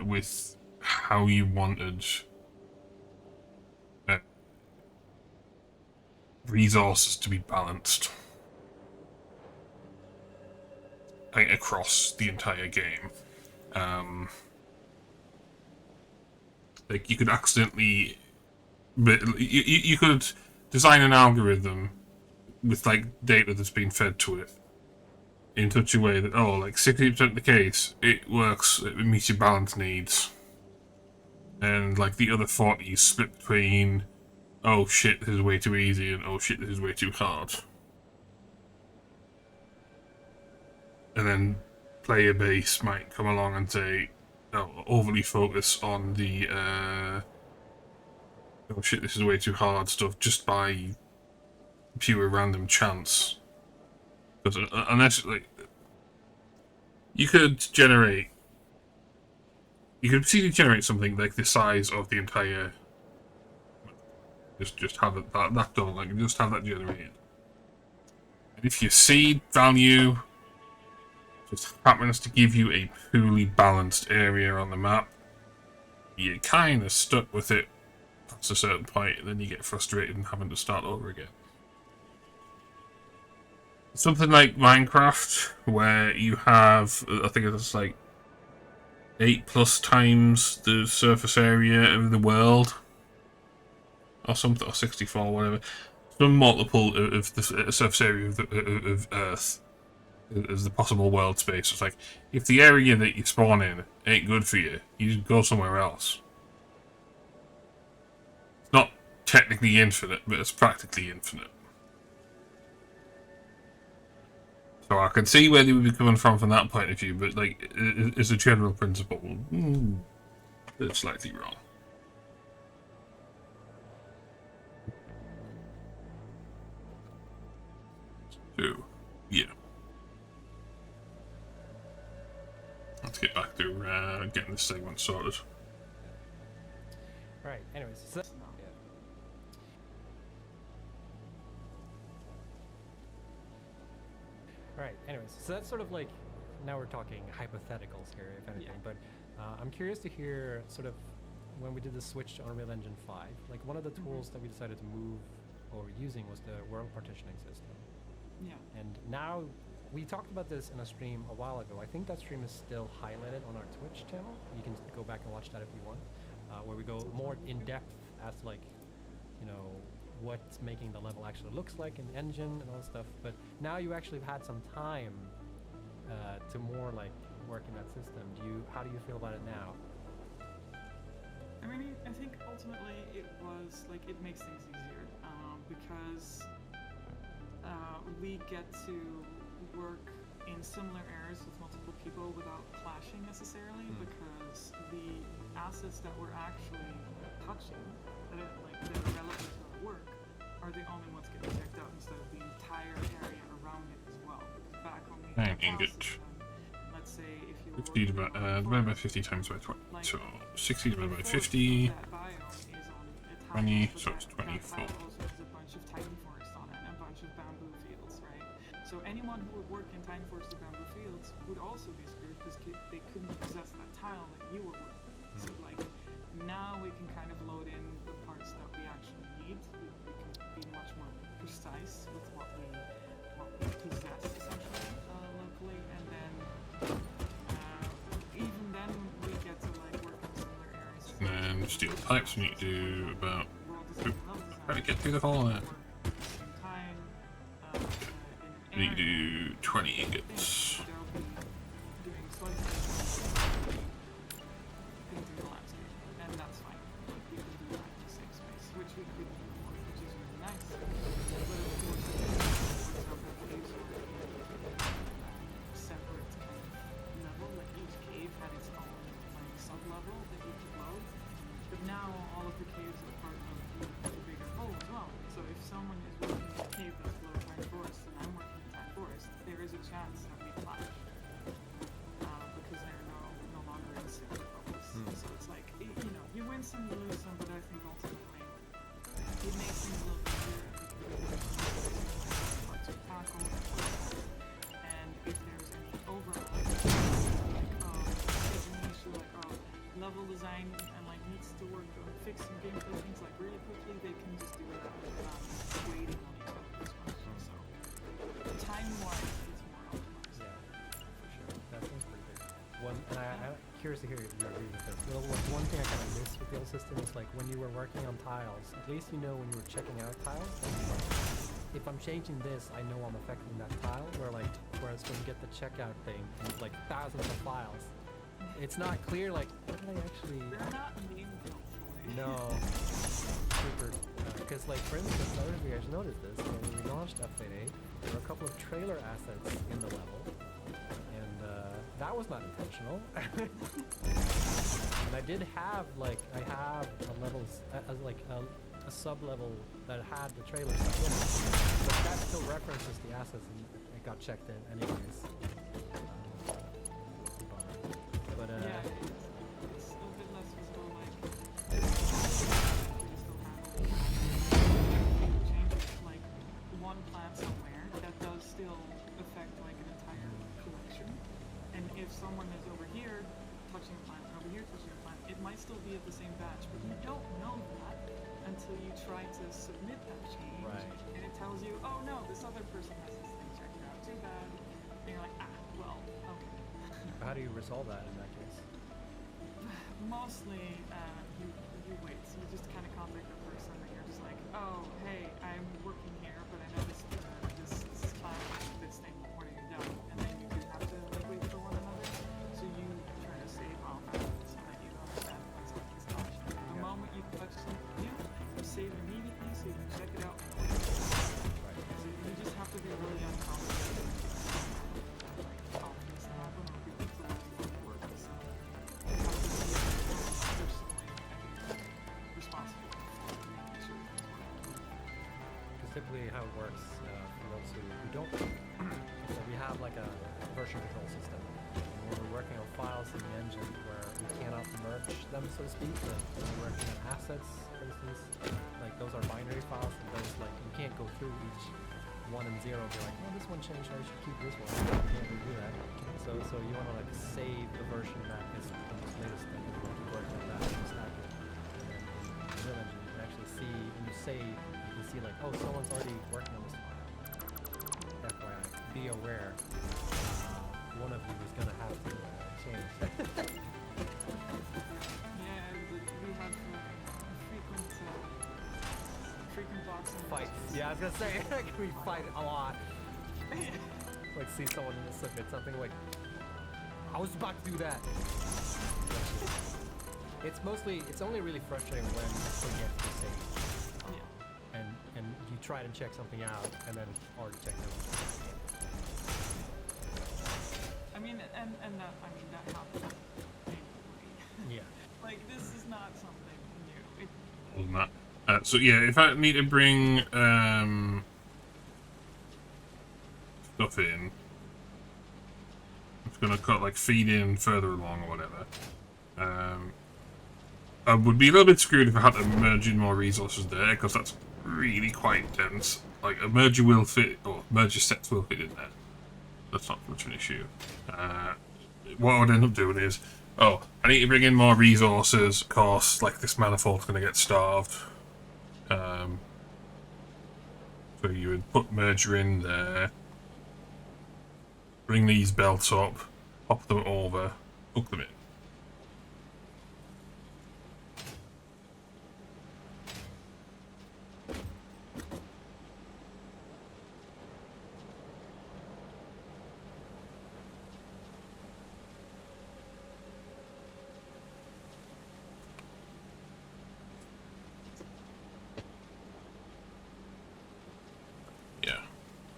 with how you wanted resources to be balanced across the entire game. Like, you could accidentally... You could design an algorithm with, like, data that's been fed to it in such a way that, oh, like, 60% of the case, it works, it meets your balance needs. And, like, the other 40 is split between, oh shit, this is way too easy, and oh shit, this is way too hard. And then player base might come along and say, oh, overly focus on the, oh shit, this is way too hard stuff just by pure random chance. Because unless, like, you could easily generate something like the size of the entire, just have it, that done, like, just have that generated. And if your seed value just happens to give you a poorly balanced area on the map, you're kind of stuck with it past a certain point, and then you get frustrated and having to start over again. Something like Minecraft, where you have, I think it's like 8+ times the surface area of the world, or something, or 64, whatever. Some multiple of the surface area of Earth as the possible world space. It's like, if the area that you spawn in ain't good for you, you just go somewhere else. It's not technically infinite, but it's practically infinite. So I can see where they would be coming from that point of view, but, like, as a general principle, it's slightly wrong. So, yeah. Let's get back to getting this segment sorted. Right, anyways, so... Right, anyways, so that's sort of like, now we're talking hypotheticals here, if anything, but I'm curious to hear sort of, when we did the switch to Unreal Engine 5, like one of the tools that we decided to move or using was the world partitioning system. Yeah. And now, we talked about this in a stream a while ago. I think that stream is still highlighted on our Twitch channel. You can go back and watch that if you want, where we go more in depth as to, like, you know, what's making the level actually looks like in the engine and all that stuff. But now you actually have had some time to more like work in that system. How do you feel about it now? I mean, I think ultimately it was like, it makes things easier because we get to work in similar areas with multiple people without clashing necessarily, because the assets that we're actually touching, that are relevant to our work, are the only ones getting checked out instead of the entire area around it as well. Back when we had houses, let's say if you were 50 divided by 50 times by 20. like, So 60 divided by 50, that biome is on 20, so it's 24. That biome also has a bunch of Titan forest on it and a bunch of bamboo fields, right? So anyone who would work in Titan forest or bamboo fields would also be screwed because they couldn't possess that tile that you were working with. So like, now we can kind of load in the parts that we actually need. We can be much more precise with what we possess essentially locally, and then even then we get to like work in similar areas. And steel pipes, we need to do about... Try to get through the hole there. We need to do 20 ingots. Separate kind of level, like each cave had its own like sub-level that you could curious to hear your view with this. Well, like, one thing I kind of missed with the old system is like when you were working on tiles, at least you know when you were checking out tiles, like, if I'm changing this, I know I'm affecting that tile, whereas when you get the checkout thing, and it's like thousands of files, it's not clear, like, what did I actually... They're not named helpfully. No. Super. Because, like, for instance, I don't know if you guys noticed this, when we launched Update 8, there were a couple of trailer assets in the level, and that was not intentional. And I did have, like, a levels, like, a sub-level that had the trailer stuff in it, but that still references the assets and it got checked in anyways. But yeah, it's a bit less visible, like, we still have changes, like, one plant somewhere that does still affect, like, an entire collection, and if someone is over here touching a plant, and over here touching a plant, it might still be at the same batch, but you don't know that until you try to submit that change, Right. and it tells you, oh no, this other person has this thing checked out, too bad, and you're like, well, okay. how do you resolve that in that case? Mostly, you wait. So you just kind of contact the person, and you're just like, oh, hey, I'm working here, but I noticed this class this thing. What are you doing? And then you do have to like wait for one another. So you try to save off so that you understand when something's touched. The moment you touch something new, you save immediately, so you can check it out. Right. So you just have to be really uncomplicated. Like, confidence to happen, or people to like work. So you have to be personally, I think, responsible for making sure things work. Because typically how it works, for those who don't know, so we have like a version control system. And when we're working on files in the engine where we cannot merge them, so to speak, like when we're working on assets, for instance, like those are binary files, and those, like, you can't go through each 1 and 0 and be like, oh, this one changed, I should keep this one. You can't really do that. So you want to like save the version that is the most latest thing, and keep working on that and stack it. And then in the real engine, you can actually see, when you save, you can see like, oh, someone's already working on this file. FYI, be aware, one of you is going to have to change. Yeah, we have frequent boxing Fights. Yeah, I was gonna say, we fight a lot. Like, see someone submit something, like, I was about to do that. It's only really frustrating when you forget to save. Yeah. And you try to check something out, and then it's already checked out. I mean, that happens anyway. Yeah. Like, this is not something new. Other than that. So yeah, if I need to bring stuff in, it's gonna cut like feed in further along or whatever. I would be a little bit screwed if I had to merge in more resources there, because that's really quite dense. Like a merger will fit, or merger sets will fit in there. That's not much of an issue. What I would end up doing is, I need to bring in more resources, of course, like this manifold's going to get starved. So you would put merger in there, bring these belts up, pop them over, hook them in.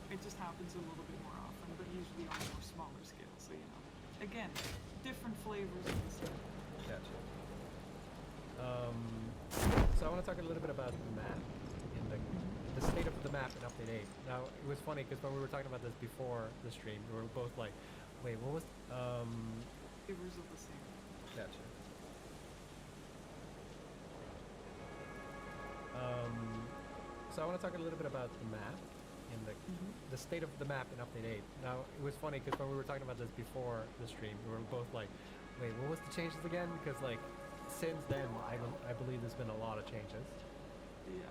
It just happens a little bit more often, but usually on a more smaller scale. So, you know, again, different flavors of the same. Gotcha. So I want to talk a little bit about the map, in the state of the map in Update 8. Now, it was funny because when we were talking about this before the stream, we were both like, wait, what was... Flavors of the same. Gotcha. So I want to talk a little bit about the map, in the state of the map in Update 8. Now, it was funny because when we were talking about this before the stream, we were both like, wait, what was the changes again? Because, like, since then, I believe there's been a lot of changes. Yeah.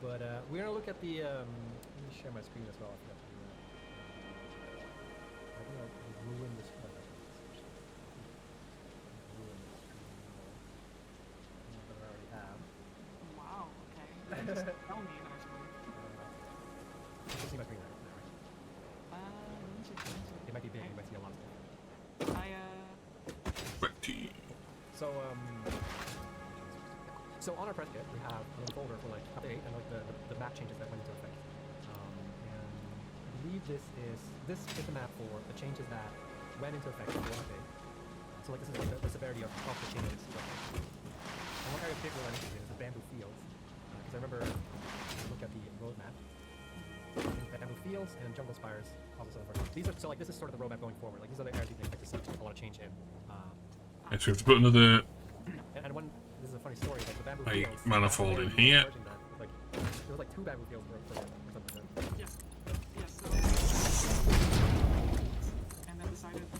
But we're going to look at the... let me share my screen as well. I forgot to do that. I'm going to ruin this. So on our press kit, we have a little folder for like update and like the map changes that went into effect. And I believe this is the map for the changes that went into effect before update. So like this is like the severity of the changes. And one area in particular I'm interested in is the bamboo fields. Because I remember look at the roadmap. Bamboo fields and jungle spires also sort of these are so like this is sort of the roadmap going forward. Like these are the areas you can expect to see a lot of change in. Actually, we have to put another and one this is a funny story, like the bamboo like fields. manifold in here. Like, there was like 2 bamboo fields for or something like that. Yes. Yes. So, and then decided to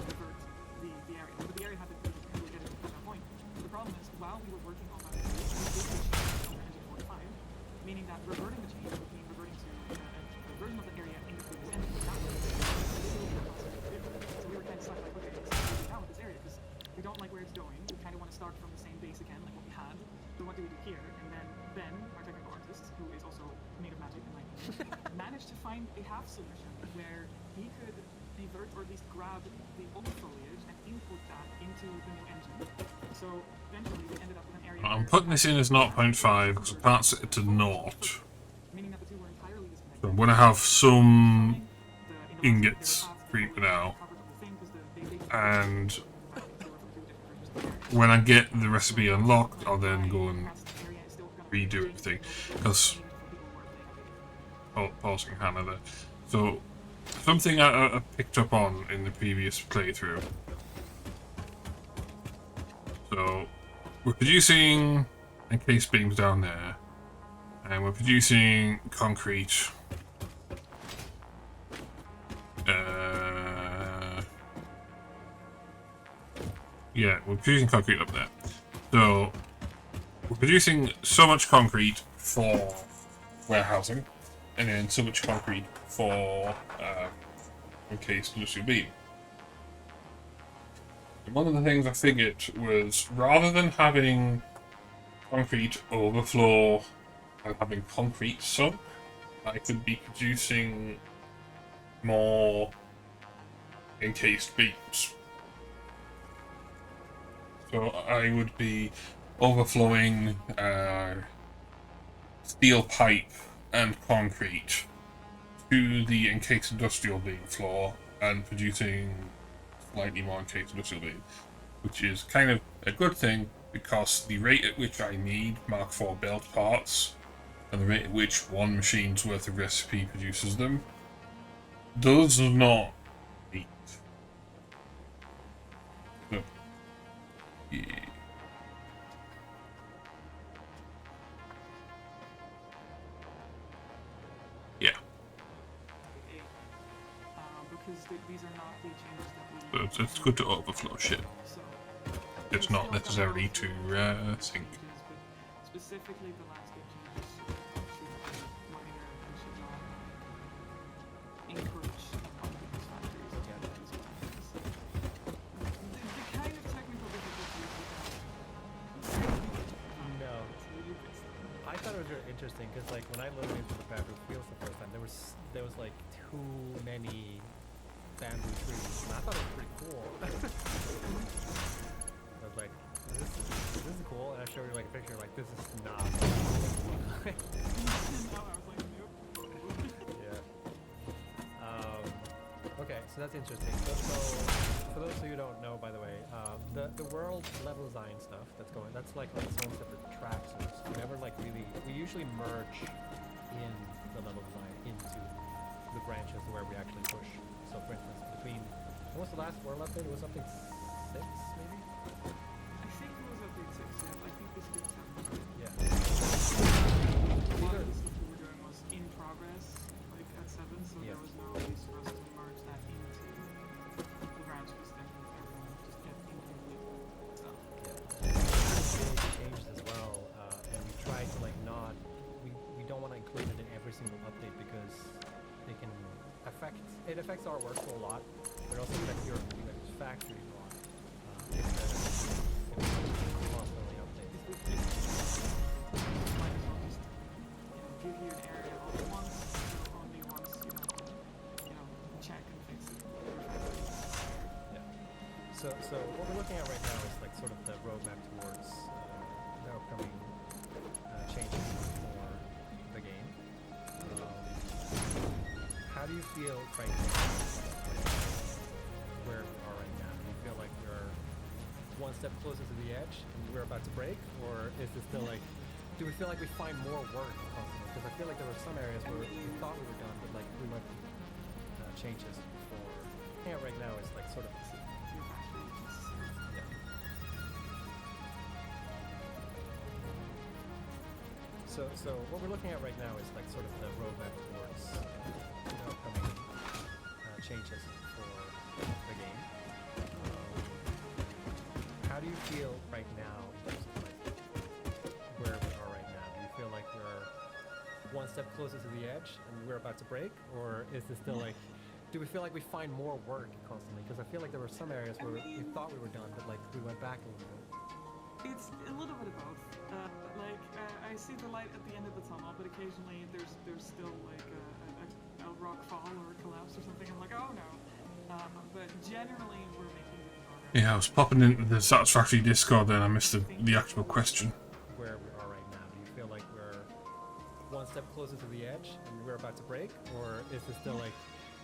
divert the area. But the area had to really get it at that point. The problem is, while we were working on that, we did the change under engine 45, meaning that reverting the change would mean reverting to a version of the area in the previous engine. That was so we were kind of stuck like, okay, so what do we do now with this area? Because we don't like where it's going. We kind of want to start from the same base again, like what we had. So what do we do here? And then Ben, our technical artist, who is also made of magic in my opinion, managed to find a half solution where he could divert or at least grab the old foliage and input that into the new engine. So eventually we ended up with an area. I'm putting this in as 0.5 because I can't set it to 0. Meaning that the two were entirely disconnected. So I'm going to have some ingots creeping out. And when I get the recipe unlocked, I'll then go and redo everything. Because pausing Hannah there. So something I picked up on in the previous playthrough. So we're producing encased beams down there, and we're producing concrete. Yeah, we're producing concrete up there. So we're producing so much concrete for warehousing, and then so much concrete for encased industrial beam. And one of the things I figured was, rather than having concrete overflow and having concrete sunk, I could be producing more encased beams. So I would be overflowing steel pipe and concrete to the encased industrial beam floor and producing slightly more encased industrial beam, which is kind of a good thing because the rate at which I need Mark IV build parts and the rate at which one machine's worth of recipe produces them does not meet. So, yeah. Yeah. Because these are not the changes that we... So it's good to overflow shit. So, It's not necessarily to sync. but specifically the landscape changes should be minor and should not encourage other people's factories to get these plans. The kind of technical difficulties with that. No. I thought it was really interesting because, like, when I looked into the bamboo fields the first time, there was like too many bamboo trees, and I thought it was pretty cool. I was like, this is cool, and I showed you like a picture, like this is not. Yeah. Okay, so that's interesting. So for those of you who don't know, by the way, the world level design stuff that's like on its own separate track. So we never like really. We usually merge in the level design into the branches where we actually push. So for instance, between what was the last world update? It was something 6 maybe. I think it was update 6, yeah. I think this is 7. Yeah. A lot of the stuff we were doing was in progress, like at 7, so Yeah. there was no ways for us to merge that into the branches, then everyone would just get incomplete stuff. Big changes as well, and we try to like not. We don't want to include it in every single update because they can affects our workflow a lot, but it also affects your factory a lot. If we constantly update. Might as well just, give you an area all at once, only once, check and fix it. Yeah. So what we're looking at right now is like sort of the roadmap towards the upcoming changes for the game. How do you feel right now, where we are right now? Do you feel like we're one step closer to the edge and we're about to break, or is it still like? Do we feel like we find more work constantly? Because I feel like there were some areas where we thought we were done, but like we might be changes for. Yeah, right now is like sort of. Yeah. So what we're looking at right now is like sort of the roadmap towards the upcoming changes for the game. How do you feel right now in terms of like where we are right now? Do you feel like we're one step closer to the edge and we're about to break, or is it still like? Do we feel like we find more work constantly? Because I feel like there were some areas where we thought we were done, but like we went back a little bit. It's a little bit of both. I see the light at the end of the tunnel, but occasionally there's still like a rock fall or a collapse or something. I'm like, oh no. But generally, we're making good progress. Yeah, I was popping into the Satisfactory Discord, then I missed the actual question. Where we are right now, do you feel like we're one step closer to the edge and we're about to break, or is it still like?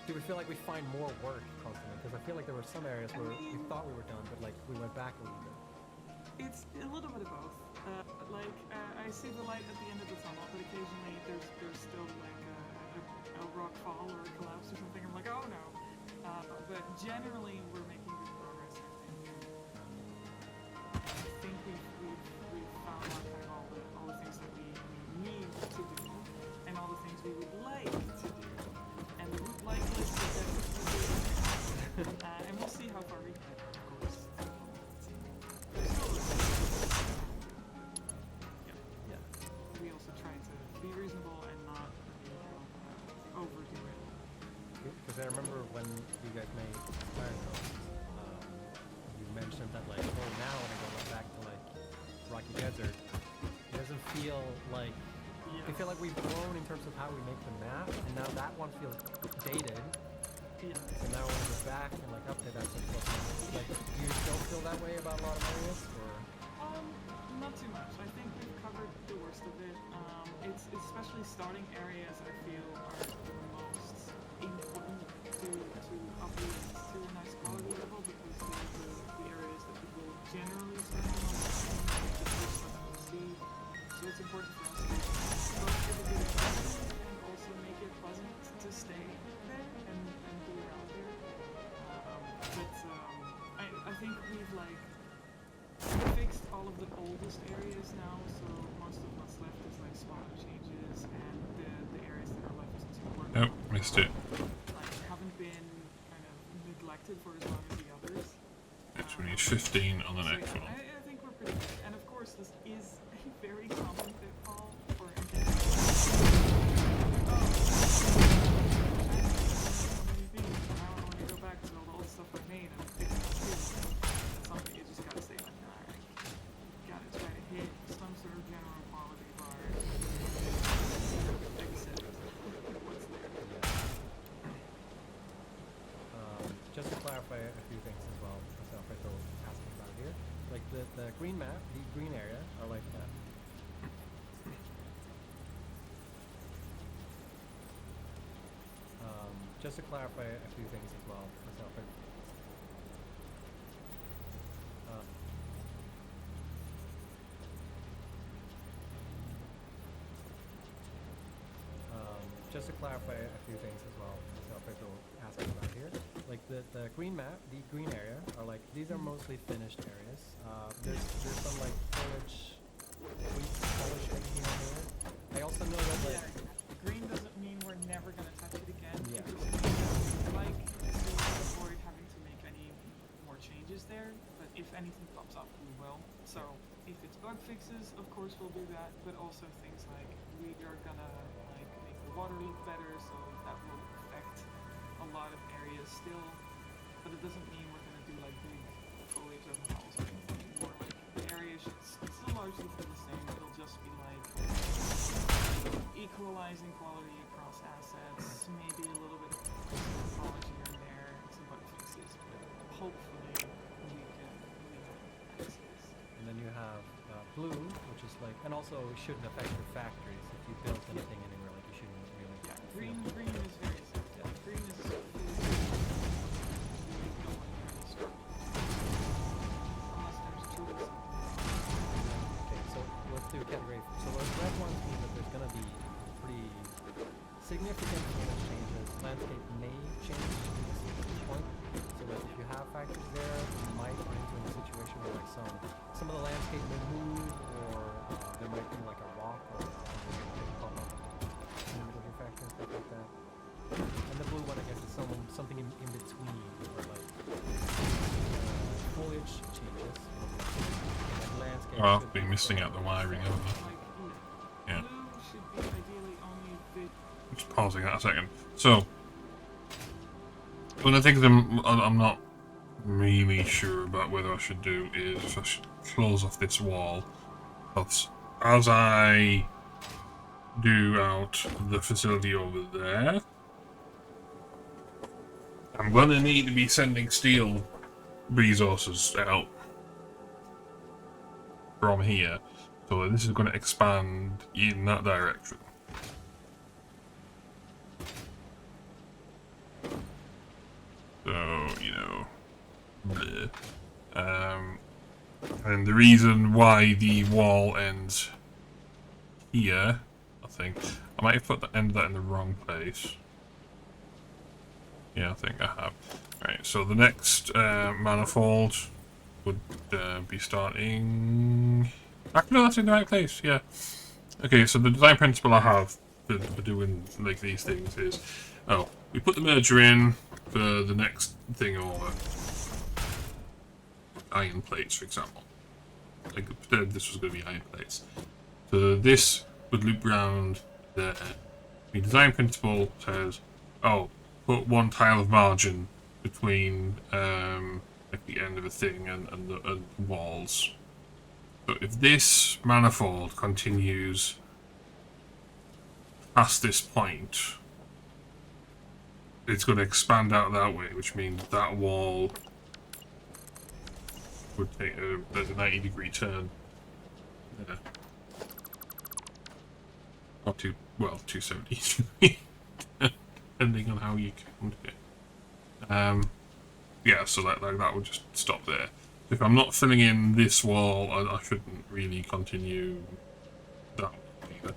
Do we feel like we find more work constantly? Because I feel like there were some areas where we thought we were done, but like we went back a little bit. It's a little bit of both. I see the light at the end of the tunnel, but occasionally there's still like a rock fall or a collapse or something. I'm like, oh no. But generally, we're making good progress. I think we've found all the things that we need to do, and all the things we would like to do. And the like list is definitely and we'll see how far we get, of course. Yeah. We also try to be reasonable and not overdo it. Because I remember when you guys made Iron Coast, you mentioned that like, oh, now when I go back to like Rocky Desert, it doesn't feel like. I feel like we've grown in terms of how we make the map, and now that one feels dated. Yeah. So now when we go back and like update that, like, do you still feel that way about a lot of areas, or? Not too much. I think we've covered the worst of it. It's especially starting areas I feel are the most important to upload to a nice quality level, because they're the areas that people generally spend the most time on, the first stuff to see. So it's important for us to both give a good impression and also make it pleasant to stay there and be around there. I think we've like fixed all of the oldest areas now, so most of what's left is like smaller changes, and the areas that are left to work Nope, missed it. like haven't been kind of neglected for as long as the others. It's when he's 15 on the So next yeah, one. I think we're pretty good. And of course, this is a very common pitfall for something you just gotta say like, alright, gotta try to hit some sort of general quality bar. Like I said, what's there? Just to clarify a few things as well, as Alfredo asking about here. Like the green map, the green area are like that. Just to clarify a few things as well, as Alfredo. Just to clarify a few things as well, as Alfredo asking about here. Like the green map, the green area are like, these are mostly finished areas. There's some like foliage, wheat foliage over here and there. I also know that like green doesn't mean we're never gonna touch it again. Yeah. It just means like to avoid having to make any more changes there. But if anything pops up, we will. So if it's bug fixes, of course we'll do that. But also things like we are gonna like make the water look better, so that will affect a lot of areas still. But it doesn't mean we're gonna do like big foliage overhauls or anything. More like the area should still largely feel the same. It'll just be like equalizing quality across assets, maybe a little bit of polish here and there, some bug fixes, but hopefully we also shouldn't affect your factories. If you built anything anywhere, like you shouldn't really kind of feel Green is very safe. Yeah. Green is fully safe. You don't want to really start. Unless there's two of them. Okay, so let's do category. So those red ones mean that there's going to be pretty significant image changes. Landscape may change to this point, so that if you have factors there, you might run into a situation where like some of the landscape may move, or there might be like a rock or something that could pop up in the middle of your factor and stuff like that. And the blue one, I guess, is something in between, where like foliage changes, like landscape. Oh, should I've been missing out the wiring over there. Like blue. Yeah. Blue should be ideally only the Just pausing that a second. So, one of the things I'm not really sure about whether I should do is if I should close off this wall. But as I do out the facility over there, I'm going to need to be sending steel resources out from here. So this is going to expand in that direction. So, you know, bleh. And the reason why the wall ends here, I think, I might have put the end of that in the wrong place. Yeah, I think I have. Right, so the next manifold would be starting... Actually, no, that's in the right place, yeah. Okay, so the design principle I have for doing like these things is... Oh, we put the merger in for the next thing over. Iron plates, for example. Like, pretend this was going to be iron plates. So this would loop round there. The design principle says, oh, put one tile of margin between like the end of a thing and the walls. So if this manifold continues past this point, it's going to expand out that way, which means that wall would take a 90-degree turn. Yeah. Or 270, depending on how you count it. Yeah, so that would just stop there. If I'm not filling in this wall, I shouldn't really continue that one either.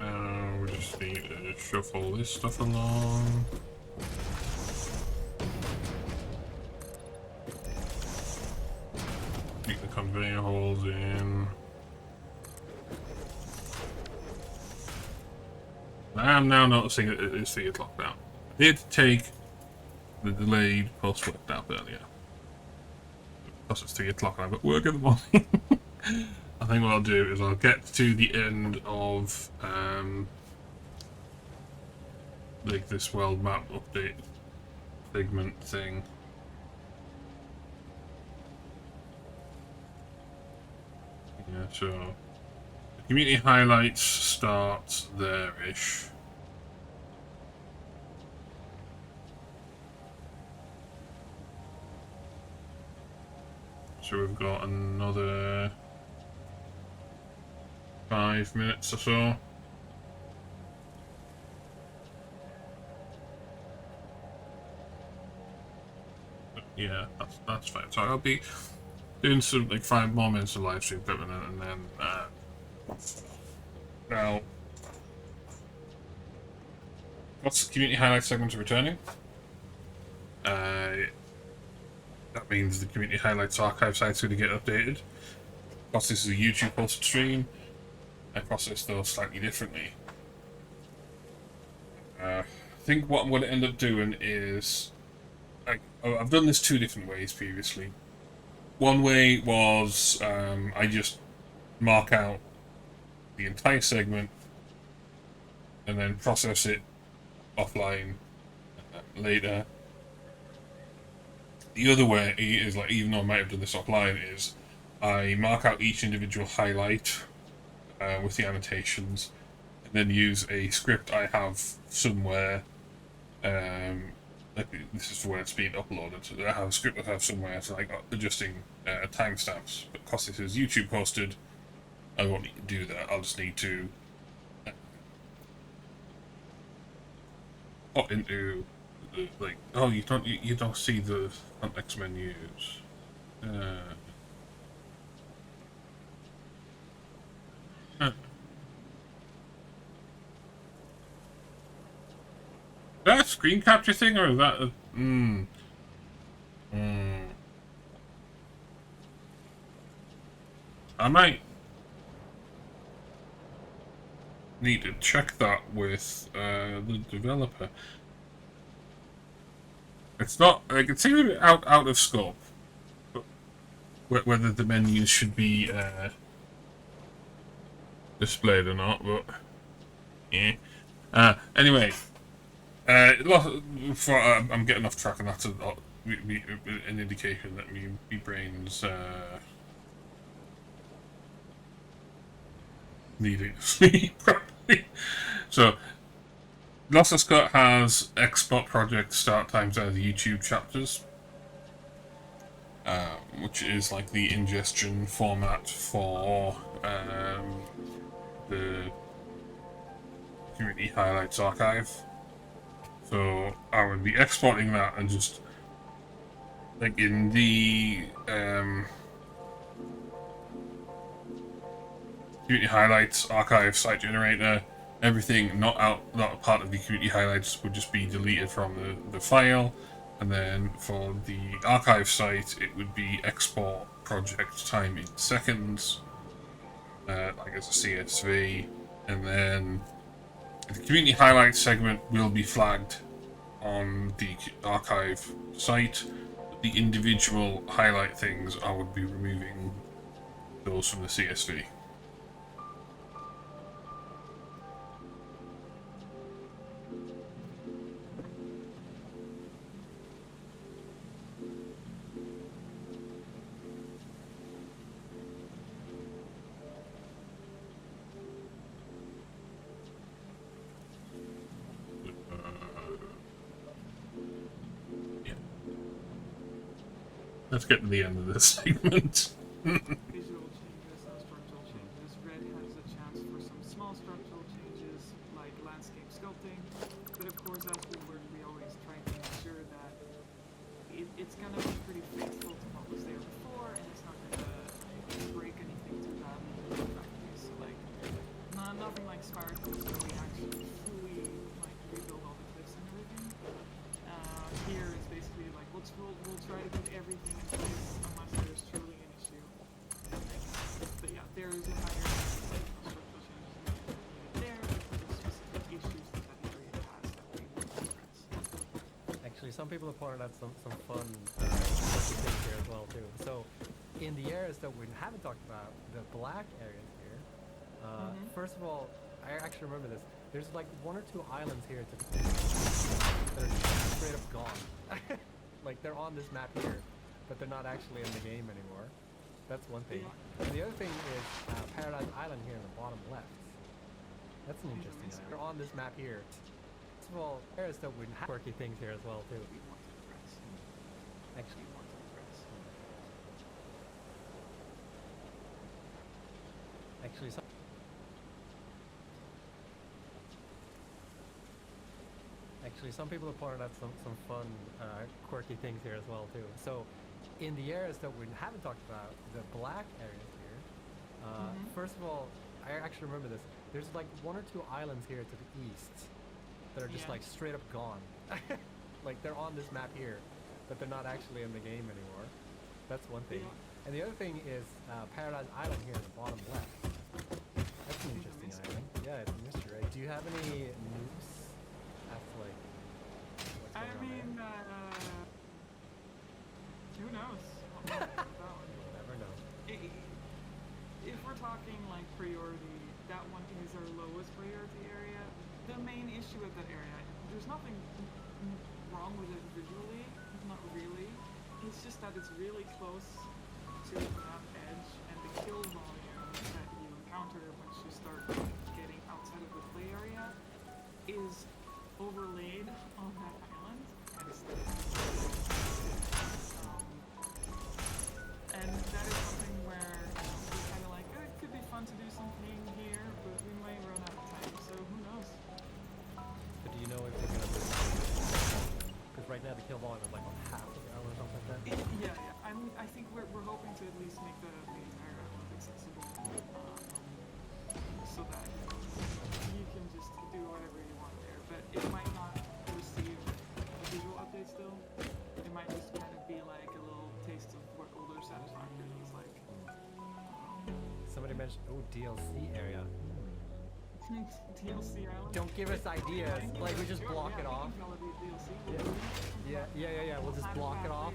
So, we just need to shuffle this stuff along. Keep the conveyor holes in. I am now noticing that it is 3 o'clock now. I did take the delayed post work down earlier. Because it's 3 o'clock and I've got work in the morning. I think what I'll do is I'll get to the end of like this world map update segment thing. Yeah, so the community highlights start there-ish. So we've got another 5 minutes or so. But yeah, that's fine. So I'll be doing some like 5 more minutes of live stream equipment, and then now once the community highlights segment are returning, that means the community highlights archive site's going to get updated. Because this is a YouTube posted stream, I process those slightly differently. I think what I'm going to end up doing is I've done this 2 different ways previously. One way was I just mark out the entire segment and then process it offline later. The other way is, like, even though I might have done this offline, is I mark out each individual highlight with the annotations, and then use a script I have somewhere. This is for when it's being uploaded. So I have a script that I have somewhere, so like adjusting timestamps. But because this is YouTube posted, I won't need to do that. I'll just need to put into like, oh, you don't see the context menus. Is that a screen capture thing, or is that a... I might need to check that with the developer. It's not... Like, it seems a bit out of scope. But whether the menus should be displayed or not, but... Yeah. Anyway... I'm getting off track, and that's an indication that my brain's needing to sleep properly. So, Lossless Cut has export project start times as YouTube chapters, which is like the ingestion format for the Community Highlights archive. So I would be exporting that and just, like, in the Community Highlights archive site generator, everything not part of the Community Highlights would just be deleted from the file, and then for the archive site it would be export project time in seconds, like as a CSV, and then the Community Highlights segment will be flagged on the archive site. The individual highlight things, I would be removing those from the CSV. Let's get to the end of this segment. Visual changes and structural changes. Red has a chance for some small structural changes like landscape sculpting, but of course as we work we always try to make sure that it's going to be pretty faithful to what was there before, and it's not going to break anything too badly in practice. So like, nothing like Spartans where we actually fully like rebuild all the cliffs and everything. Here is basically like, we'll try to put everything in place unless there's truly an issue. But yeah, there is a higher structural changes there, but there's specific issues that that area has that we want to address. Actually, some people have pointed out some fun things here as well too. So, in the areas that we haven't talked about, the black areas here. First of all, I actually remember this. There's like one or two islands here to that are just straight up gone. Like they're on this map here, but they're not actually in the game anymore. That's one thing. And the other thing is Paradise Island here in the bottom left. That's an interesting island. They're on this map here. First of all, there's some quirky things here as well too. Actually, some people have pointed out some fun, quirky things here as well too. So, in the areas that we haven't talked about, the black areas here. First of all, I actually remember this. There's like one or two islands here to the east that are just like straight up gone. Like they're on this map here, but they're not actually in the game anymore. That's one thing. And the other thing is Paradise Island here in the bottom left. That's an interesting island. Yeah, it's a mystery, right? Do you have any news as to like what's going on there? Who knows? That one. You'll never know. If we're talking like priority, that one wrong with it visually, not really. It's just that it's really close to the map edge, and the kill volume that you encounter once you start getting outside of the play area is overlaid on that island, and and that is something where we're kind of like, oh, it could be fun to do something here, but we might run out of time, so who knows? But do you know if they're gonna do? Because right now the kill volume is like on half of the island or something like that. Yeah. I think we're hoping to at least make the entire island accessible, so that you can just do whatever you want there. But it might not receive a visual update still. It might just kind of be like a little taste of what older Satisfactory was like. Somebody mentioned, oh, DLC area. DLC island. Don't give us ideas. Like we just block it off. Yeah. We'll just block it off.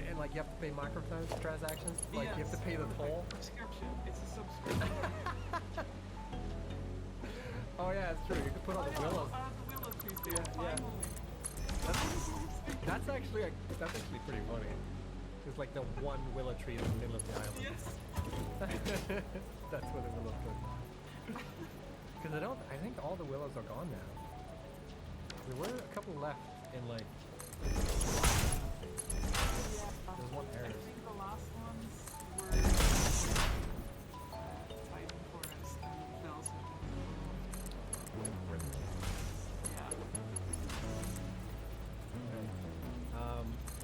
And like you have to pay microtransactions. Like you have to pay the toll. Subscription. It's a subscription. Oh yeah, it's true. You could put all the willows. The willow trees there. Yeah. Finally. That's actually pretty funny. It's like the one willow tree in the middle of the island. Yes. That's what the willows look. Because I think all the willows are gone now. There were a couple left in like. There's one area. I think the last ones were Titan Forest and Bells. Yeah.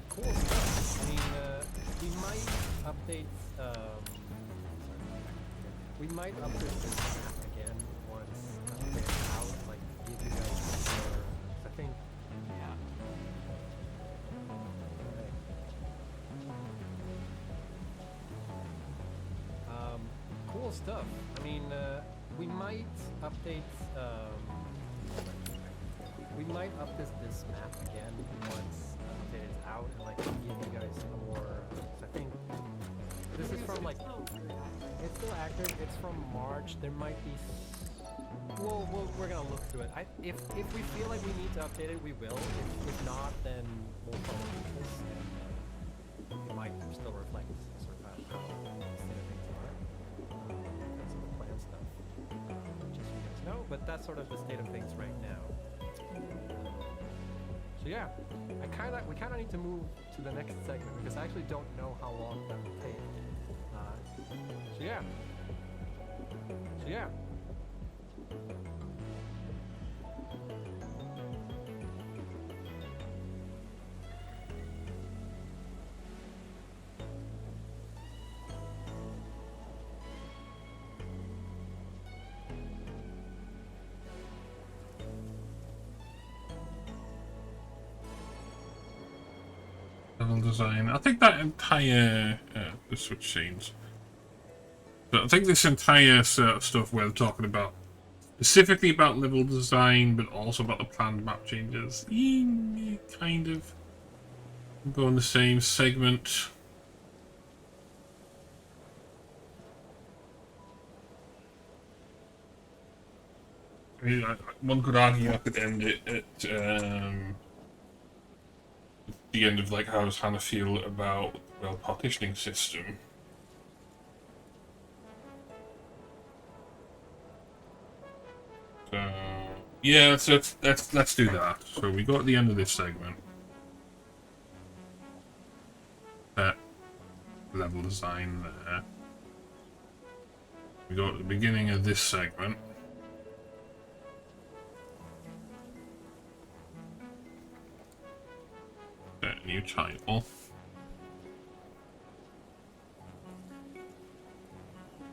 Cool stuff. I mean, we might update. We might update this map again once it's out. Like, give you guys more. I think. Yeah. Cool stuff. I mean, we might update. We might update this map again once it is out, and like give you guys more. I think this is from like. It's still active. It's from March. There might be. We're gonna look through it. If we feel like we need to update it, we will. If not, then we'll probably do this. And it might still reflect sort of how the state of things are. That's some plan stuff. Just so you guys know, but that's sort of the state of things right now. So yeah, we kind of need to move to the next segment because I actually don't know how long that will take. So yeah. Level design. I think that entire the switch scenes. But I think this entire sort of stuff we're talking about, specifically about level design, but also about the planned map changes, kind of go in the same segment. I mean, one could argue I could end it at the end of like how does Hannah feel about the partitioning system. So yeah, let's do that. So we got at the end of this segment. That level design there. We got at the beginning of this segment. That new title.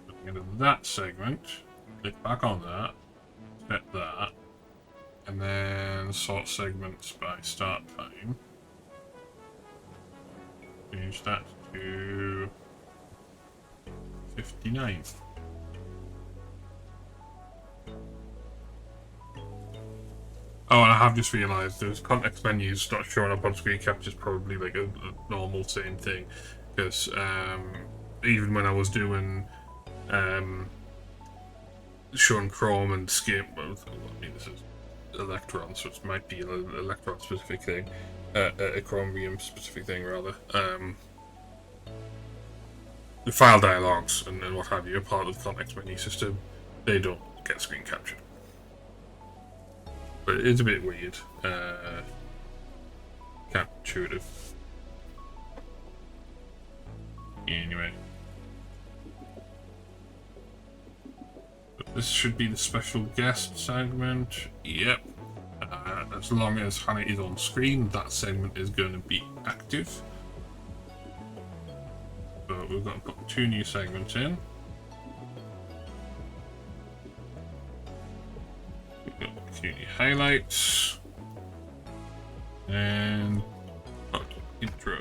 Looking at that segment. Click back on that. Set that. And then sort segments by start time. Change that to 59. Oh, and I have just realised those context menus not showing up on screen capture is probably like a normal same thing, because even when I was doing showing Chrome and Skip, I mean this is Electron, so it might be an Electron specific thing, a Chromium specific thing rather. The file dialogues and what have you are part of the context menu system. They don't get screen captured. But it's a bit weird. Counterintuitive. Anyway. But this should be the special guest segment. Yep. As long as Hannah is on screen, that segment is going to be active. So we've got to put 2 new segments in. We've got community highlights. And intro.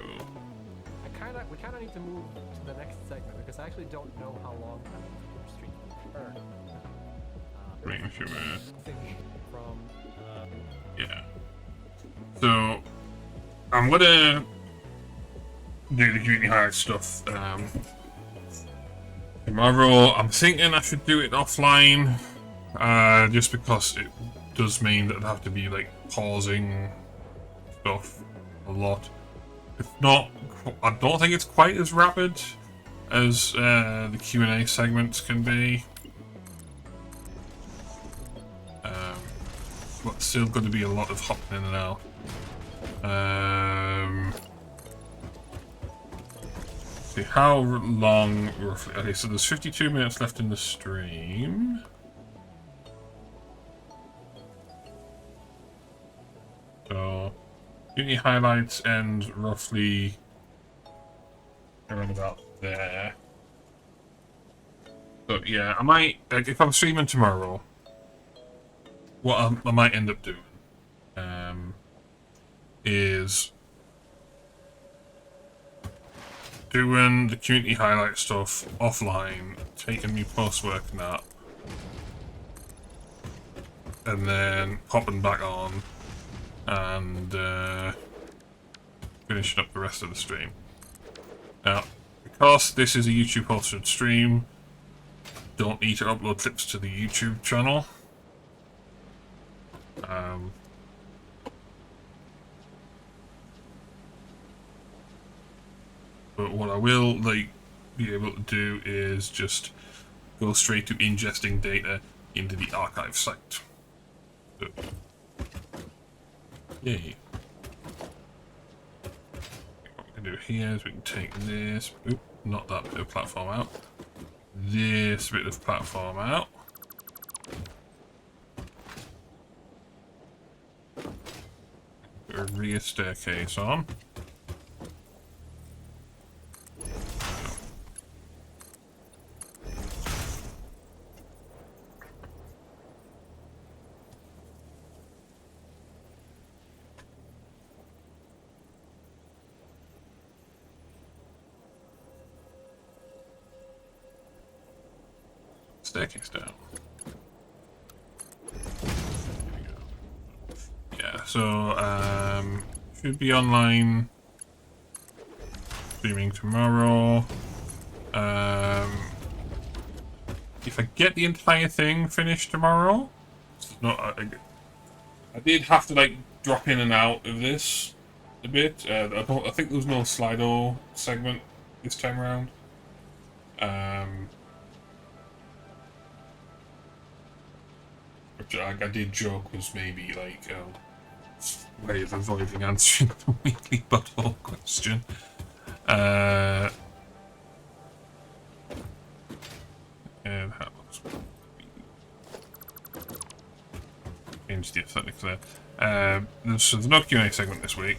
We kind of need to move to the next segment because I actually don't know how long I'm going to stream for. Making sure From yeah. So I'm gonna do the community highlight stuff tomorrow. I'm thinking I should do it offline, just because it does mean that I'd have to be like pausing stuff a lot. If not, I don't think it's quite as rapid as the Q&A segments can be. But still going to be a lot of hopping in and out. See how long roughly. Okay, so there's 52 minutes left in the stream. So community highlights end roughly around about there. So yeah, I might, like, if I'm streaming tomorrow, what I might end up doing is doing the community highlight stuff offline, taking me post-work nap, and then popping back on and finishing up the rest of the stream. Now, because this is a YouTube hosted stream, don't need to upload clips to the YouTube channel. But what I will be able to do is just go straight to ingesting data into the archive site. So, yay. What we can do here is we can take this, not that bit of platform out, this bit of platform out. A rear staircase on. Staircase down. Yeah, so should be online streaming tomorrow. If I get the entire thing finished tomorrow, I did have to like drop in and out of this a bit. I think there was no Slido segment this time around. Which I did joke was maybe like a way of avoiding answering the weekly butthole question. And how looks change the aesthetics there. So there's no Q&A segment this week,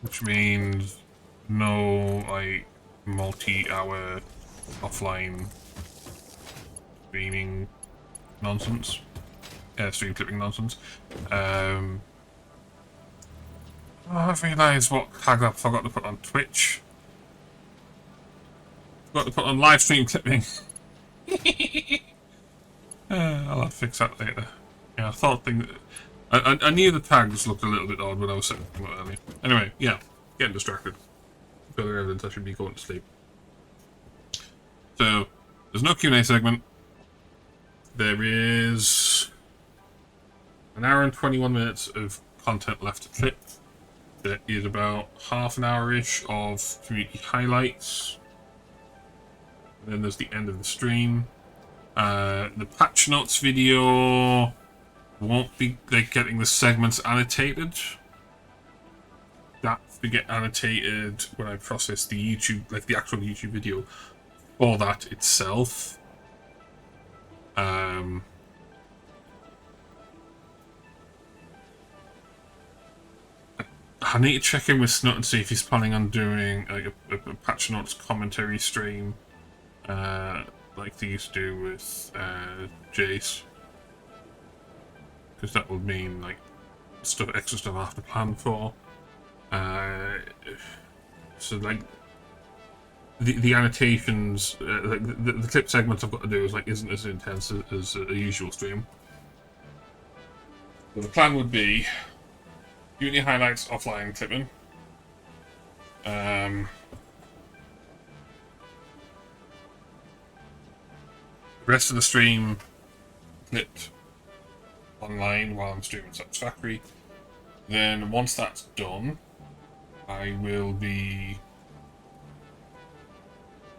which means no like multi-hour offline streaming nonsense, stream clipping nonsense. I've realised what tag I forgot to put on Twitch. Forgot to put on live stream clipping. I'll have to fix that later. Yeah, I thought I knew the tags looked a little bit odd when I was setting them up earlier. Anyway, yeah, getting distracted. Further evidence I should be going to sleep. So, there's no Q&A segment. there is an hour and 21 minutes of content left to clip. There is about half an hour-ish of community highlights. And then there's the end of the stream. The patch notes video won't be like getting the segments annotated. That's to get annotated when I process the YouTube, like the actual YouTube video for that itself. I need to check in with Snut and see if he's planning on doing like a patch notes commentary stream, like they used to do with Jace, because that would mean like extra stuff I have to plan for. So like the annotations, like the clip segments I've got to do isn't as intense as a usual stream. But the plan would be Unity highlights, offline clipping. The rest of the stream clipped online while I'm streaming Satisfactory. Then once that's done, I will be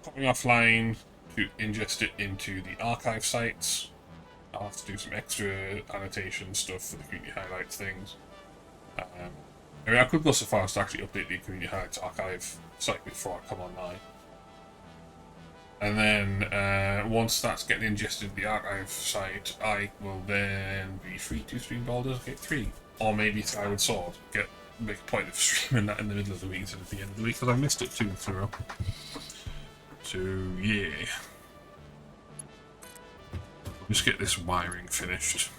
popping offline to ingest it into the archive sites. I'll have to do some extra annotation stuff for the community highlights things. I mean, I could go so far as to actually update the community highlights archive site before I come online. And then once that's getting ingested into the archive site, I will then be free to stream Baldur's Gate 3. Or maybe Skyward Sword. Make a point of streaming that in the middle of the week instead of the end of the week, because I missed it 2 weeks in a row. So, yeah. Just get this wiring finished.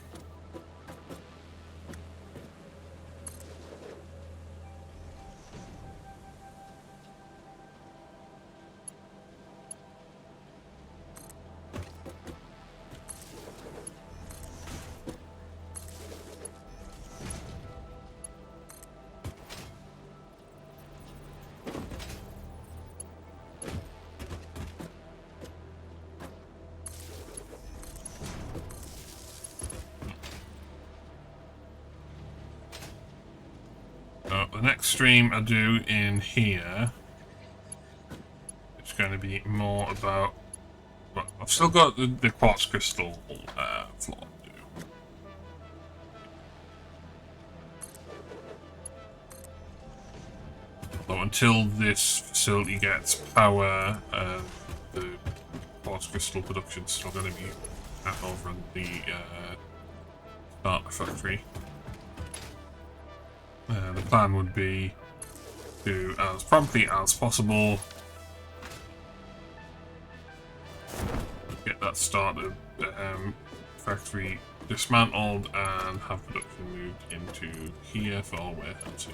The next stream I do in here, it's going to be more about. Well, I've still got the quartz crystal floor to do. Although until this facility gets power, the quartz crystal production is still going to be over in the starter factory. The plan would be to, as promptly as possible, get that started, factory dismantled, and have production moved into here for warehousing.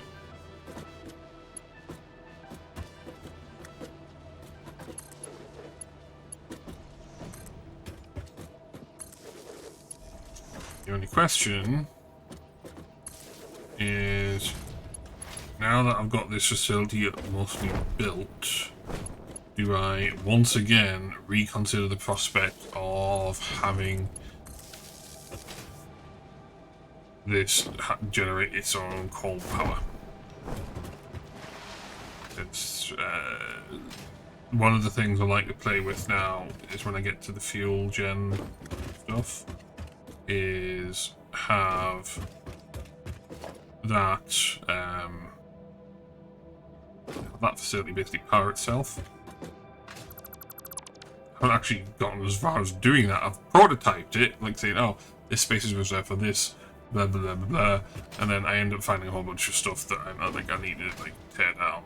The only question is, now that I've got this facility mostly built, do I once again reconsider the prospect of having this generate its own coal power? It's one of the things I like to play with now is when I get to the fuel gen stuff, is have that facility basically power itself. I haven't actually gotten as far as doing that. I've prototyped it, like saying, oh, this space is reserved for this, blah blah blah blah blah, and then I end up finding a whole bunch of stuff that I need to like tear down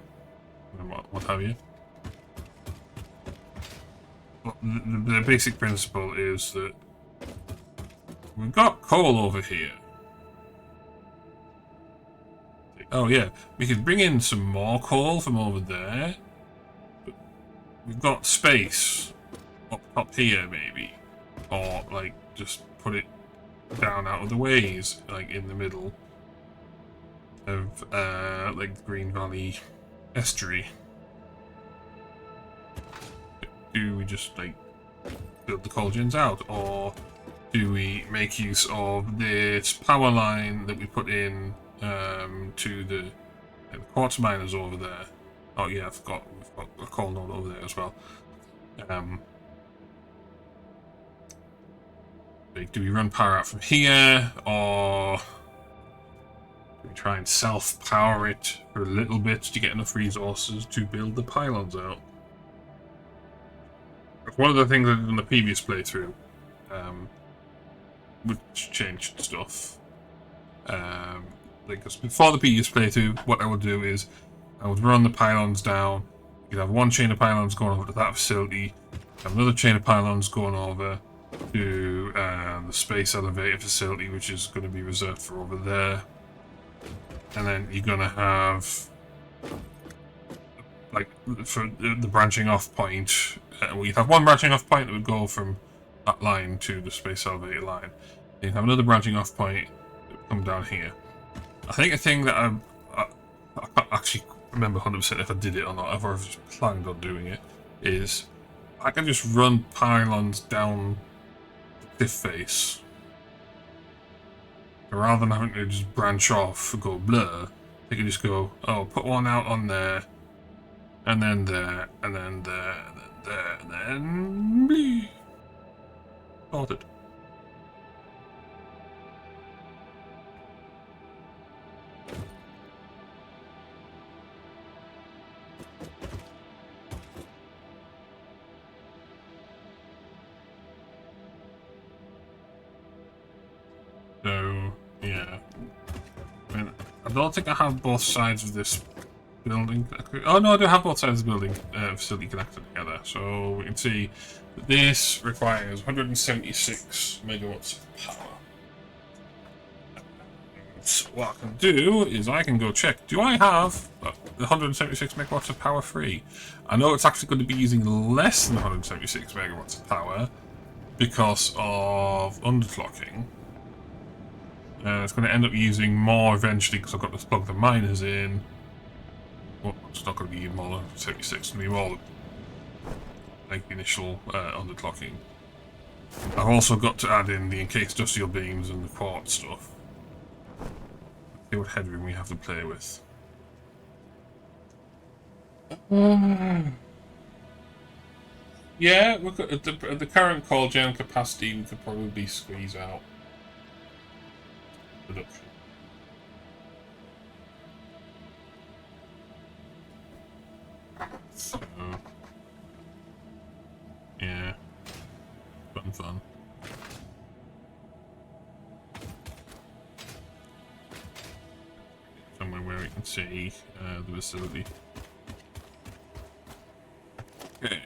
and what have you. But the basic principle is that we've got coal over here. Oh yeah, we could bring in some more coal from over there. But we've got space up here maybe. Or like just put it down out of the ways, like in the middle of like the Green Valley estuary. Do we just like build the coal gens out, or do we make use of this power line that we put in to the quartz miners over there. Oh yeah, I forgot, we've got a coal node over there as well. Do we run power out from here, or do we try and self-power it for a little bit to get enough resources to build the pylons out? One of the things I did in the previous playthrough, which changed stuff. Because before the previous playthrough, what I would do is I would run the pylons down. You'd have one chain of pylons going over to that facility, have another chain of pylons going over to the space elevator facility, which is going to be reserved for over there. And then you're going to have, like, for the branching off point, you'd have one branching off point that would go from that line to the space elevator line. Then you'd have another branching off point that would come down here. I think a thing that I can't actually remember 100% if I did it or not, or if I just planned on doing it, is I can just run pylons down the cliff face. Rather than having to just branch off and go blur, they can just go, oh, put one out on there, and then there, and then there, and then there, and then bleep. Sorted. So, yeah. I mean, I don't think I have both sides of this building. Oh no, I do have both sides of the building facility connected together. So we can see that this requires 176 megawatts of power. So what I can do is I can go check, do I have 176 megawatts of power free? I know it's actually going to be using less than 176 megawatts of power because of underclocking. It's going to end up using more eventually because I've got to plug the miners in. Well, it's not going to be more than 76, it's going to be more like the initial underclocking. I've also got to add in the encased industrial beams and the quartz stuff. See what headroom we have to play with. Yeah, look at the current coal gen capacity, we could probably squeeze out production. So, yeah, fun. Somewhere where we can see the facility. Okay,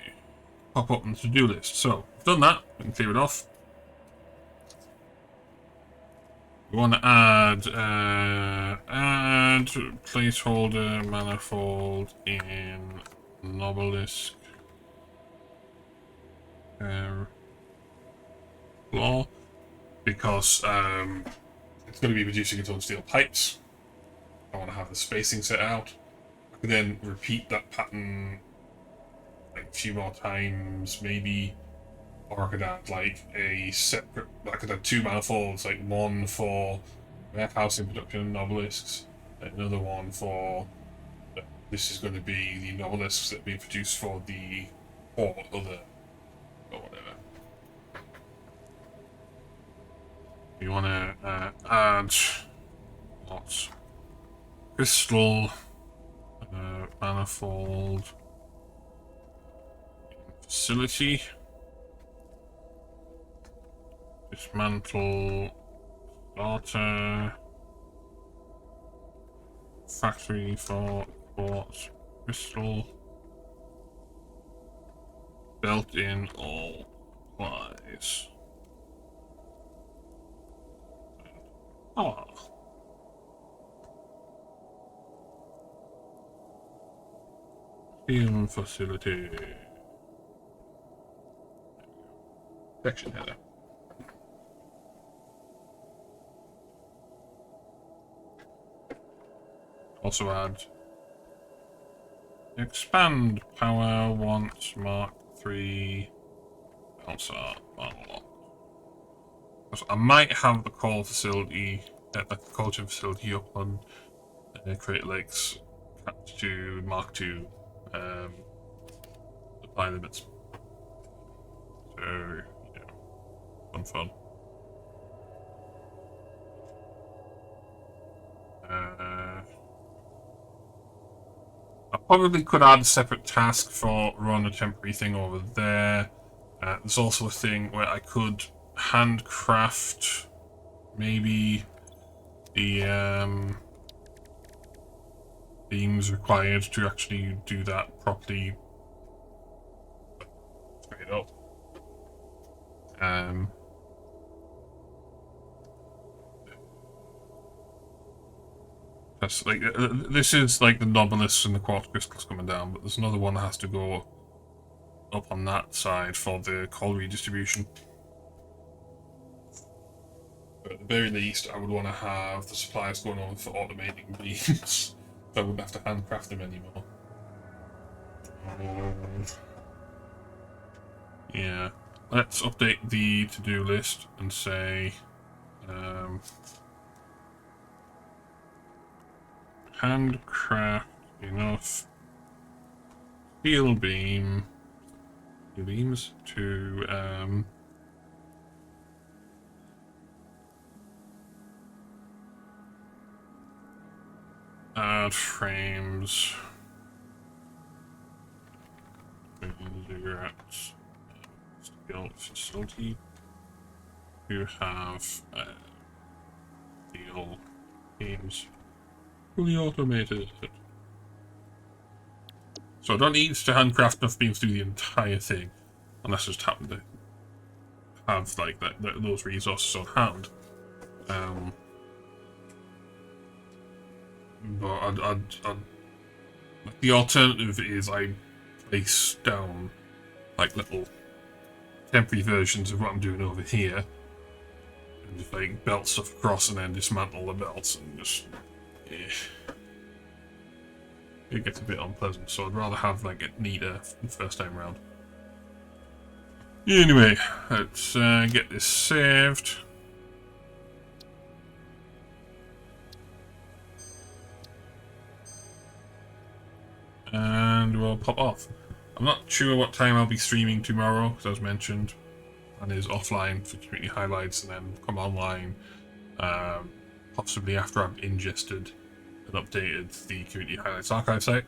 pop up on the to-do list. So, we've done that, we can clear it off. We want to add placeholder manifold in Obelisk floor because it's going to be producing its own steel pipes. I want to have the spacing set out. I could then repeat that pattern like a few more times, maybe. Or I could add like a separate, I could have two manifolds, like one for warehousing production and obelisks, another one for, this is going to be the obelisks that are being produced for the or other, or whatever. You want to add what? Crystal manifold facility. Dismantle starter factory for quartz crystal. Belt in all supplies. Oh. Film facility. Section header. Also add expand power once Mark 3 bouncer unlocked. 'Cause I might have the call facility, the call gym facility up on Crater Lakes, Cat 2, Mark 2, supply limits. So, yeah, fun. I probably could add a separate task for run a temporary thing over there. There's also a thing where I could handcraft maybe the beams required to actually do that properly. Straight up. That's like this is like the Nobilis and the quartz crystals coming down, but there's another one that has to go up on that side for the coal redistribution. But at the very least, I would want to have the supplies going on for automating beams, so I wouldn't have to handcraft them anymore. Yeah, let's update the to-do list and say handcraft enough steel beams to add frames steel facility to have steel beams fully automated. So I don't need to handcraft enough beams to do the entire thing, unless I just happen to have like those resources on hand. But the alternative is I place down like little temporary versions of what I'm doing over here, and just like belt stuff across and then dismantle the belts and just. It gets a bit unpleasant, so I'd rather have like it neater the first time round. Anyway, let's get this saved. And we'll pop off. I'm not sure what time I'll be streaming tomorrow, because as mentioned, and is offline for community highlights and then come online possibly after I've ingested and updated the community highlights archive site,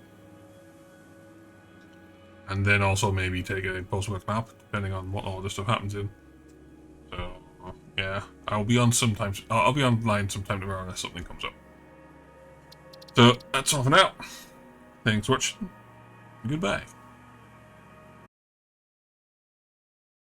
and then also maybe take a post-work map depending on what all this stuff happens in. So yeah, I'll be on sometimes. I'll be online sometime tomorrow unless something comes up. So that's all for now. Thanks for watching. Goodbye.